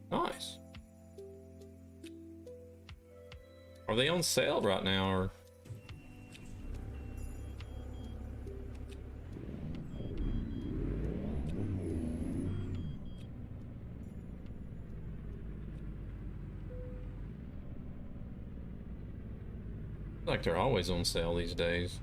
Nice. Are they on sale right now, or? Like they're always on sale these days.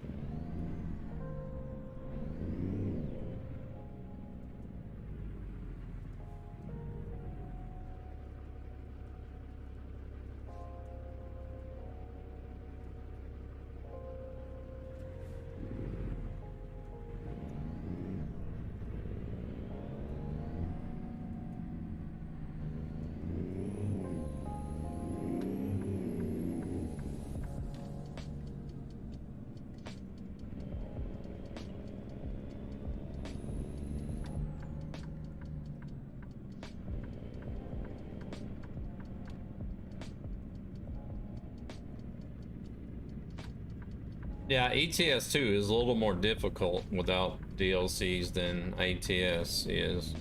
Yeah, ETS 2 is a little more difficult without DLCs than ATS is.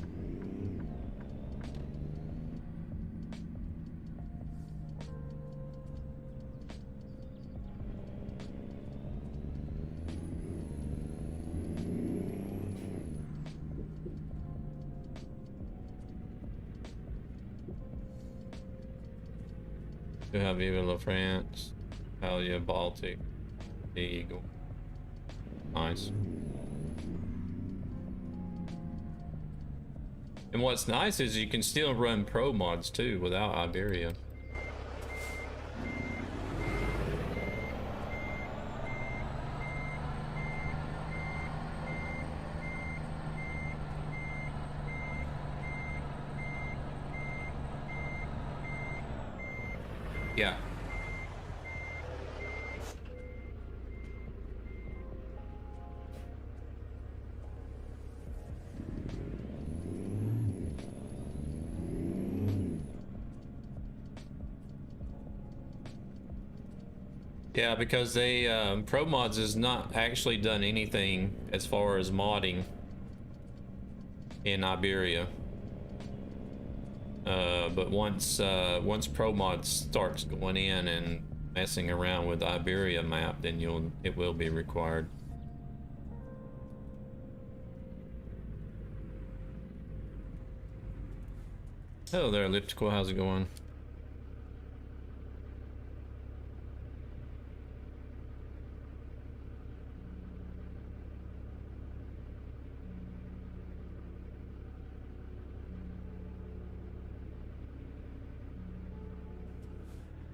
You have Viva La France, Italia, Baltic, the Eagle. Nice. And what's nice is you can still run pro mods too without Iberia. Yeah. Yeah, because they Pro Mods has not actually done anything as far as modding in Iberia. But once Pro Mods starts going in and messing around with the Iberia map, then it will be required. Hello there, Elliptical. How's it going?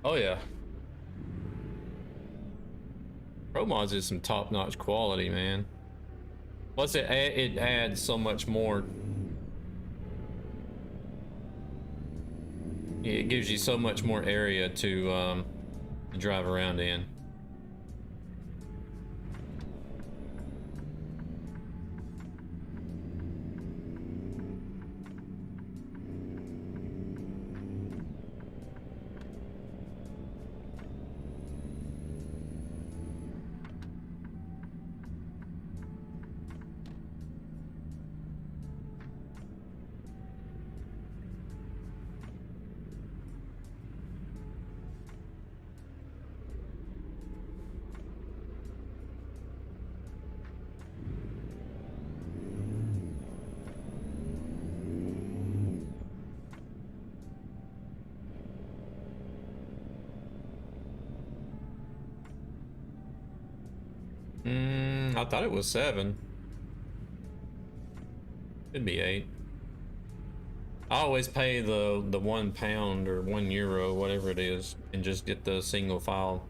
Oh yeah. Pro Mods is some top-notch quality, man. Plus it adds so much more. It gives you so much more area to drive around in. I thought it was 7. Could be 8. I always pay the £1 or €1, whatever it is, and just get the single file.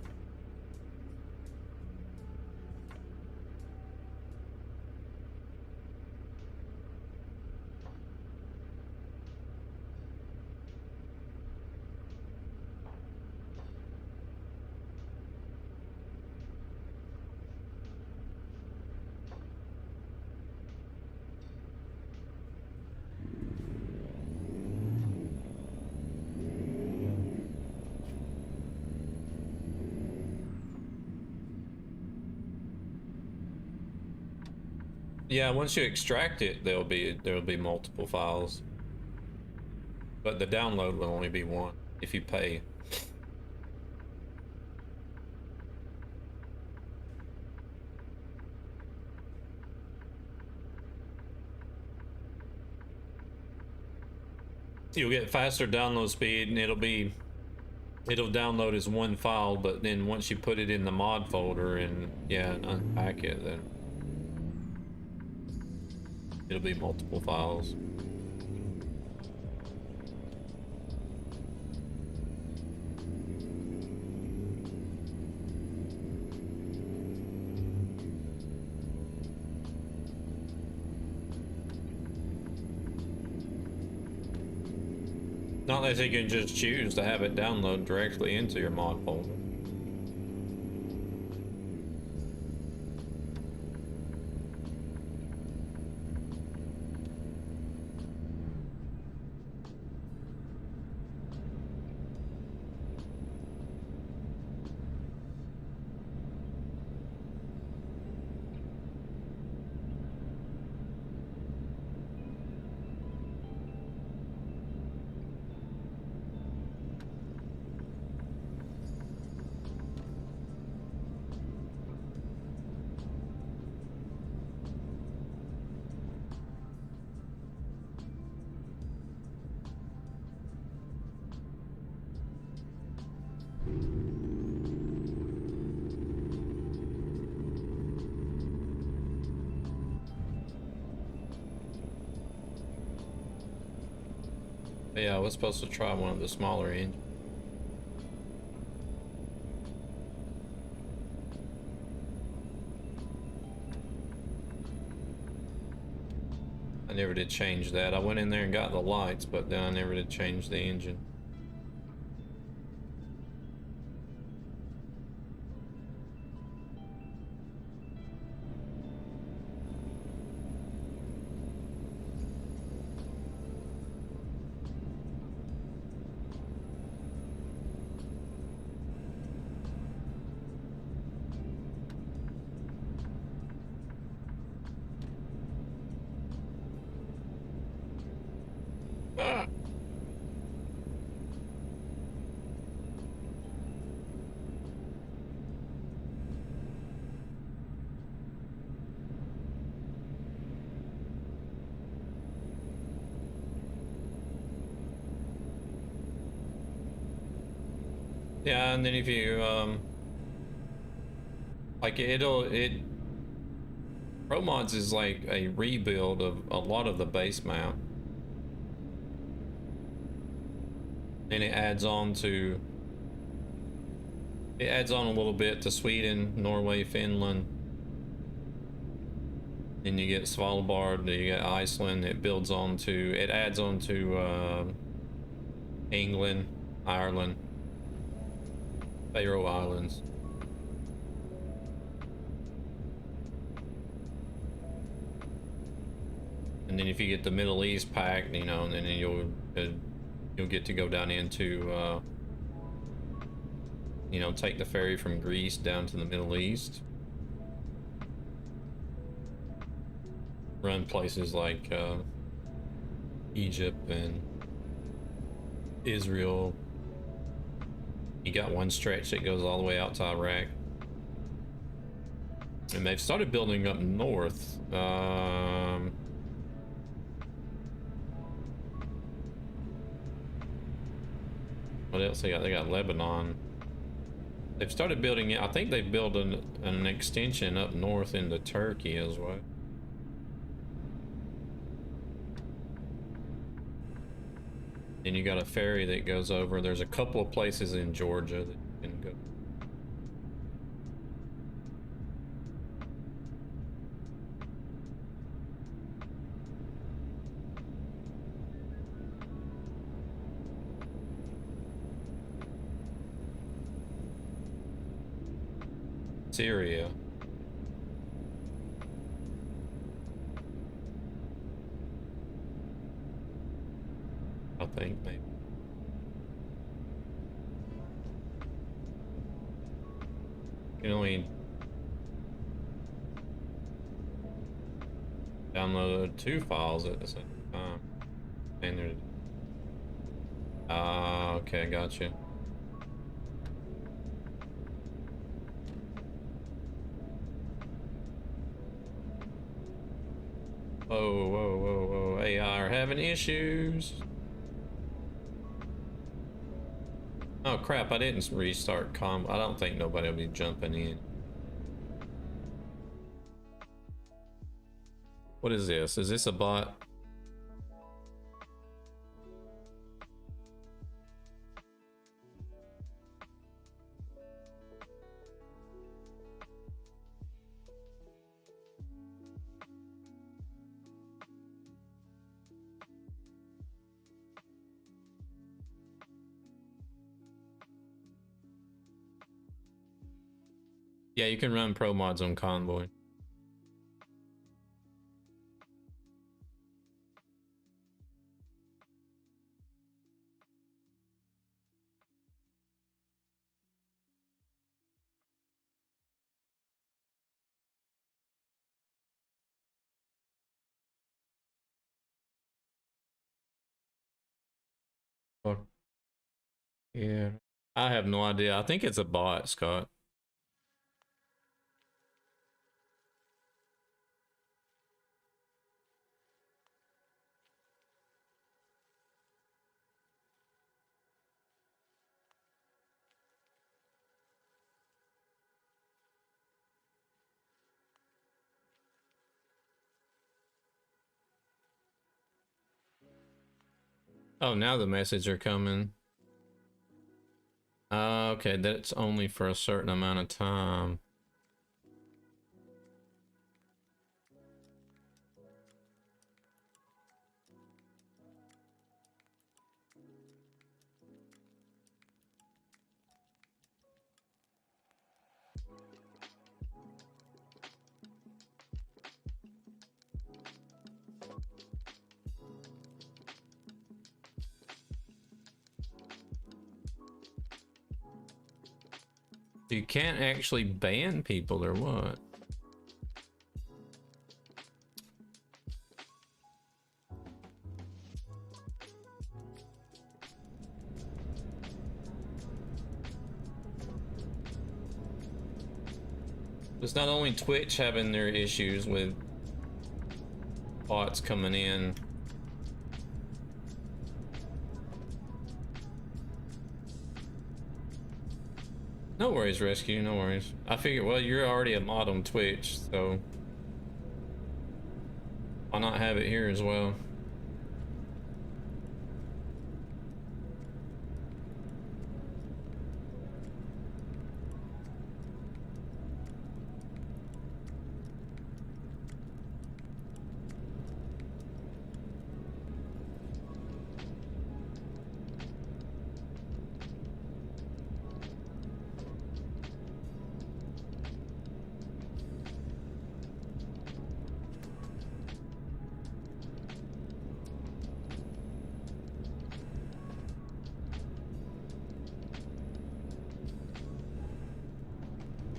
Yeah, once you extract it, there'll be multiple files. But the download will only be one if you pay. You'll get faster download speed, and it'll download as one file, but then once you put it in the mod folder and and unpack it, then it'll be multiple files. Not that you can just choose to have it download directly into your mod folder. But yeah, I was supposed to try one of the smaller engines. I never did change that. I went in there and got the lights, but then I never did change the engine. Ah! Yeah, and then if you like Pro Mods is like a rebuild of a lot of the base mount. And it adds on a little bit to Sweden, Norway, Finland. Then you get Svalbard, you get Iceland. It adds on to England, Ireland, Faroe Islands. And then if you get the Middle East pack, you know, and then you'll get to go down into you know, take the ferry from Greece down to the Middle East. Run places like Egypt and Israel. You got one stretch that goes all the way out to Iraq. And they've started building up north. What else they got? They got Lebanon. They've started building it. I think they've built an extension up north into Turkey as well. Then you got a ferry that goes over. There's a couple of places in Georgia that you can go. Syria. I think maybe. You can only download 2 files at the same time. And there's okay, gotcha. Whoa, whoa, whoa, whoa. AI are having issues. Oh crap, I didn't restart I don't think nobody will be jumping in. What is this? Is this a bot? Yeah, you can run pro mods on Convoy. Fuck. Yeah. I have no idea. I think it's a bot, Scott. Oh, now the messages are coming. Okay, that's only for a certain amount of time. You can't actually ban people or what? It's not only Twitch having their issues with bots coming in. No worries, Rescue, no worries. I figured, well, you're already a mod on Twitch, so why not have it here as well?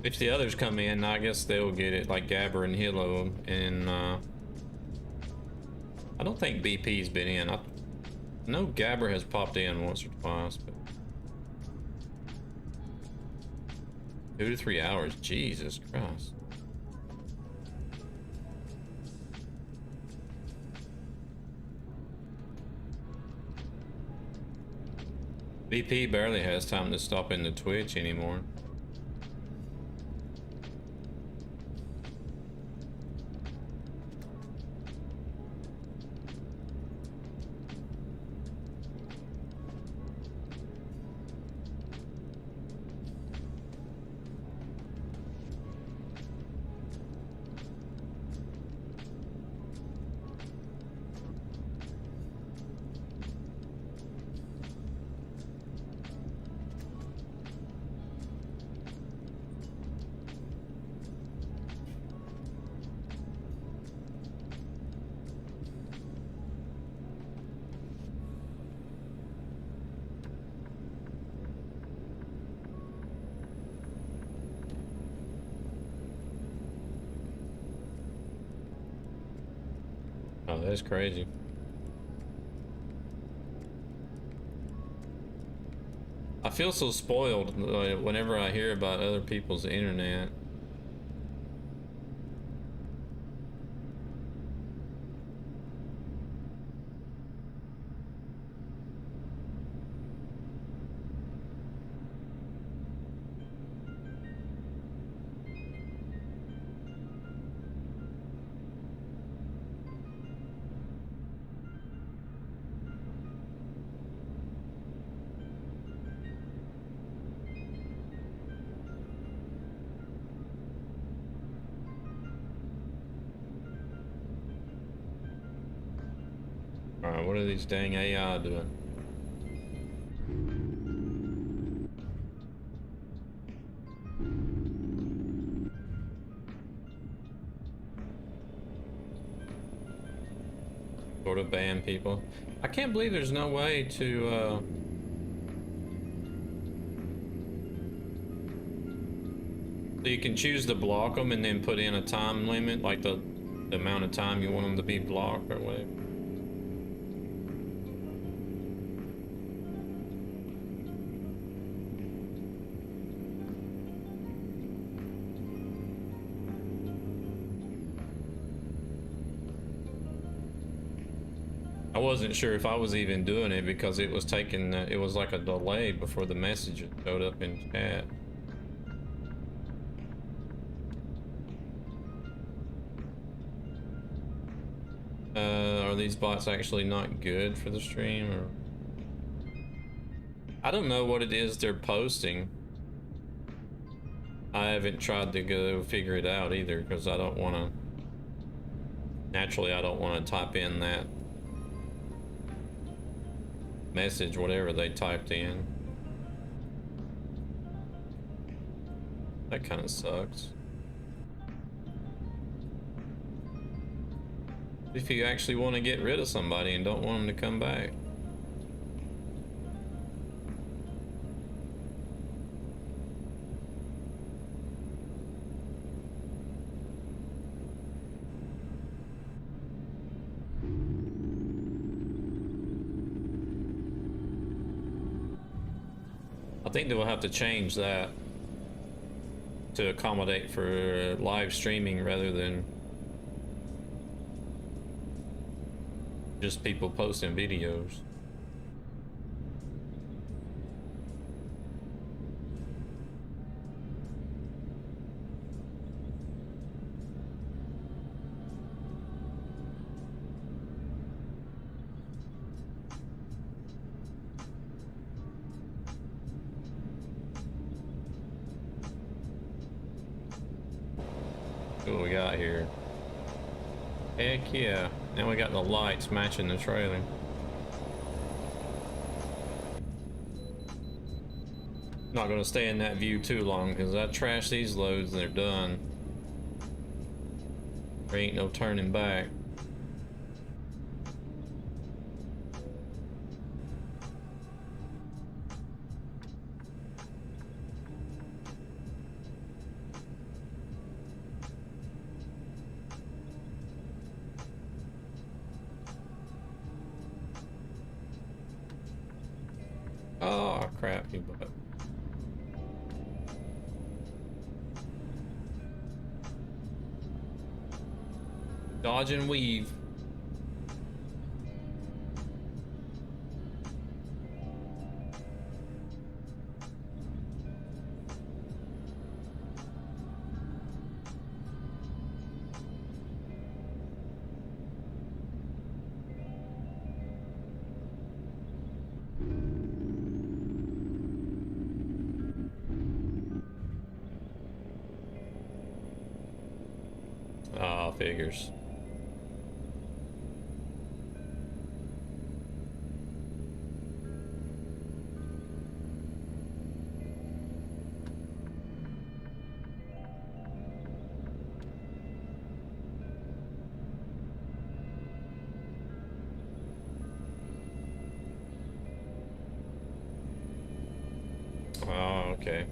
If the others come in, I guess they'll get it, like Gabber and Hilo, and I don't think BP's been in. I know Gabber has popped in once or twice, but 2 to 3 hours, Jesus Christ. BP barely has time to stop into Twitch anymore. Oh, that's crazy. I feel so spoiled whenever I hear about other people's internet. Alright, what are these dang AI doing? Sort of ban people. I can't believe there's no way to so you can choose to block them and then put in a time limit, like the amount of time you want them to be blocked or whatever. I wasn't sure if I was even doing it because it was taking, it was like a delay before the message showed up in chat. Are these bots actually not good for the stream or? I don't know what it is they're posting. I haven't tried to go figure it out either, because I don't want to. Naturally, I don't want to type in that message, whatever they typed in. That kind of sucks. If you actually want to get rid of somebody and don't want them to come back. I think they will have to change that to accommodate for live streaming rather than just people posting videos. What we got here? Heck yeah. Now we got the lights matching the trailer. Not gonna stay in that view too long because I trash these loads and they're done. There ain't no turning back. Oh crap, you butt. Dodge and weave. Ah, figures. Oh, okay.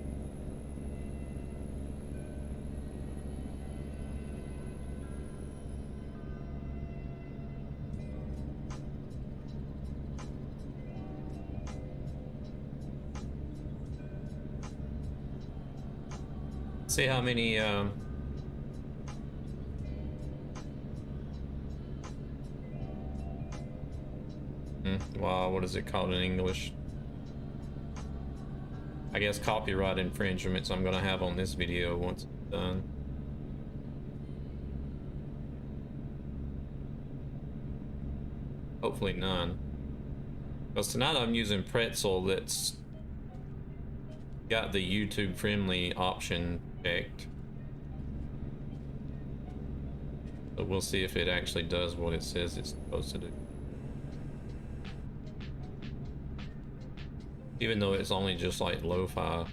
See how many wow, what is it called in English? I guess copyright infringements I'm gonna have on this video once it's done. Hopefully none. Because tonight I'm using Pretzel that's got the YouTube friendly option checked. So we'll see if it actually does what it says it's supposed to do. Even though it's only just like lo-fi.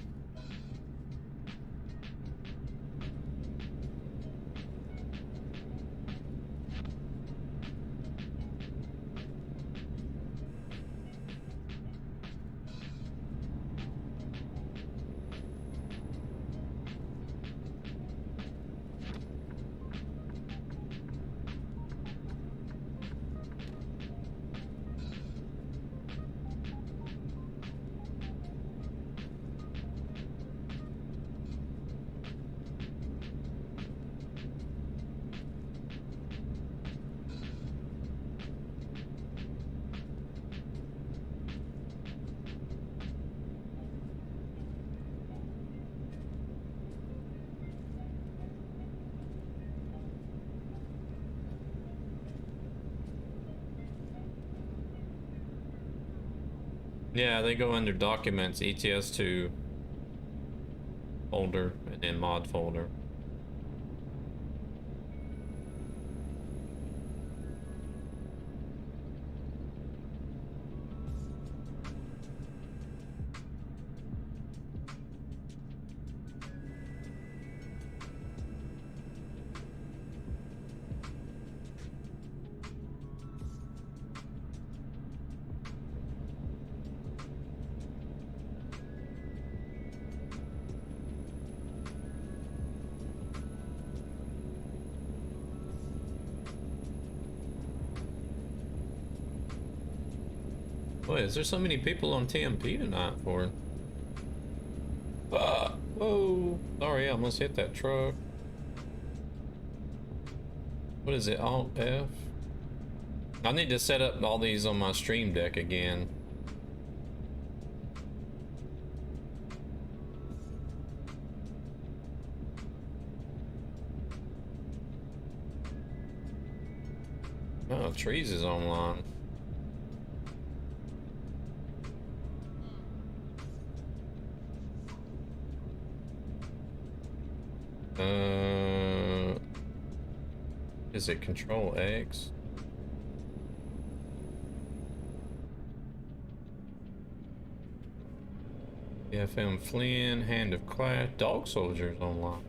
Yeah, they go under documents, ETS2 folder, and then mod folder. Boy, is there so many people on TMP tonight for? Whoa! Sorry, I almost hit that truck. What is it? Alt F? I need to set up all these on my stream deck again. Oh, Trees is online. Is it Control X? FM Flynn, Hand of Clash, Dog Soldiers online.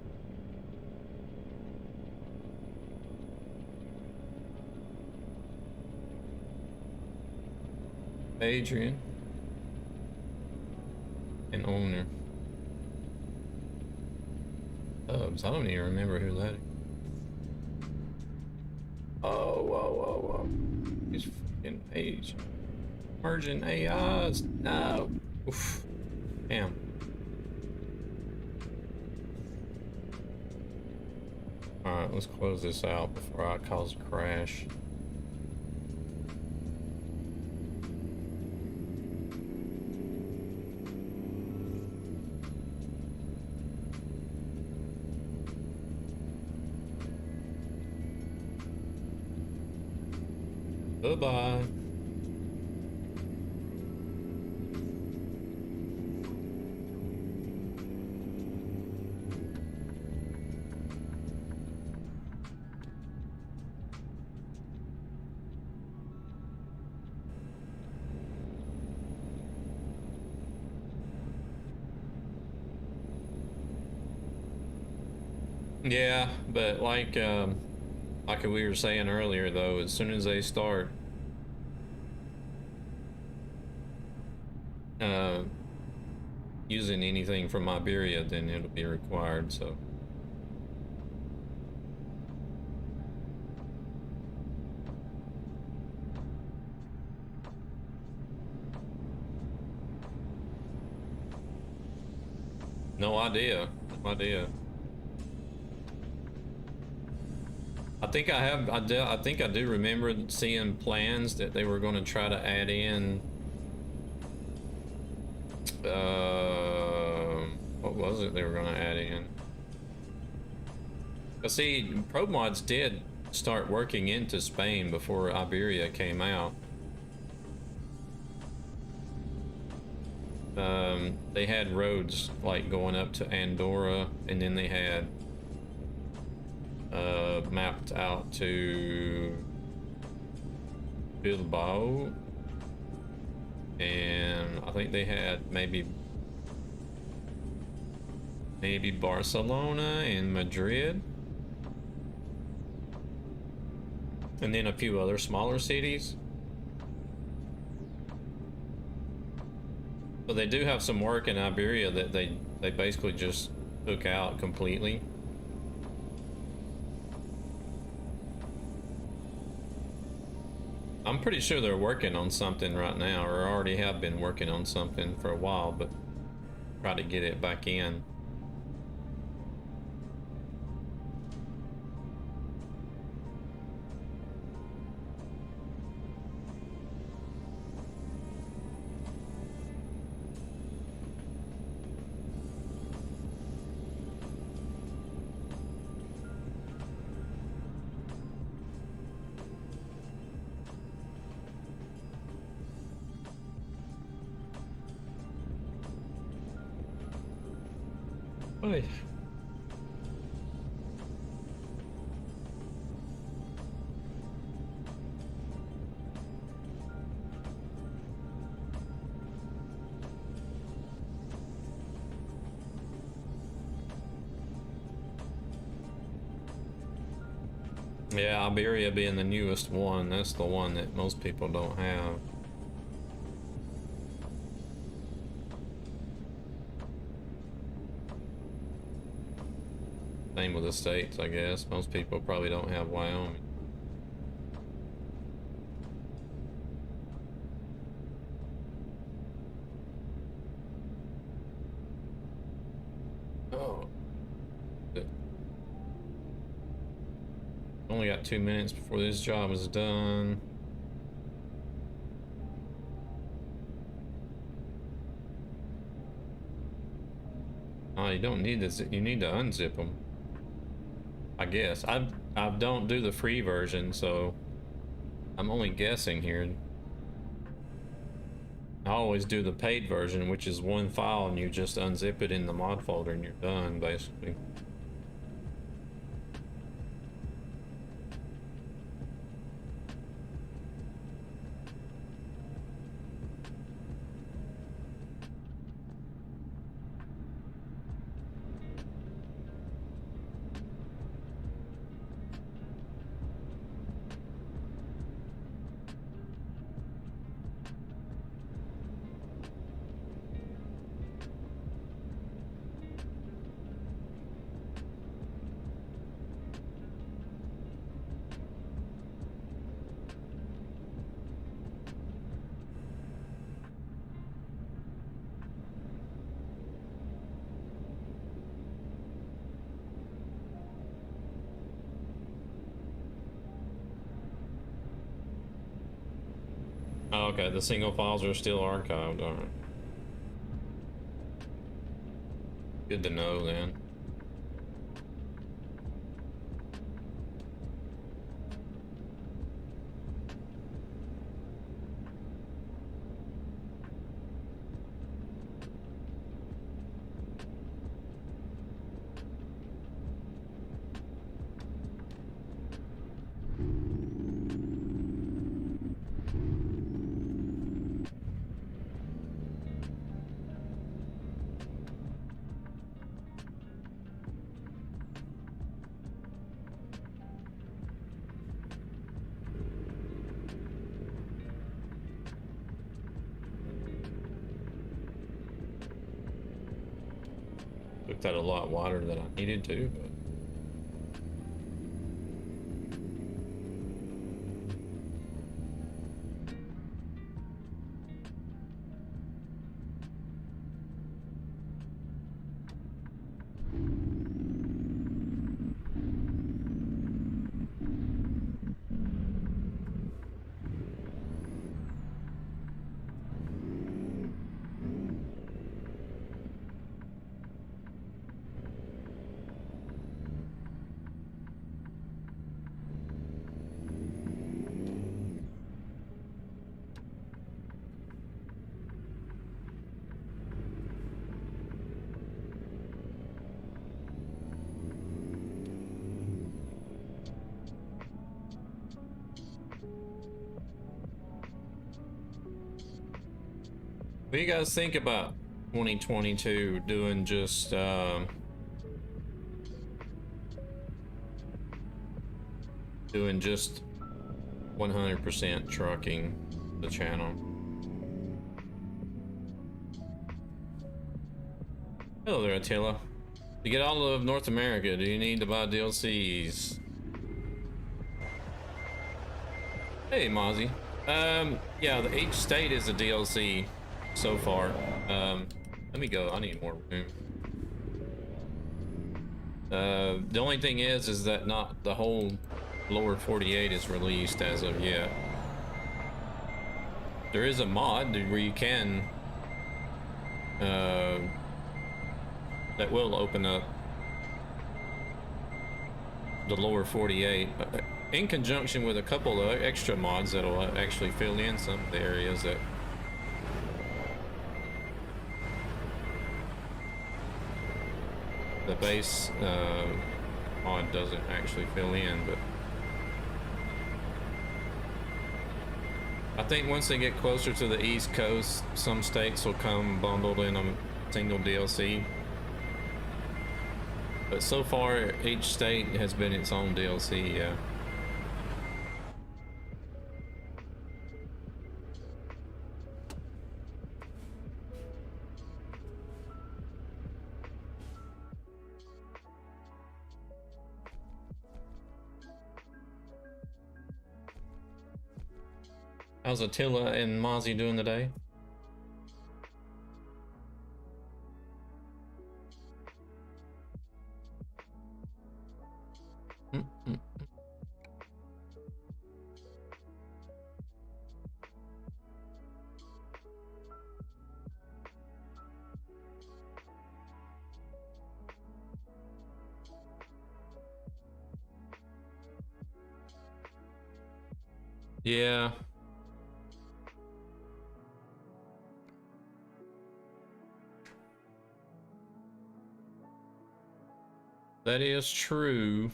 Adrian. And Owner. Dubs, I don't even remember who that is. Oh, whoa. These fucking age. Emerging AIs. No. Oof. Damn. Alright, let's close this out before I cause a crash. Bye-bye. Yeah, but like we were saying earlier though, as soon as they start using anything from Iberia, then it'll be required, so. No idea. No idea. I think I think I do remember seeing plans that they were going to try to add in what was it they were going to add in? But see, Pro Mods did start working into Spain before Iberia came out. They had roads like going up to Andorra, and then they had mapped out to Bilbao, and I think they had maybe Barcelona and Madrid, and then a few other smaller cities. So they do have some work in Iberia that they basically just took out completely. I'm pretty sure they're working on something right now, or already have been working on something for a while, but try to get it back in. Oy. Yeah, Iberia being the newest one, that's the one that most people don't have. Same with the states, I guess. Most people probably don't have Wyoming. Oh. Only got 2 minutes before this job is done. Oh, you don't need this. You need to unzip them. I guess. I don't do the free version, so I'm only guessing here. I always do the paid version, which is one file and you just unzip it in the mod folder and you're done, basically. Oh, okay, the single files are still archived. All right. Good to know then. Took that a lot wider than I needed to, but what do you guys think about 2022 doing just doing just 100% trucking the channel? Hello there, Attila. To get all of North America, do you need to buy DLCs? Hey, Mozzie. Yeah, each state is a DLC so far. Let me go. I need more room. The only thing is that not the whole lower 48 is released as of yet. There is a mod where you can that will open up the lower 48 in conjunction with a couple of extra mods that'll actually fill in some of the areas that the base mod doesn't actually fill in, but I think once they get closer to the East Coast, some states will come bundled in a single DLC. But so far, each state has been its own DLC, yeah. How's Attila and Mozzie doing today? Yeah. That is true.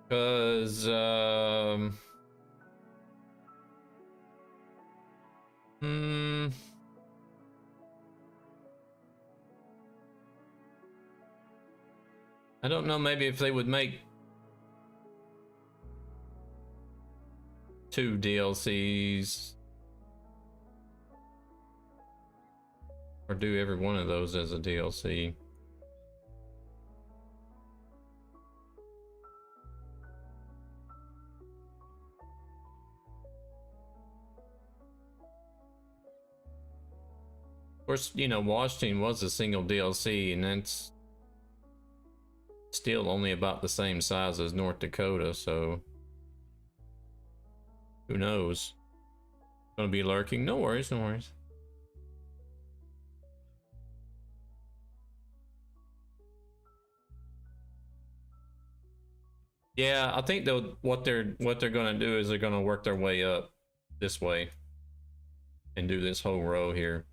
Because, I don't know, maybe if they would make 2 DLCs or do every one of those as a DLC. Of course, you know, Washington was a single DLC, and that's still only about the same size as North Dakota, so who knows? Gonna be lurking. No worries, no worries. Yeah, I think what they're gonna do is they're gonna work their way up this way and do this whole row here.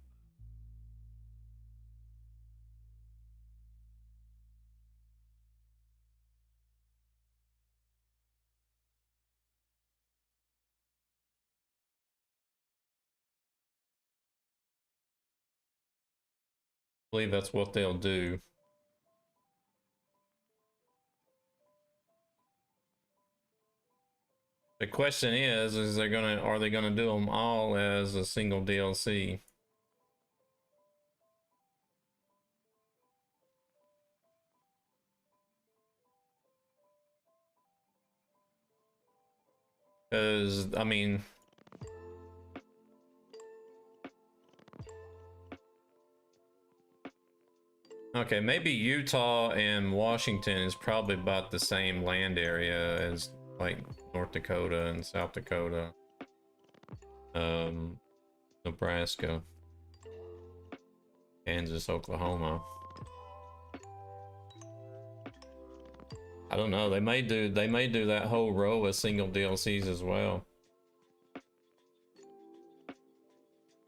I believe that's what they'll do. The question is are they gonna do them all as a single DLC? Because I mean, okay, maybe Utah and Washington is probably about the same land area as like North Dakota and South Dakota, Nebraska, Kansas, Oklahoma. I don't know. They may do that whole row of single DLCs as well.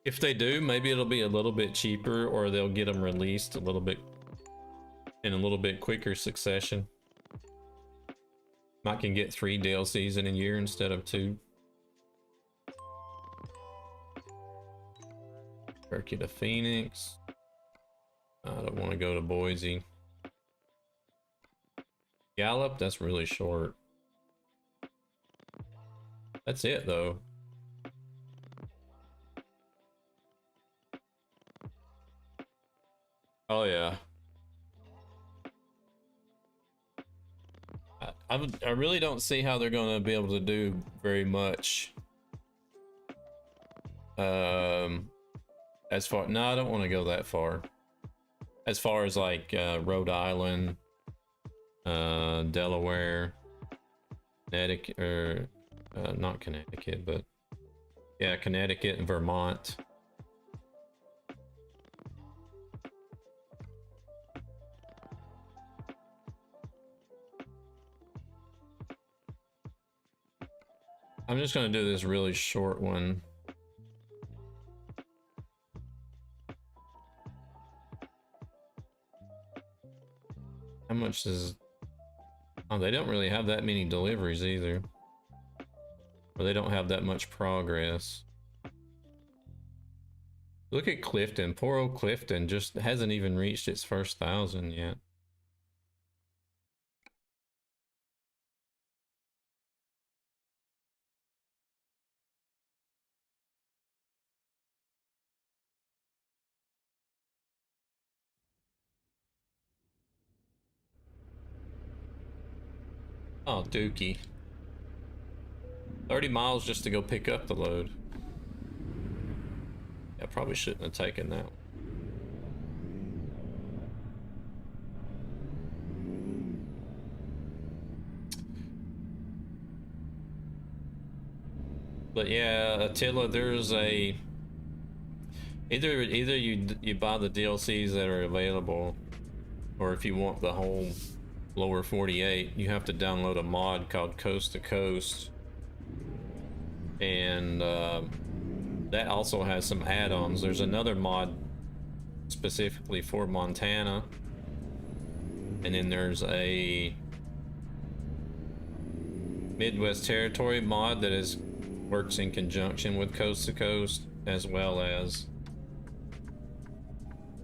If they do, maybe it'll be a little bit cheaper, or they'll get them released a little bit in a little bit quicker succession. I can get 3 DLCs in a year instead of 2. Turkey to Phoenix. I don't want to go to Boise. Gallup, that's really short. That's it though. Oh yeah. I really don't see how they're going to be able to do very much. As far, no, I don't want to go that far. As far as like Rhode Island, Delaware, Connecticut, or not Connecticut, but yeah, Connecticut and Vermont. I'm just gonna do this really short one. How much is... Oh, they don't really have that many deliveries either. Or they don't have that much progress. Look at Clifton. Poor old Clifton just hasn't even reached its first 1,000 yet. Oh, Dookie. 30 miles just to go pick up the load. Yeah, probably shouldn't have taken that one. But yeah, Attila, there's a... Either you buy the DLCs that are available, or if you want the whole lower 48, you have to download a mod called Coast to Coast. And that also has some add-ons. There's another mod specifically for Montana, and then there's a Midwest Territory mod that works in conjunction with Coast to Coast, as well as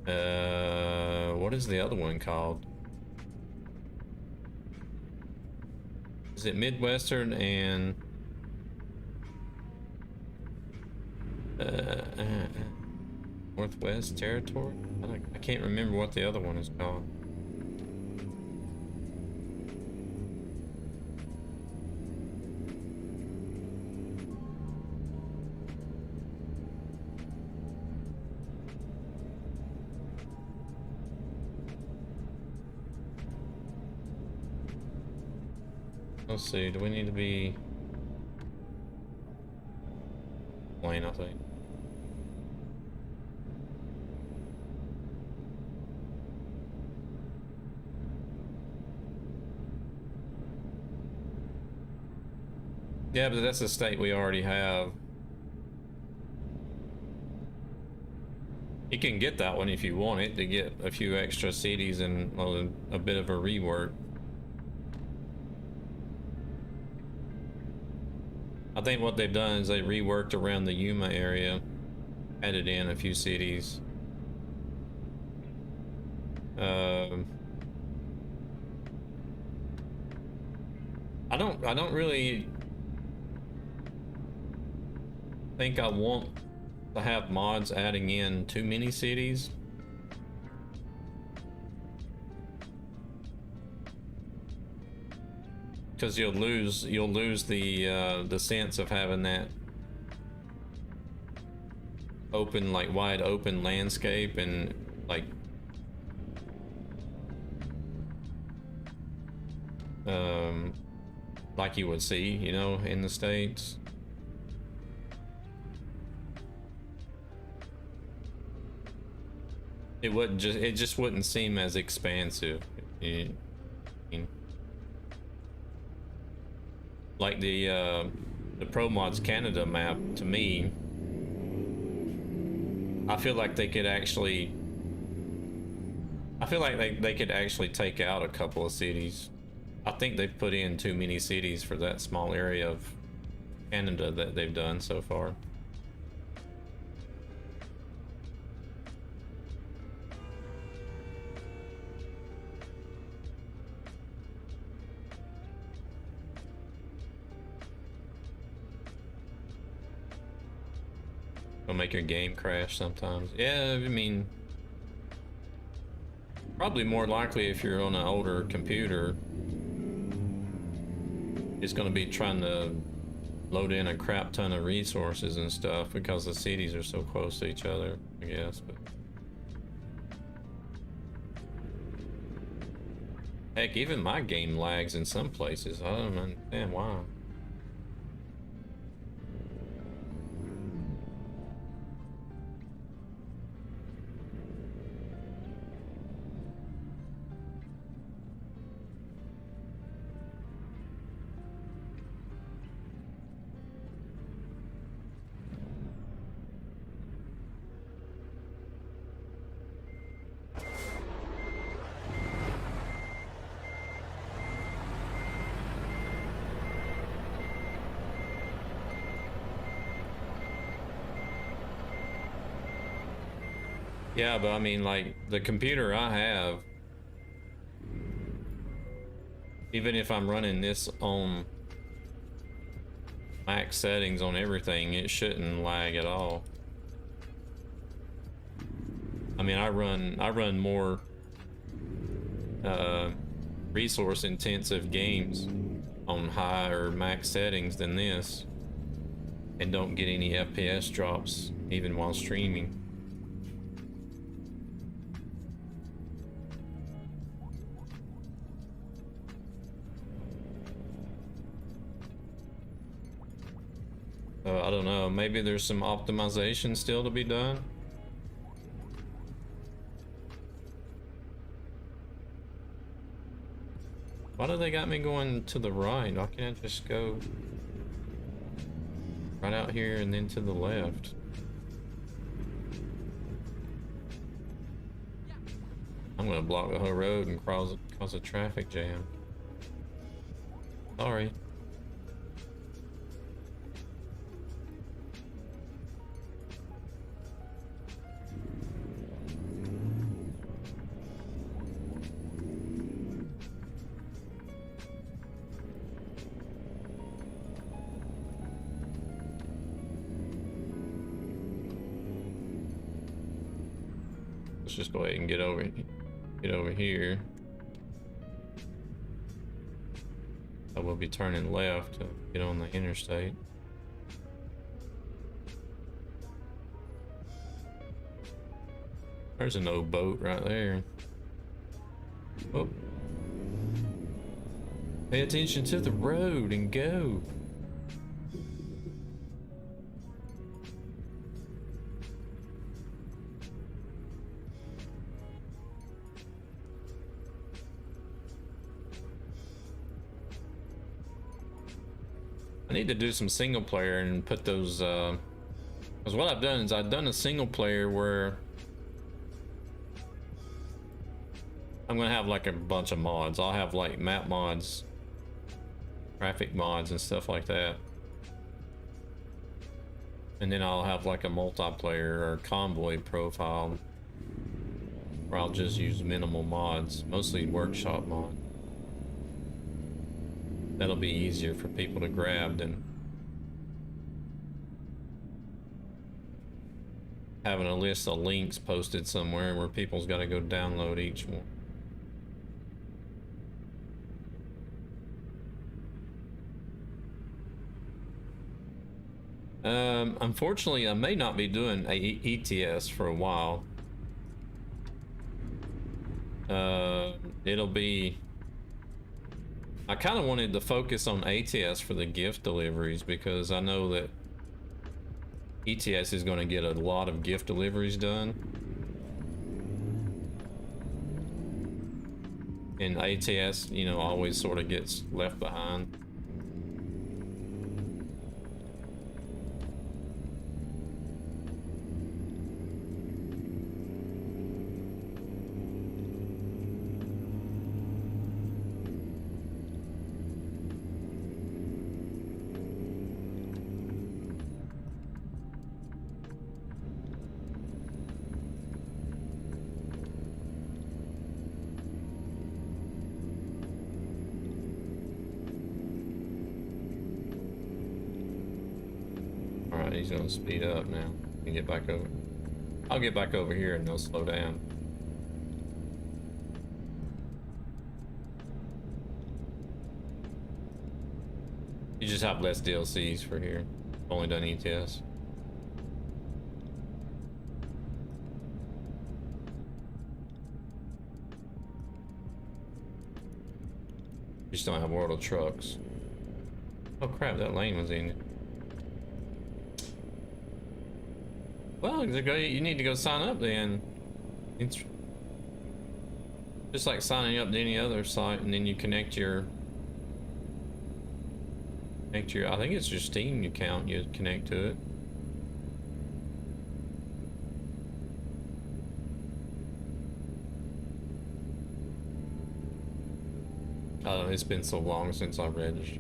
what is the other one called? Is it Midwestern and Northwest Territory? I can't remember what the other one is called. Let's see, do we need to be plane, I think. Yeah, but that's a state we already have. You can get that one if you want it, to get a few extra cities and a bit of a rework. I think what they've done is they reworked around the Yuma area, added in a few cities. I don't really think I want to have mods adding in too many cities. Because you'll lose the sense of having that open, like wide open landscape, and like you would see, you know, in the States. It just wouldn't seem as expansive. Like the Pro Mods Canada map, to me, I feel like they could actually take out a couple of cities. I think they've put in too many cities for that small area of Canada that they've done so far. It'll make your game crash sometimes. Yeah, I mean, probably more likely if you're on an older computer, it's going to be trying to load in a crap ton of resources and stuff because the cities are so close to each other, I guess. But heck, even my game lags in some places. I don't understand why. Yeah, but I mean, like, the computer I have, even if I'm running this on max settings on everything, it shouldn't lag at all. I mean, I run more uh, resource intensive games on high or max settings than this, and don't get any FPS drops even while streaming. I don't know, maybe there's some optimization still to be done. Why do they got me going to the right? Why can't I just go right out here and then to the left? I'm gonna block the whole road and cause a traffic jam. Sorry. Let's just go ahead and get over here. I will be turning left to get on the interstate. There's an old boat right there. Oh. Pay attention to the road and go. I need to do some single player and put those, because what I've done is I've done a single player where I'm gonna have like a bunch of mods. I'll have like map mods, traffic mods, and stuff like that. And then I'll have like a multiplayer or convoy profile where I'll just use minimal mods, mostly workshop mod. That'll be easier for people to grab than having a list of links posted somewhere where people's got to go download each one. Unfortunately, I may not be doing a ETS for a while. It'll be... I kind of wanted to focus on ATS for the gift deliveries because I know that ETS is going to get a lot of gift deliveries done. And ATS, you know, always sort of gets left behind. He's gonna speed up now and get back over. I'll get back over here and they'll slow down. You just have less DLCs for here. Only done ETS. You just don't have World of Trucks. Oh crap, that lane was in. Well, you need to go sign up then. It's just like signing up to any other site, and then you connect your, I think it's your Steam account you connect to it. It's been so long since I registered.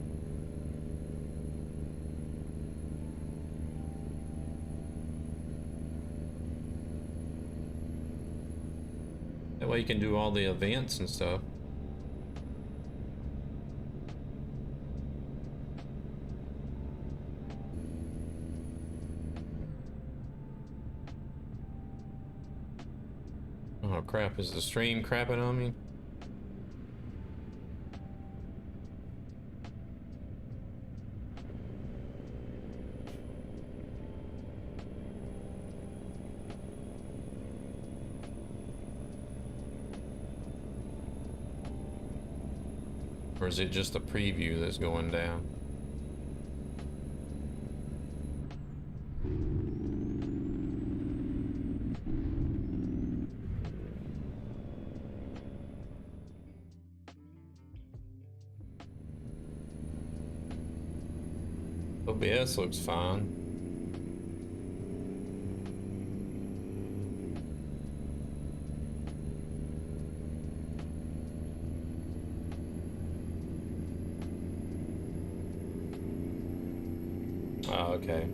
way you can do all the events and stuff. Oh crap, is the stream crapping on me? Or is it just a preview that's going down? OBS looks fine. Oh, okay.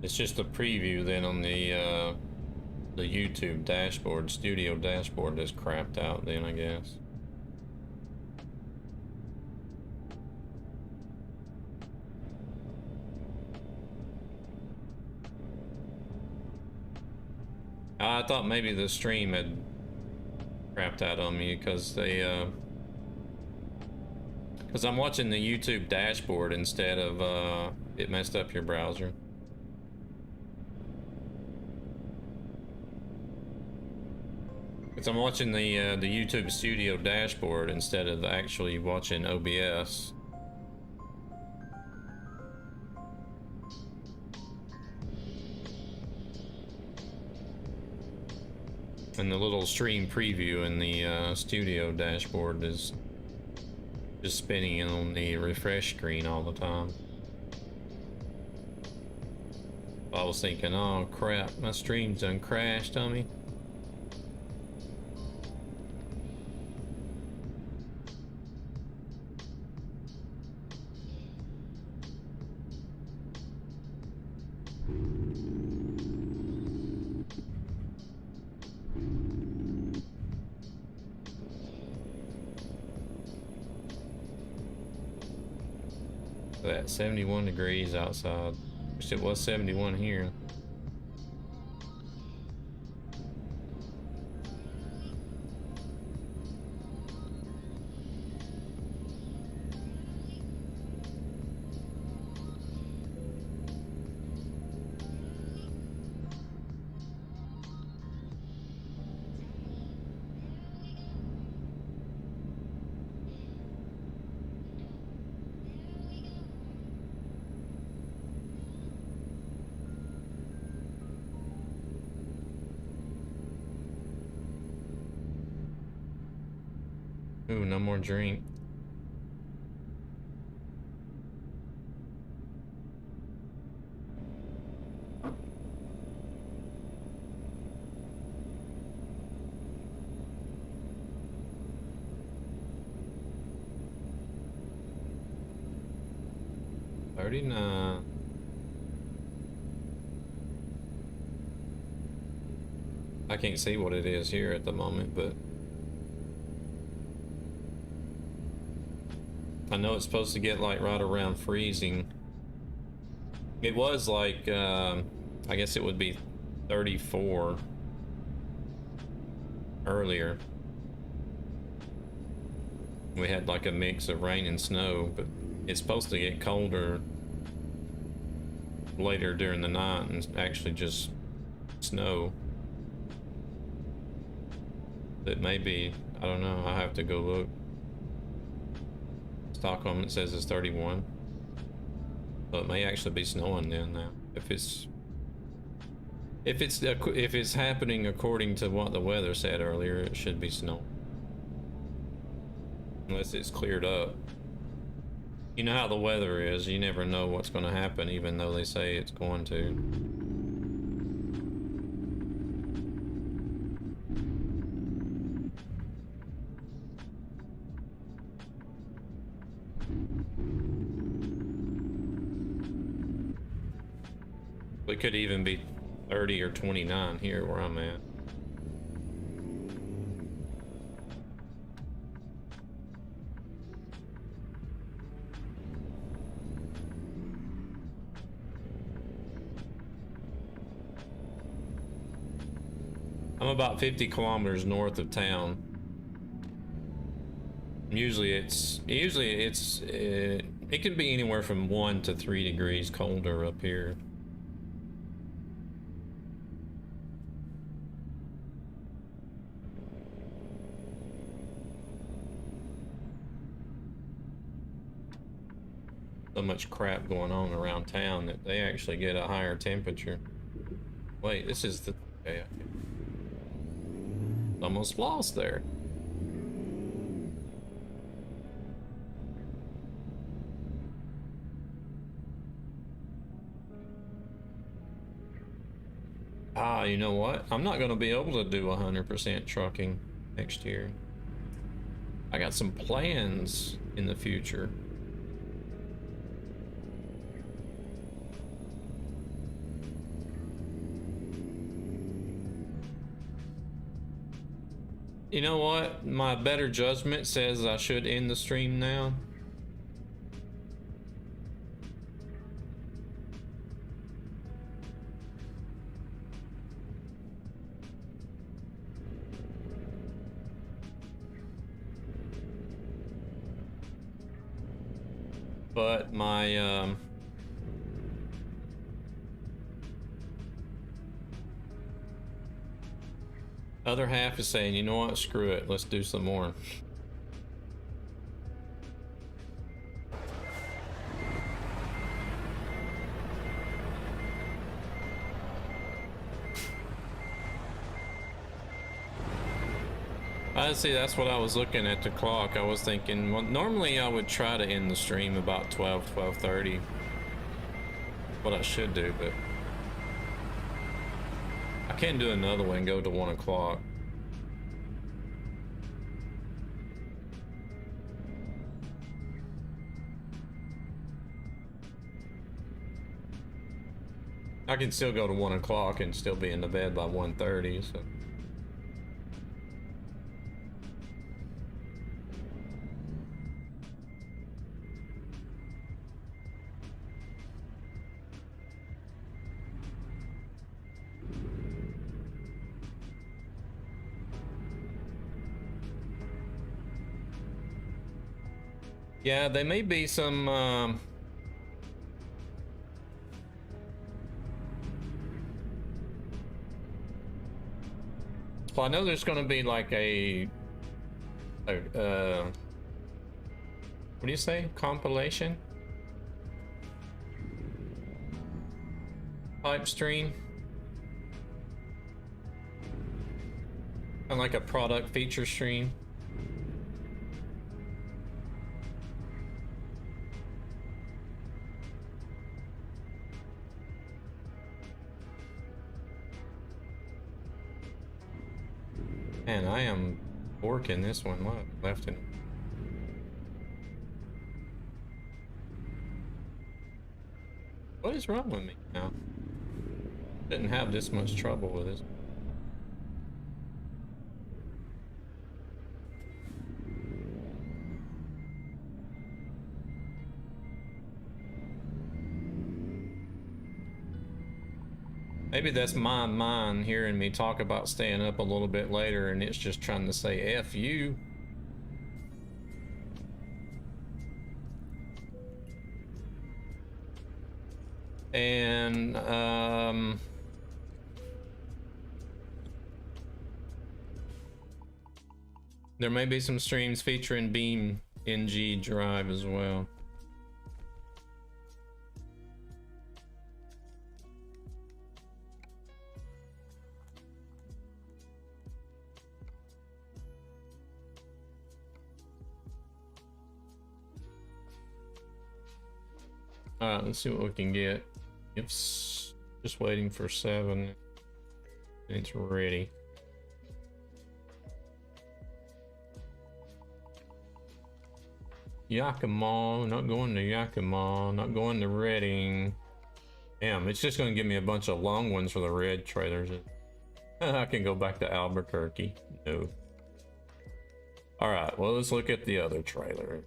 It's just a preview then on the YouTube dashboard, studio dashboard is crapped out then, I guess. I thought maybe the stream had crapped out on me because because I'm watching the YouTube dashboard instead of it messed up your browser. Because I'm watching the YouTube Studio dashboard instead of actually watching OBS. And the little stream preview in the studio dashboard is just spinning on the refresh screen all the time. I was thinking, oh crap, my stream's done crashed on me. That 71 degrees outside. Wish it was 71 here. Ooh, no more drink. $39. I can't see what it is here at the moment, but I know it's supposed to get like right around freezing. It was like, I guess it would be 34 earlier. We had like a mix of rain and snow, but it's supposed to get colder later during the night and actually just snow. It may be, I don't know, I'll have to go look. Stockholm, it says it's 31. So it may actually be snowing then now. If it's happening according to what the weather said earlier, it should be snow. Unless it's cleared up. You know how the weather is, you never know what's going to happen even though they say it's going to. It could even be 30 or 29 here where I'm at. I'm about 50 kilometers north of town. Usually it can be anywhere from 1 to 3 degrees colder up here. So much crap going on around town that they actually get a higher temperature. Wait, this is the... Okay. Almost lost there. Ah, you know what? I'm not going to be able to do 100% trucking next year. I got some plans in the future. You know what? My better judgment says I should end the stream now. But my other half is saying, you know what, screw it, let's do some more. I see, that's what I was looking at the clock. I was thinking, well, normally I would try to end the stream about 12:30. What I should do, but I can't do another one and go to 1 o'clock. I can still go to 1 o'clock and still be in the bed by 1:30, so. Yeah, there may be some well, I know there's going to be like a what do you say? Compilation type stream. Kind of like a product feature stream. Man, I am working this one left and what is wrong with me now? Didn't have this much trouble with this. Maybe that's my mind hearing me talk about staying up a little bit later and it's just trying to say F you. And there may be some streams featuring Beam NG Drive as well. Alright, let's see what we can get. It's just waiting for 7. It's ready. Yakima, not going to Yakima, not going to Reading. Damn, it's just gonna give me a bunch of long ones for the red trailers. I can go back to Albuquerque. No. Alright, well, let's look at the other trailer.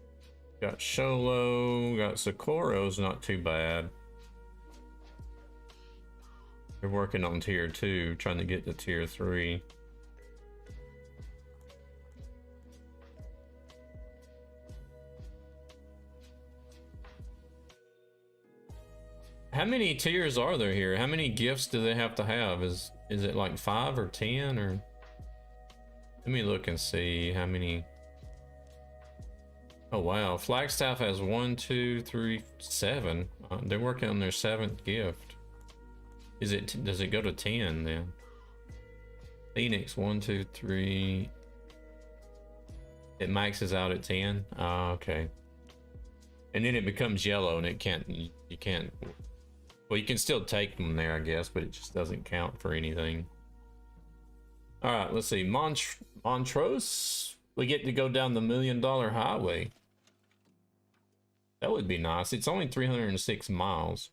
Got Sholo, got Socorro's not too bad. They're working on tier 2, trying to get to tier 3. How many tiers are there here? How many gifts do they have to have? Is it like 5 or 10 or? Let me look and see how many. Oh wow, Flagstaff has 1, 2, 3, 7. They're working on their 7th gift. Does it go to 10 then? Phoenix 1, 2, 3. It maxes out at 10. Ah, okay. And then it becomes yellow, and you can't. Well, you can still take them there, I guess, but it just doesn't count for anything. All right, let's see. Montrose. We get to go down the $1 Million Highway. That would be nice. It's only 306 miles.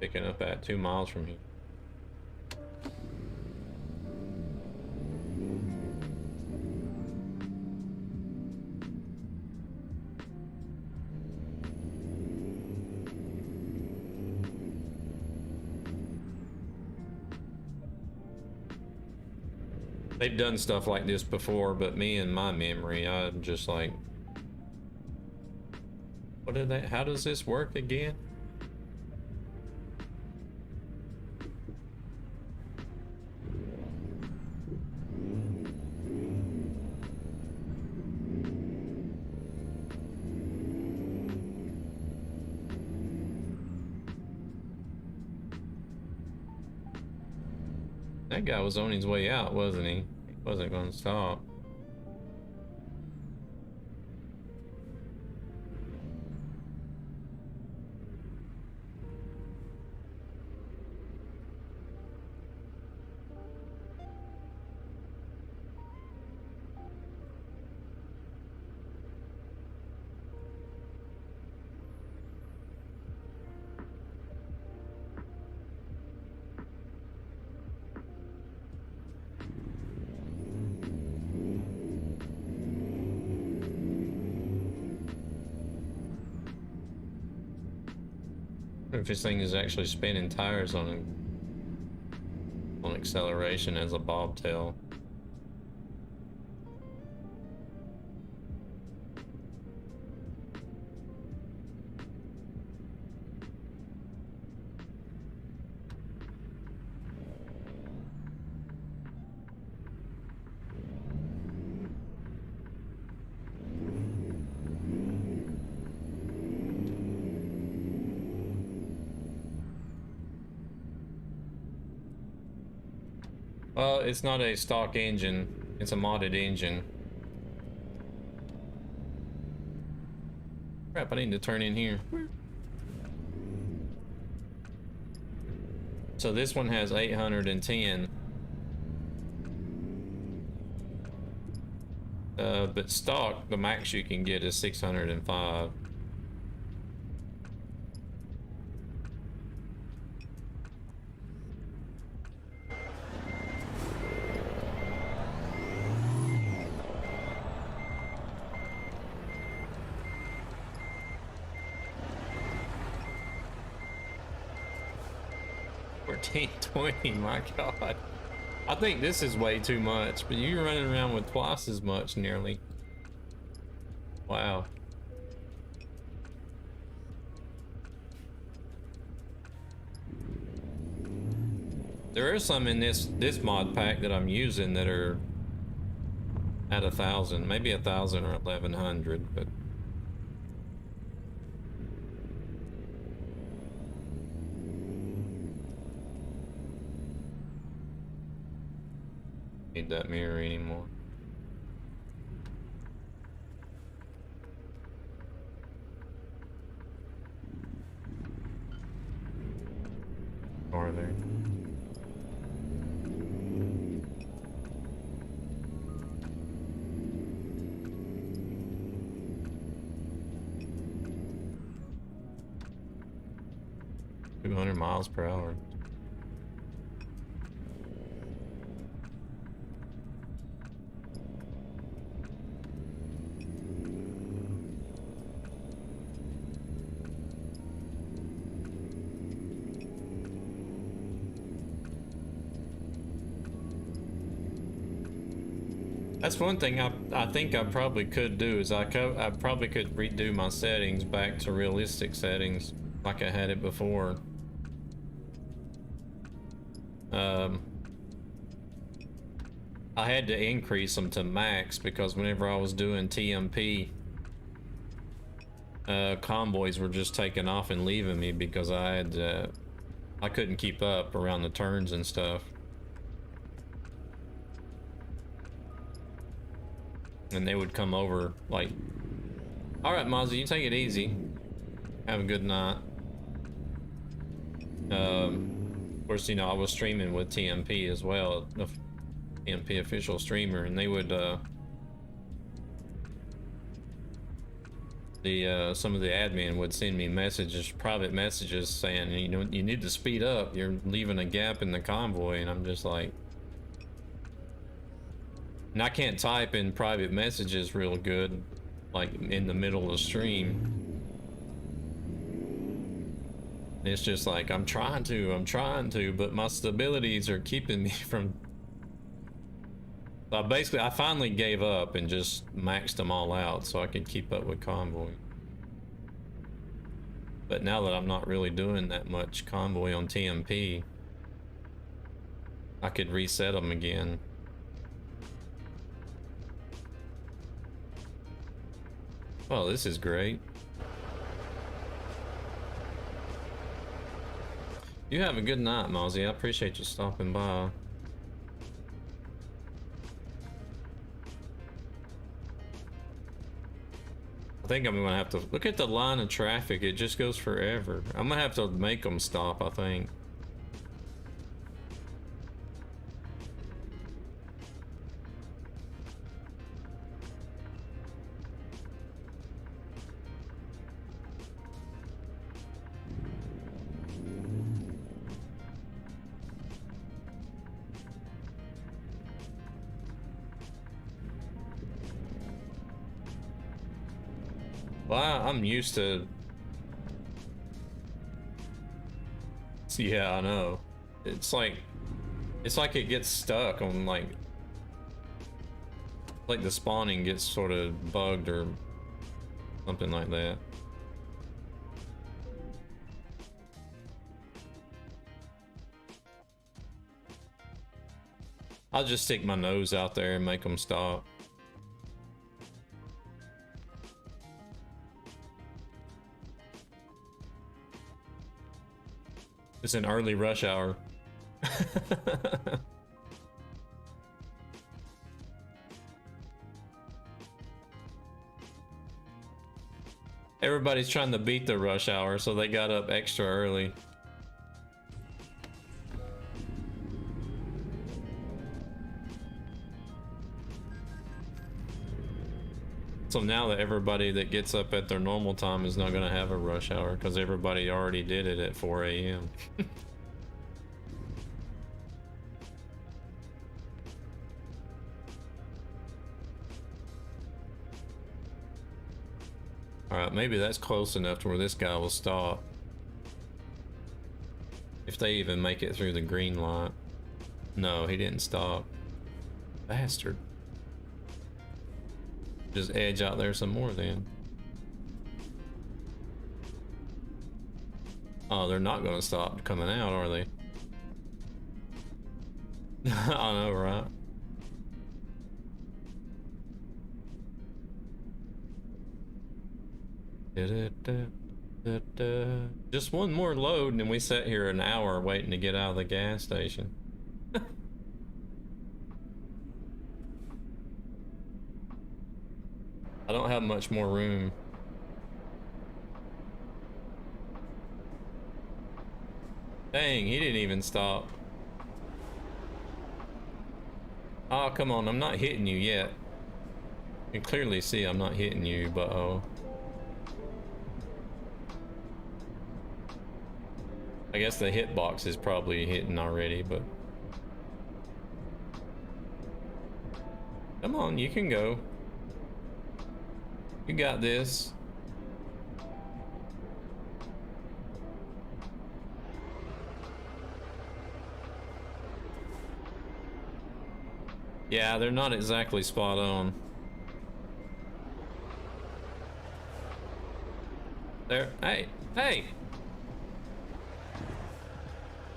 Picking up at 2 miles from here. They've done stuff like this before, but me and my memory, I'm just like, how does this work again? That guy was on his way out, wasn't he? He wasn't going to stop. If this thing is actually spinning tires on acceleration as a bobtail. Well, it's not a stock engine, it's a modded engine. Crap, I need to turn in here. So this one has 810. But stock, the max you can get is 605. $14.20, my god. I think this is way too much, but you're running around with twice as much nearly. Wow. There are some in this mod pack that I'm using that are at 1,000, maybe 1,000 or 1,100, but need that mirror anymore. car there. $200 mph. That's one thing I think I probably could do is I probably could redo my settings back to realistic settings like I had it before. I had to increase them to max because whenever I was doing TMP, convoys were just taking off and leaving me because I couldn't keep up around the turns and stuff. And they would come over like, all right, Mozzie, you take it easy. Have a good night. Of course, you know, I was streaming with TMP as well, the TMP official streamer, and they would, some of the admin would send me messages, private messages saying, you know, you need to speed up. You're leaving a gap in the convoy, and I'm just like, and I can't type in private messages real good, like in the middle of the stream. It's just like, I'm trying to, but my stabilities are keeping me from. So basically, I finally gave up and just maxed them all out so I could keep up with convoy. But now that I'm not really doing that much convoy on TMP, I could reset them again. Oh, this is great. You have a good night, Mozzie. I appreciate you stopping by. I think I'm gonna have to look at the line of traffic. It just goes forever. I'm gonna have to make them stop, I think. Well, I'm used to. Yeah, I know. It's like it gets stuck on like the spawning gets sort of bugged or something like that. I'll just stick my nose out there and make them stop. It's an early rush hour. Everybody's trying to beat the rush hour, so they got up extra early. So now that everybody that gets up at their normal time is not going to have a rush hour because everybody already did it at 4 a.m. Alright, maybe that's close enough to where this guy will stop. If they even make it through the green light. No, he didn't stop. Bastard. Just edge out there some more then. Oh, they're not going to stop coming out, are they? I know, right? Just one more load and we sat here an hour waiting to get out of the gas station. I don't have much more room. Dang, he didn't even stop. Oh, come on, I'm not hitting you yet. You can clearly see I'm not hitting you, but oh. I guess the hitbox is probably hitting already, but... Come on, you can go. You got this. Yeah, they're not exactly spot on. There, hey, hey!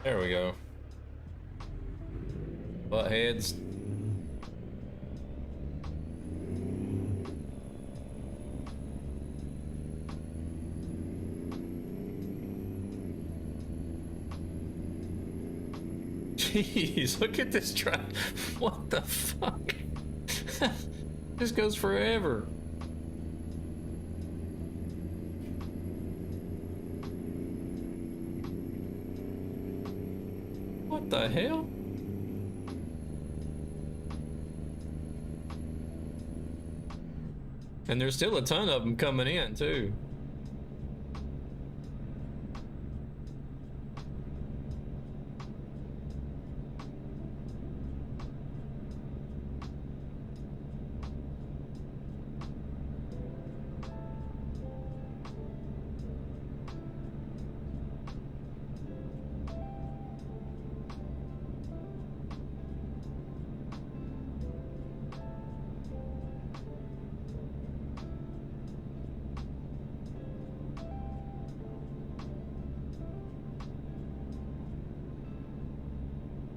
There we go. Butt heads. Jeez, look at this truck. What the fuck? This goes forever. What the hell? And there's still a ton of them coming in too.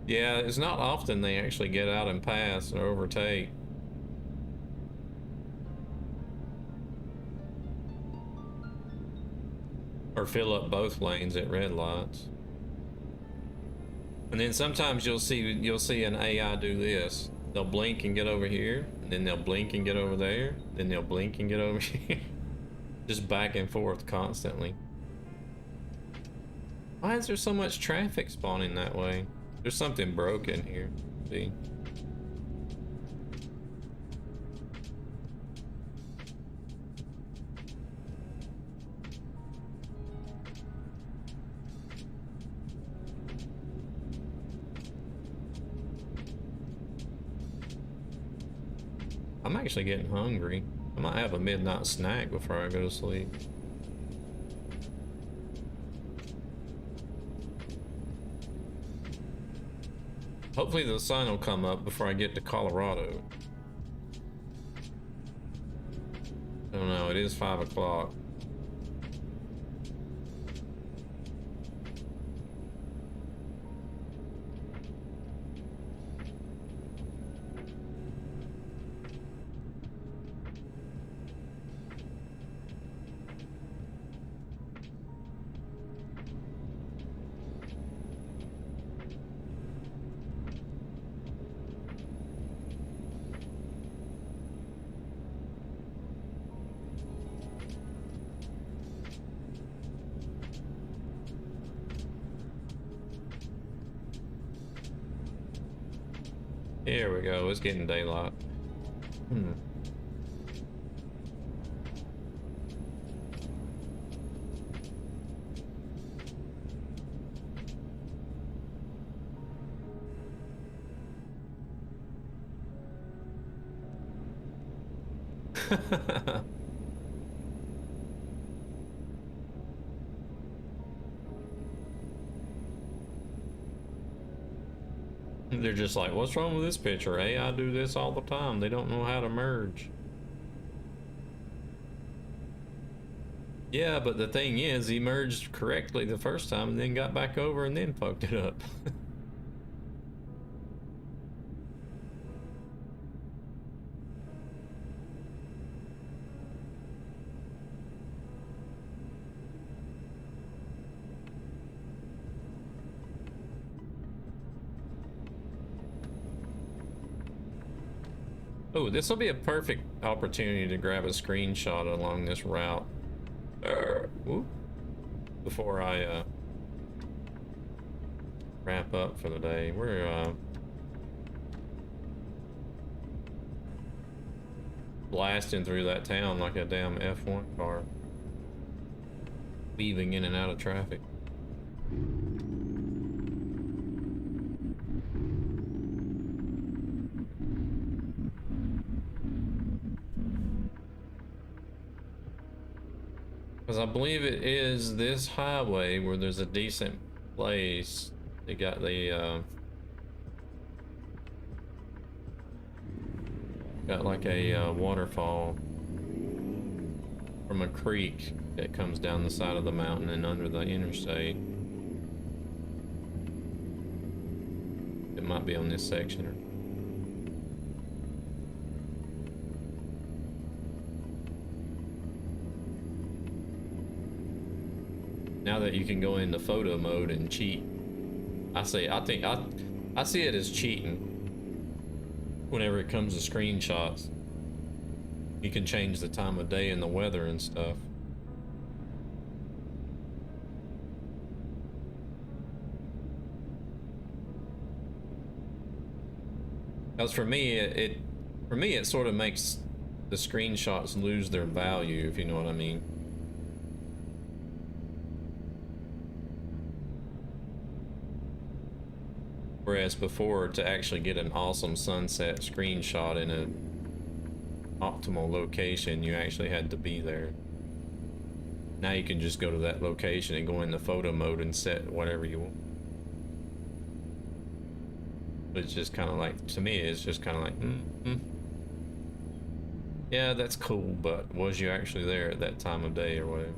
Yeah, it's not often they actually get out and pass or overtake. Or fill up both lanes at red lights. And then sometimes you'll see an AI do this. They'll blink and get over here, and then they'll blink and get over there, then they'll blink and get over here. Just back and forth constantly. Why is there so much traffic spawning that way? There's something broken here. See? I'm actually getting hungry. I might have a midnight snack before I go to sleep. Hopefully the sun will come up before I get to Colorado. I don't know, it is 5 o'clock. Here we go, it's getting daylight. They're just like, what's wrong with this picture? AI do this all the time. They don't know how to merge. Yeah, but the thing is, he merged correctly the first time and then got back over and then fucked it up. Oh, this will be a perfect opportunity to grab a screenshot along this route. Before I wrap up for the day. We're blasting through that town like a damn F1 car, weaving in and out of traffic. Because I believe it is this highway where there's a decent place. They got the got like a waterfall from a creek that comes down the side of the mountain and under the interstate. It might be on this section. Now that you can go into photo mode and cheat, I see it as cheating. Whenever it comes to screenshots, you can change the time of day and the weather and stuff. Because for me, it sort of makes the screenshots lose their value, if you know what I mean. Whereas before, to actually get an awesome sunset screenshot in an optimal location, you actually had to be there. Now you can just go to that location and go into photo mode and set whatever you want. But it's just kind of like, to me, it's just kind of like, yeah, that's cool, but was you actually there at that time of day or whatever?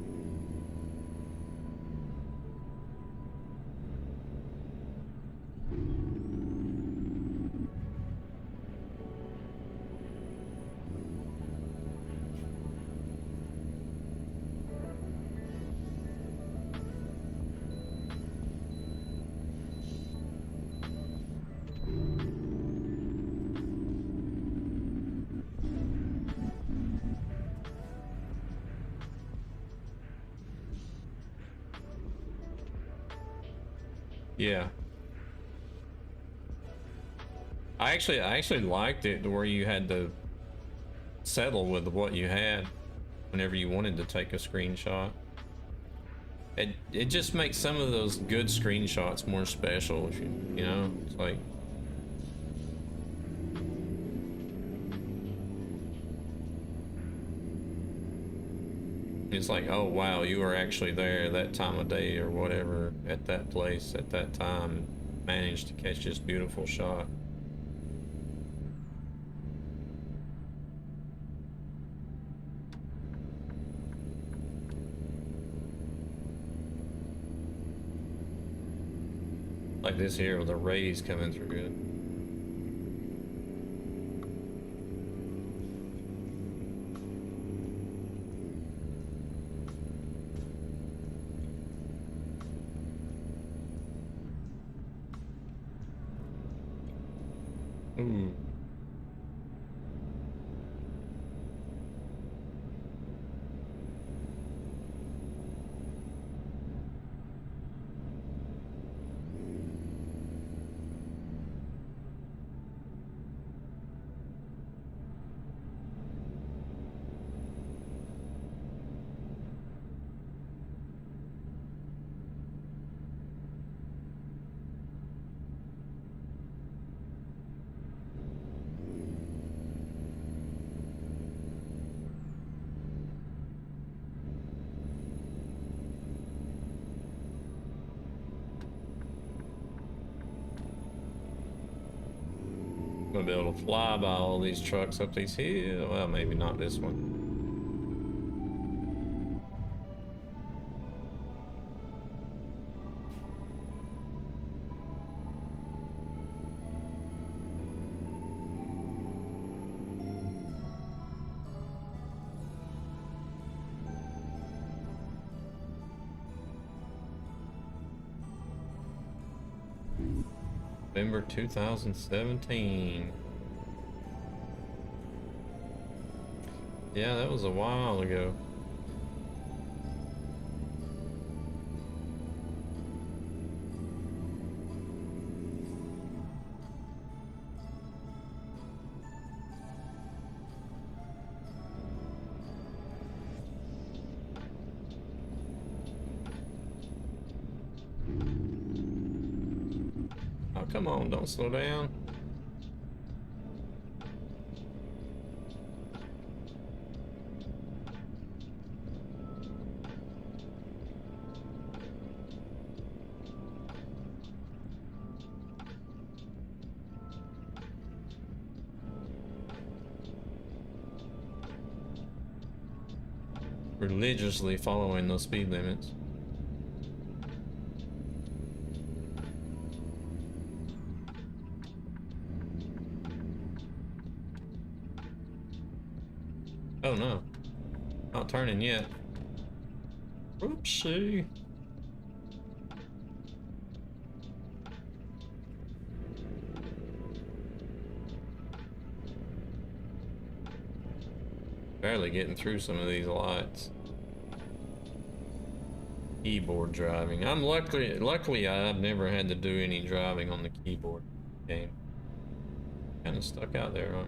Yeah. I actually liked it to where you had to settle with what you had whenever you wanted to take a screenshot. It just makes some of those good screenshots more special, if you know? It's like, it's like, oh wow, you were actually there that time of day or whatever at that place at that time and managed to catch this beautiful shot. Like this here with the rays coming through good. Ooh. Gonna be able to fly by all these trucks up these hills. Well, maybe not this one. November 2017. Yeah, that was a while ago. come on, don't slow down. Religiously following those speed limits. Oh no, not turning yet. Oopsie. Barely getting through some of these lights. Keyboard driving. I'm luckily I've never had to do any driving on the keyboard game. Kind of stuck out there, right?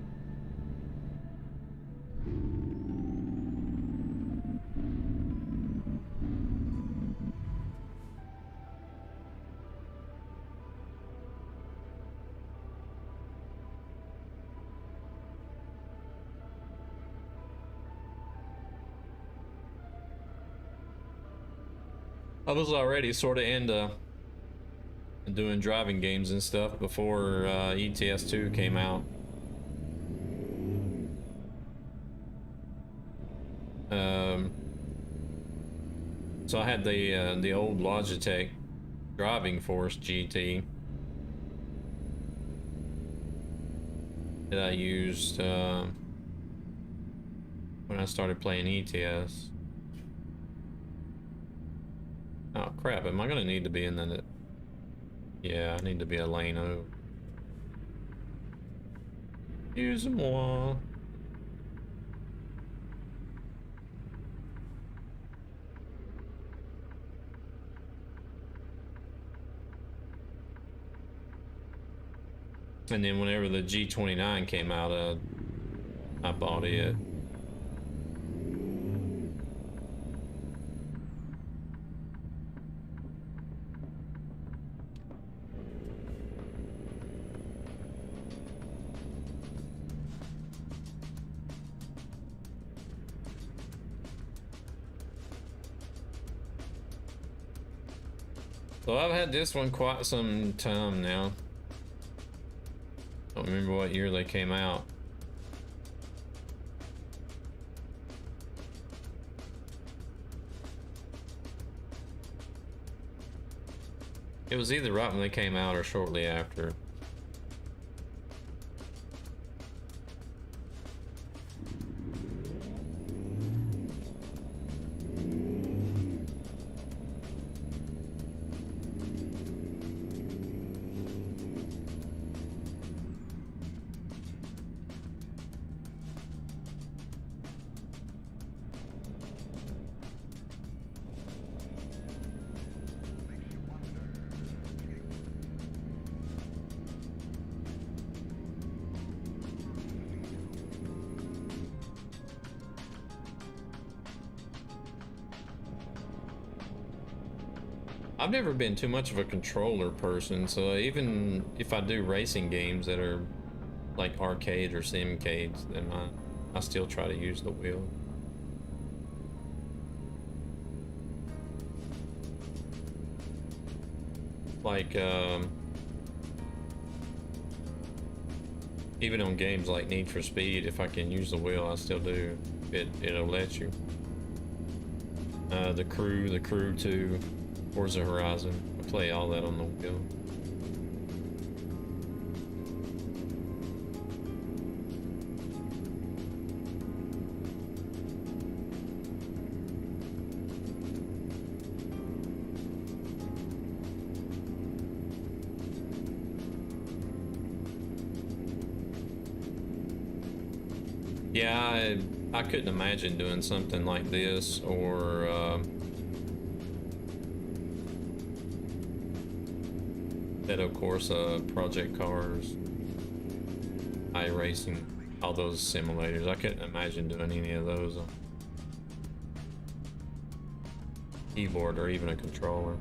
I was already sort of into doing driving games and stuff before ETS 2 came out. So I had the old Logitech Driving Force GT that I used when I started playing ETS. Oh crap, am I gonna need to be in the... Yeah, I need to be a lane O. Use more. And then whenever the G29 came out, I bought it. So I've had this one quite some time now. Don't remember what year they came out. It was either right when they came out or shortly after. I've never been too much of a controller person, so even if I do racing games that are like arcade or simcades, then I still try to use the wheel. Like even on games like Need for Speed, if I can use the wheel, I still do. It'll let you. The Crew 2. Forza Horizon. I play all that on the wheel. Yeah, I couldn't imagine doing something like this or of course, Project Cars, iRacing, all those simulators. I couldn't imagine doing any of those on keyboard or even a controller.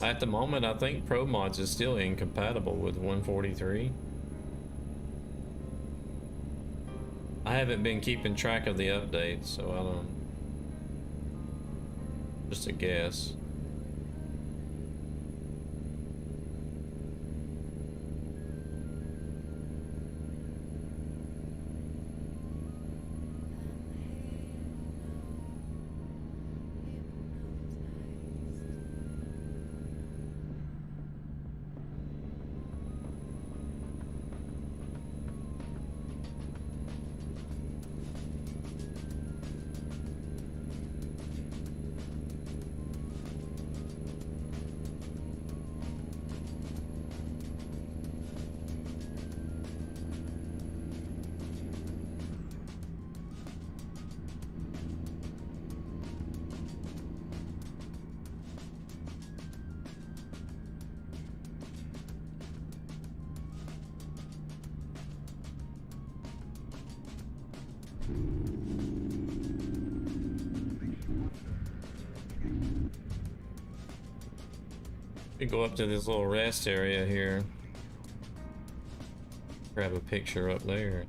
At the moment, I think Pro Mods is still incompatible with 143. I haven't been keeping track of the updates, so I don't. Just a guess. We go up to this little rest area here. Grab a picture up there.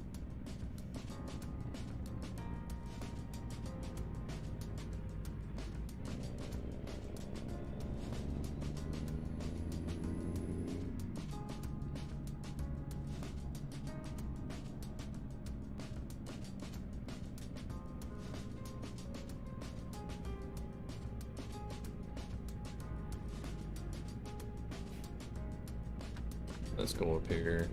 Let's go up here.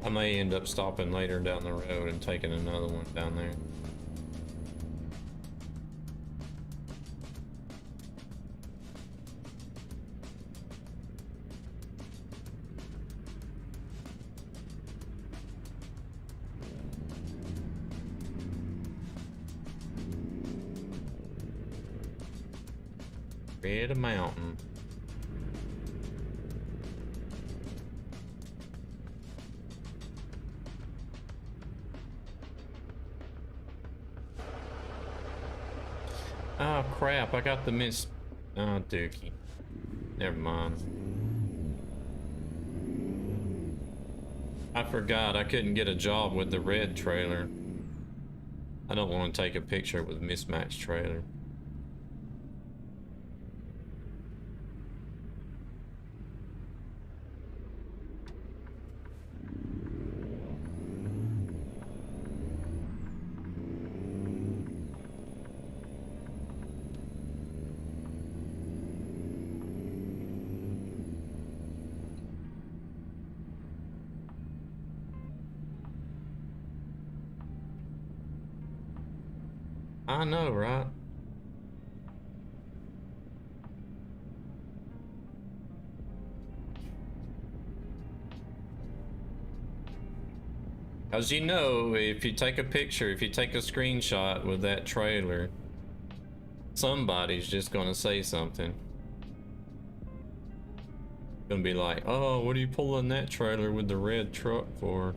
I may end up stopping later down the road and taking another one down there. Red Mountain. Oh crap, I got the miss. Oh, dookie. Never mind. I forgot I couldn't get a job with the red trailer. I don't want to take a picture with mismatched trailer. I know, right? As you know, if you take a picture, if you take a screenshot with that trailer, somebody's just gonna say something. Gonna be like, oh, what are you pulling that trailer with the red truck for?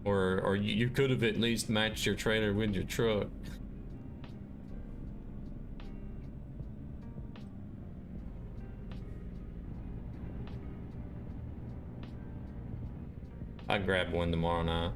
Or you could have at least matched your trailer with your truck. I grab one tomorrow night.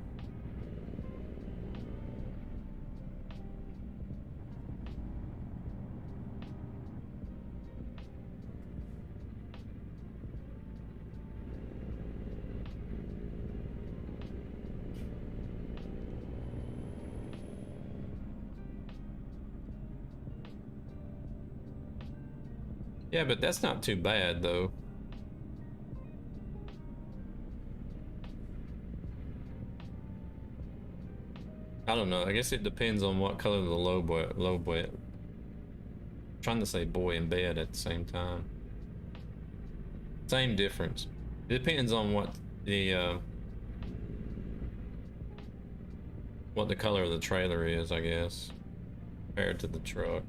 Yeah, but that's not too bad though. I don't know. I guess it depends on what color the low boy. Trying to say boy in bed at the same time. Same difference. It depends on what the color of the trailer is, I guess, compared to the truck.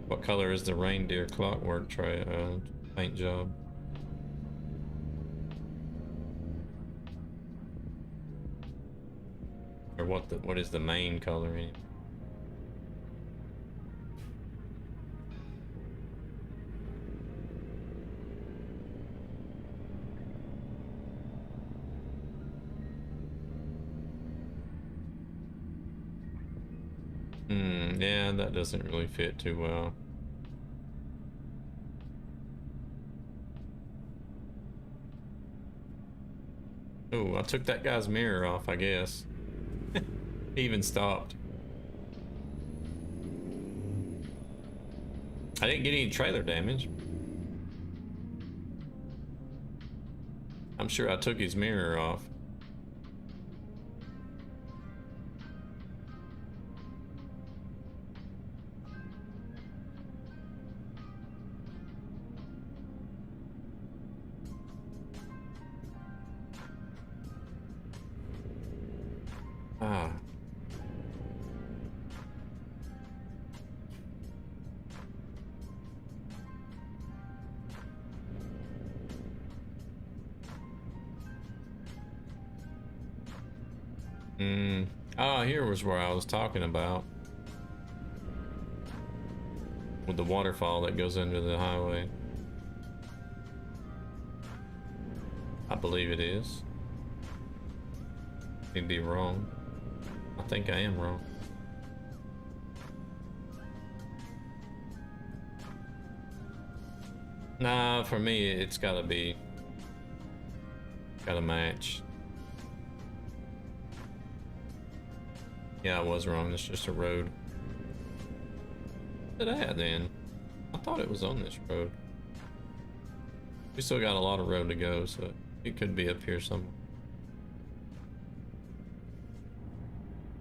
What color is the reindeer clockwork paint job? Or what is the main color anyway? Yeah, that doesn't really fit too well. Oh, I took that guy's mirror off, I guess. He even stopped. I didn't get any trailer damage. I'm sure I took his mirror off. Ah. Ah, here was where I was talking about. With the waterfall that goes under the highway. I believe it is. Could be wrong. I think I am wrong. Nah, for me, it's gotta match. Yeah, I was wrong. It's just a road. What's it at then? I thought it was on this road. We still got a lot of road to go, so it could be up here somewhere.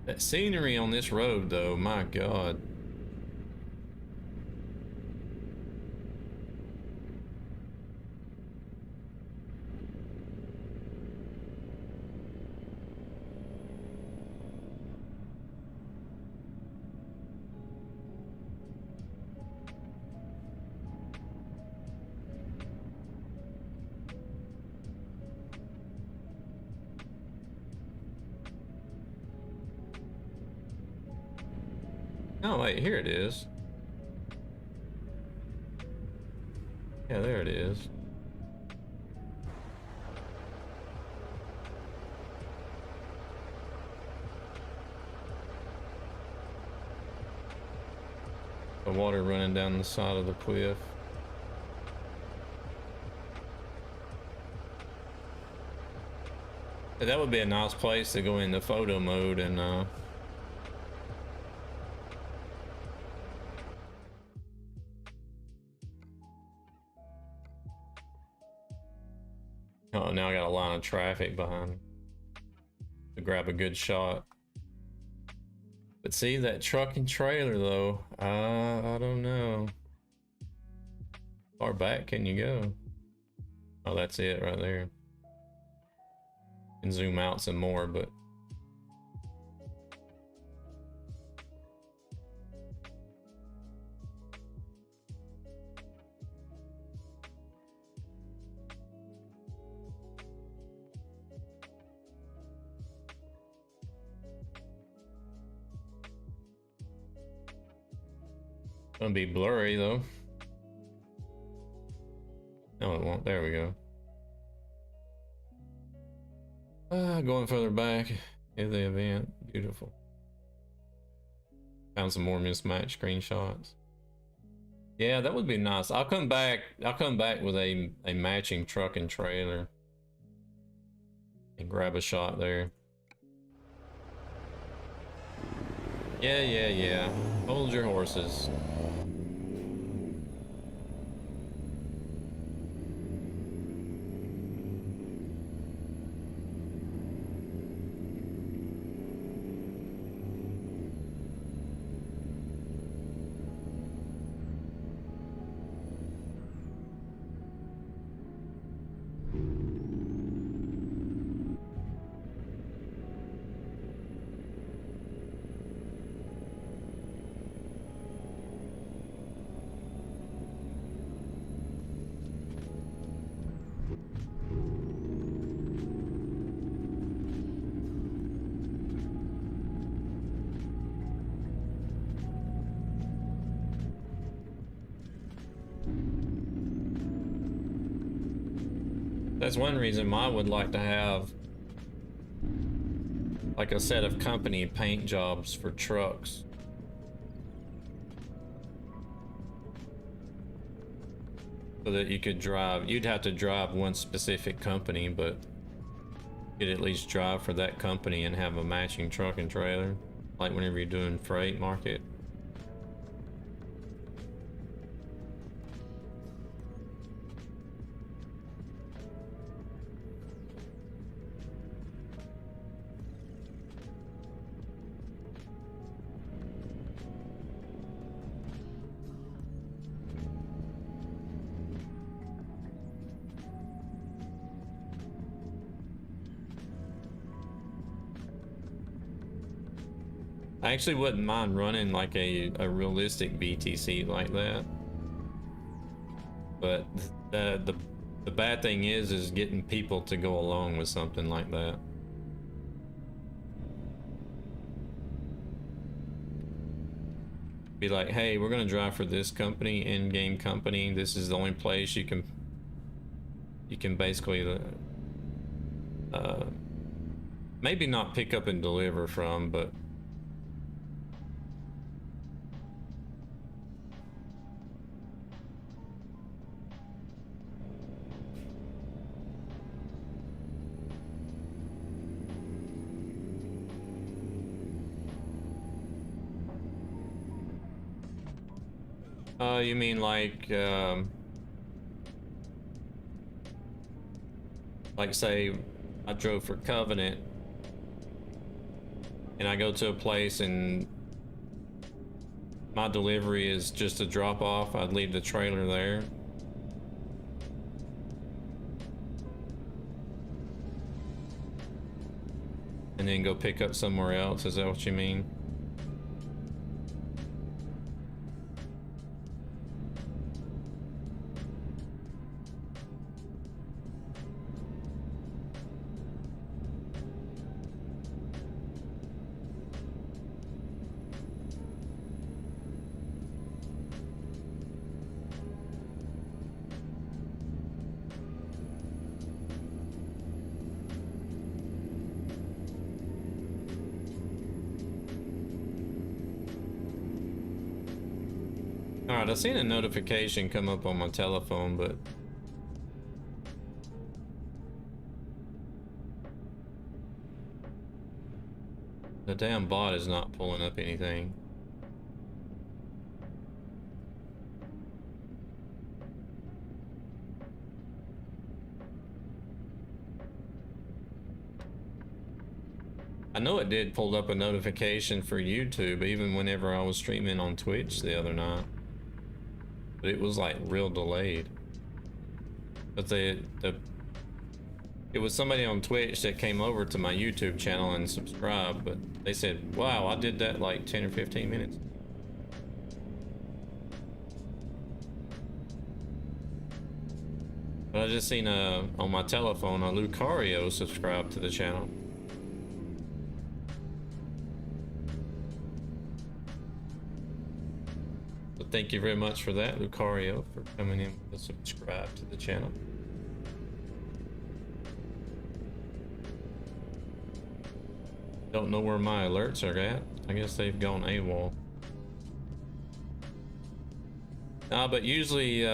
That scenery on this road, though, my God. Oh, wait, here it is. Yeah, there it is. The water running down the side of the cliff. That would be a nice place to go into photo mode and oh, now I got a line of traffic behind to grab a good shot. But see, that truck and trailer though, I don't know. How far back can you go? Oh, that's it right there. Can zoom out some more, but gonna be blurry though. No, it won't. There we go. Going further back in the event. Beautiful. Found some more mismatched screenshots. Yeah, that would be nice. I'll come back with a matching truck and trailer and grab a shot there. Yeah. Hold your horses. That's one reason I would like to have like a set of company paint jobs for trucks. So that you could drive, you'd have to drive one specific company, but you'd at least drive for that company and have a matching truck and trailer. Like whenever you're doing freight market. I actually wouldn't mind running like a realistic BTC like that, but the bad thing is getting people to go along with something like that. Be like, hey, we're gonna drive for this company, in-game company. This is the only place you can basically maybe not pick up and deliver from, but you mean like say I drove for Covenant and I go to a place and my delivery is just a drop off, I'd leave the trailer there. And then go pick up somewhere else, is that what you mean? Alright, I seen a notification come up on my telephone, but the damn bot is not pulling up anything. I know it did pull up a notification for YouTube even whenever I was streaming on Twitch the other night. But it was like real delayed. But it was somebody on Twitch that came over to my YouTube channel and subscribed, but they said, wow, I did that like 10 or 15 minutes. But I just seen on my telephone a Lucario subscribed to the channel. Thank you very much for that, Lucario, for coming in to subscribe to the channel. Don't know where my alerts are at. I guess they've gone AWOL. But usually,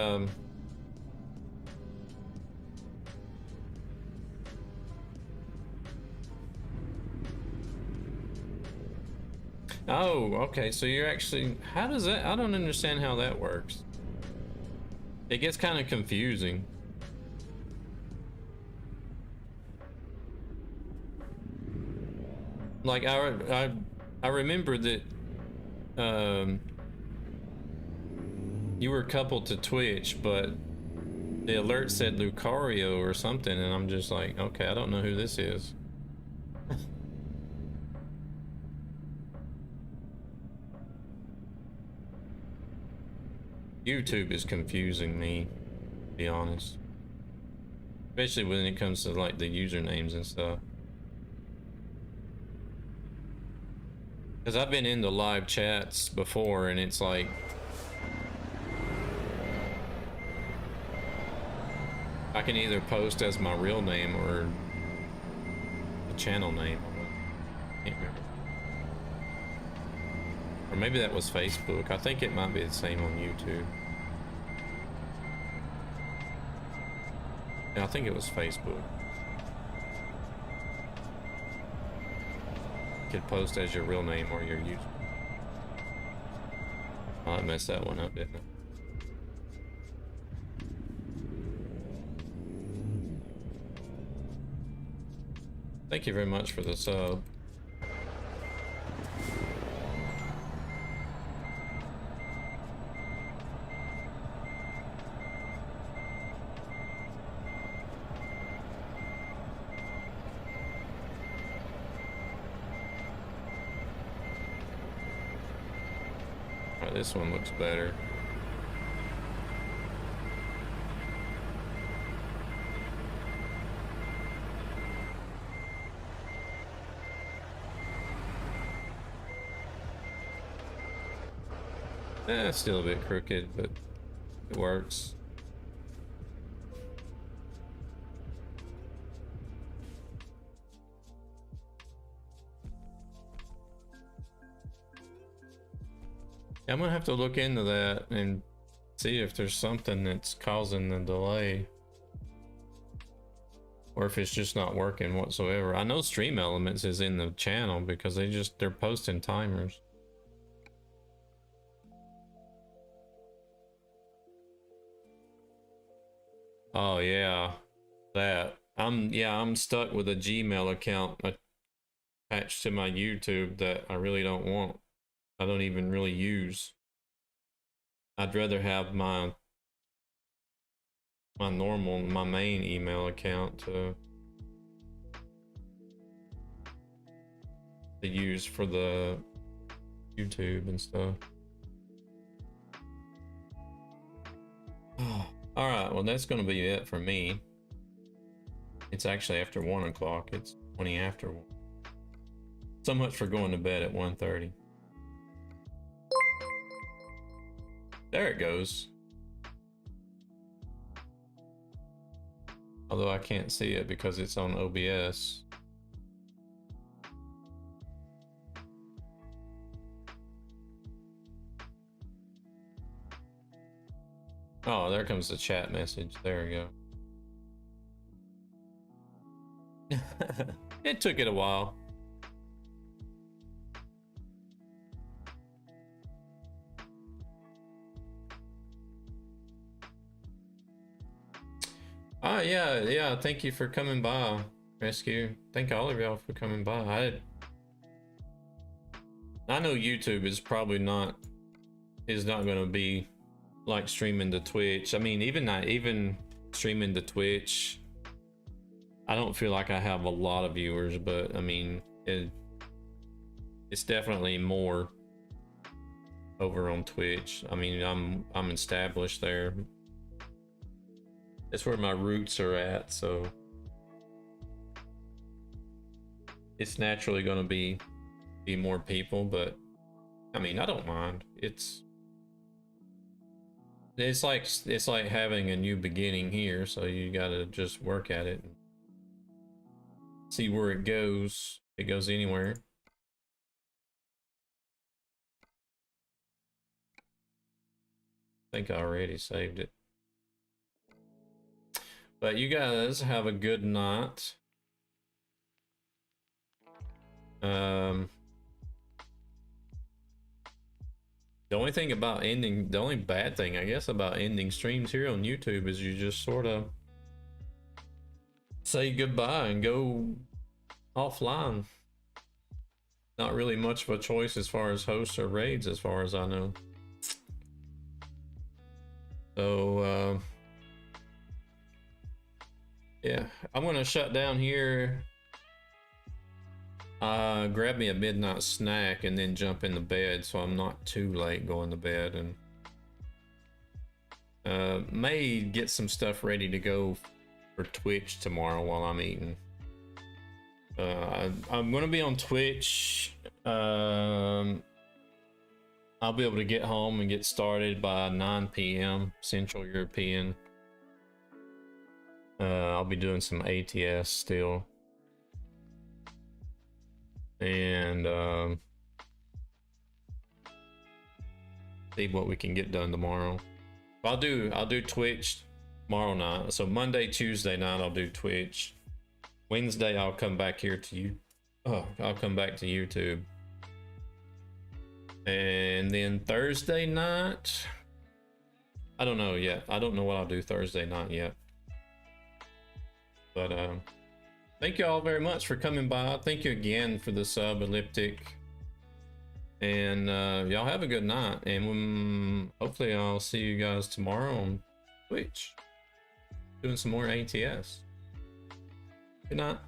oh, okay, so you're actually, how does that, I don't understand how that works. It gets kind of confusing. Like I remember that you were coupled to Twitch, but the alert said Lucario or something, and I'm just like, okay, I don't know who this is. YouTube is confusing me, to be honest. Especially when it comes to like the usernames and stuff. Because I've been in the live chats before and it's like... I can either post as my real name or the channel name. Can't remember. Or maybe that was Facebook. I think it might be the same on YouTube. Yeah, I think it was Facebook. You could post as your real name or your YouTube. Oh, I messed that one up, didn't I? Thank you very much for the sub. Alright, this one looks better. It's still a bit crooked, but it works. I'm gonna have to look into that and see if there's something that's causing the delay, or if it's just not working whatsoever. I know Stream Elements is in the channel because they're posting timers. Oh yeah, that. I'm stuck with a Gmail account attached to my YouTube that I really don't want. I don't even really use. I'd rather have my main email account to use for the YouTube and stuff. All right, well that's gonna be it for me. It's actually after 1 o'clock. It's 20 after 1. So much for going to bed at 1:30. There it goes. Although I can't see it because it's on OBS. Oh, there comes the chat message. There we go. It took it a while. Yeah, thank you for coming by, Rescue. Thank all of y'all for coming by. I know YouTube is probably not gonna be like streaming to Twitch. I mean, even streaming to Twitch, I don't feel like I have a lot of viewers, but I mean, it's definitely more over on Twitch. I mean, I'm established there. That's where my roots are at, so it's naturally going to be more people, but I mean, I don't mind. It's like having a new beginning here, so you got to just work at it and see where it goes. If it goes anywhere. I think I already saved it. But you guys have a good night. The only bad thing I guess about ending streams here on YouTube is you just sort of say goodbye and go offline. Not really much of a choice as far as hosts or raids, as far as I know. So yeah, I'm gonna shut down here, grab me a midnight snack, and then jump into bed so I'm not too late going to bed, and may get some stuff ready to go for Twitch tomorrow while I'm eating. I'm gonna be on Twitch. I'll be able to get home and get started by 9 p.m. Central European. I'll be doing some ATS still, and see what we can get done tomorrow. I'll do Twitch tomorrow night. So Monday, Tuesday night I'll do Twitch. Wednesday I'll come back here to you. Oh, I'll come back to YouTube. And then Thursday night, I don't know yet. I don't know what I'll do Thursday night yet. But thank you all very much for coming by. Thank you again for the sub, Elliptic. And y'all have a good night. And hopefully I'll see you guys tomorrow on Twitch, doing some more ATS. Good night.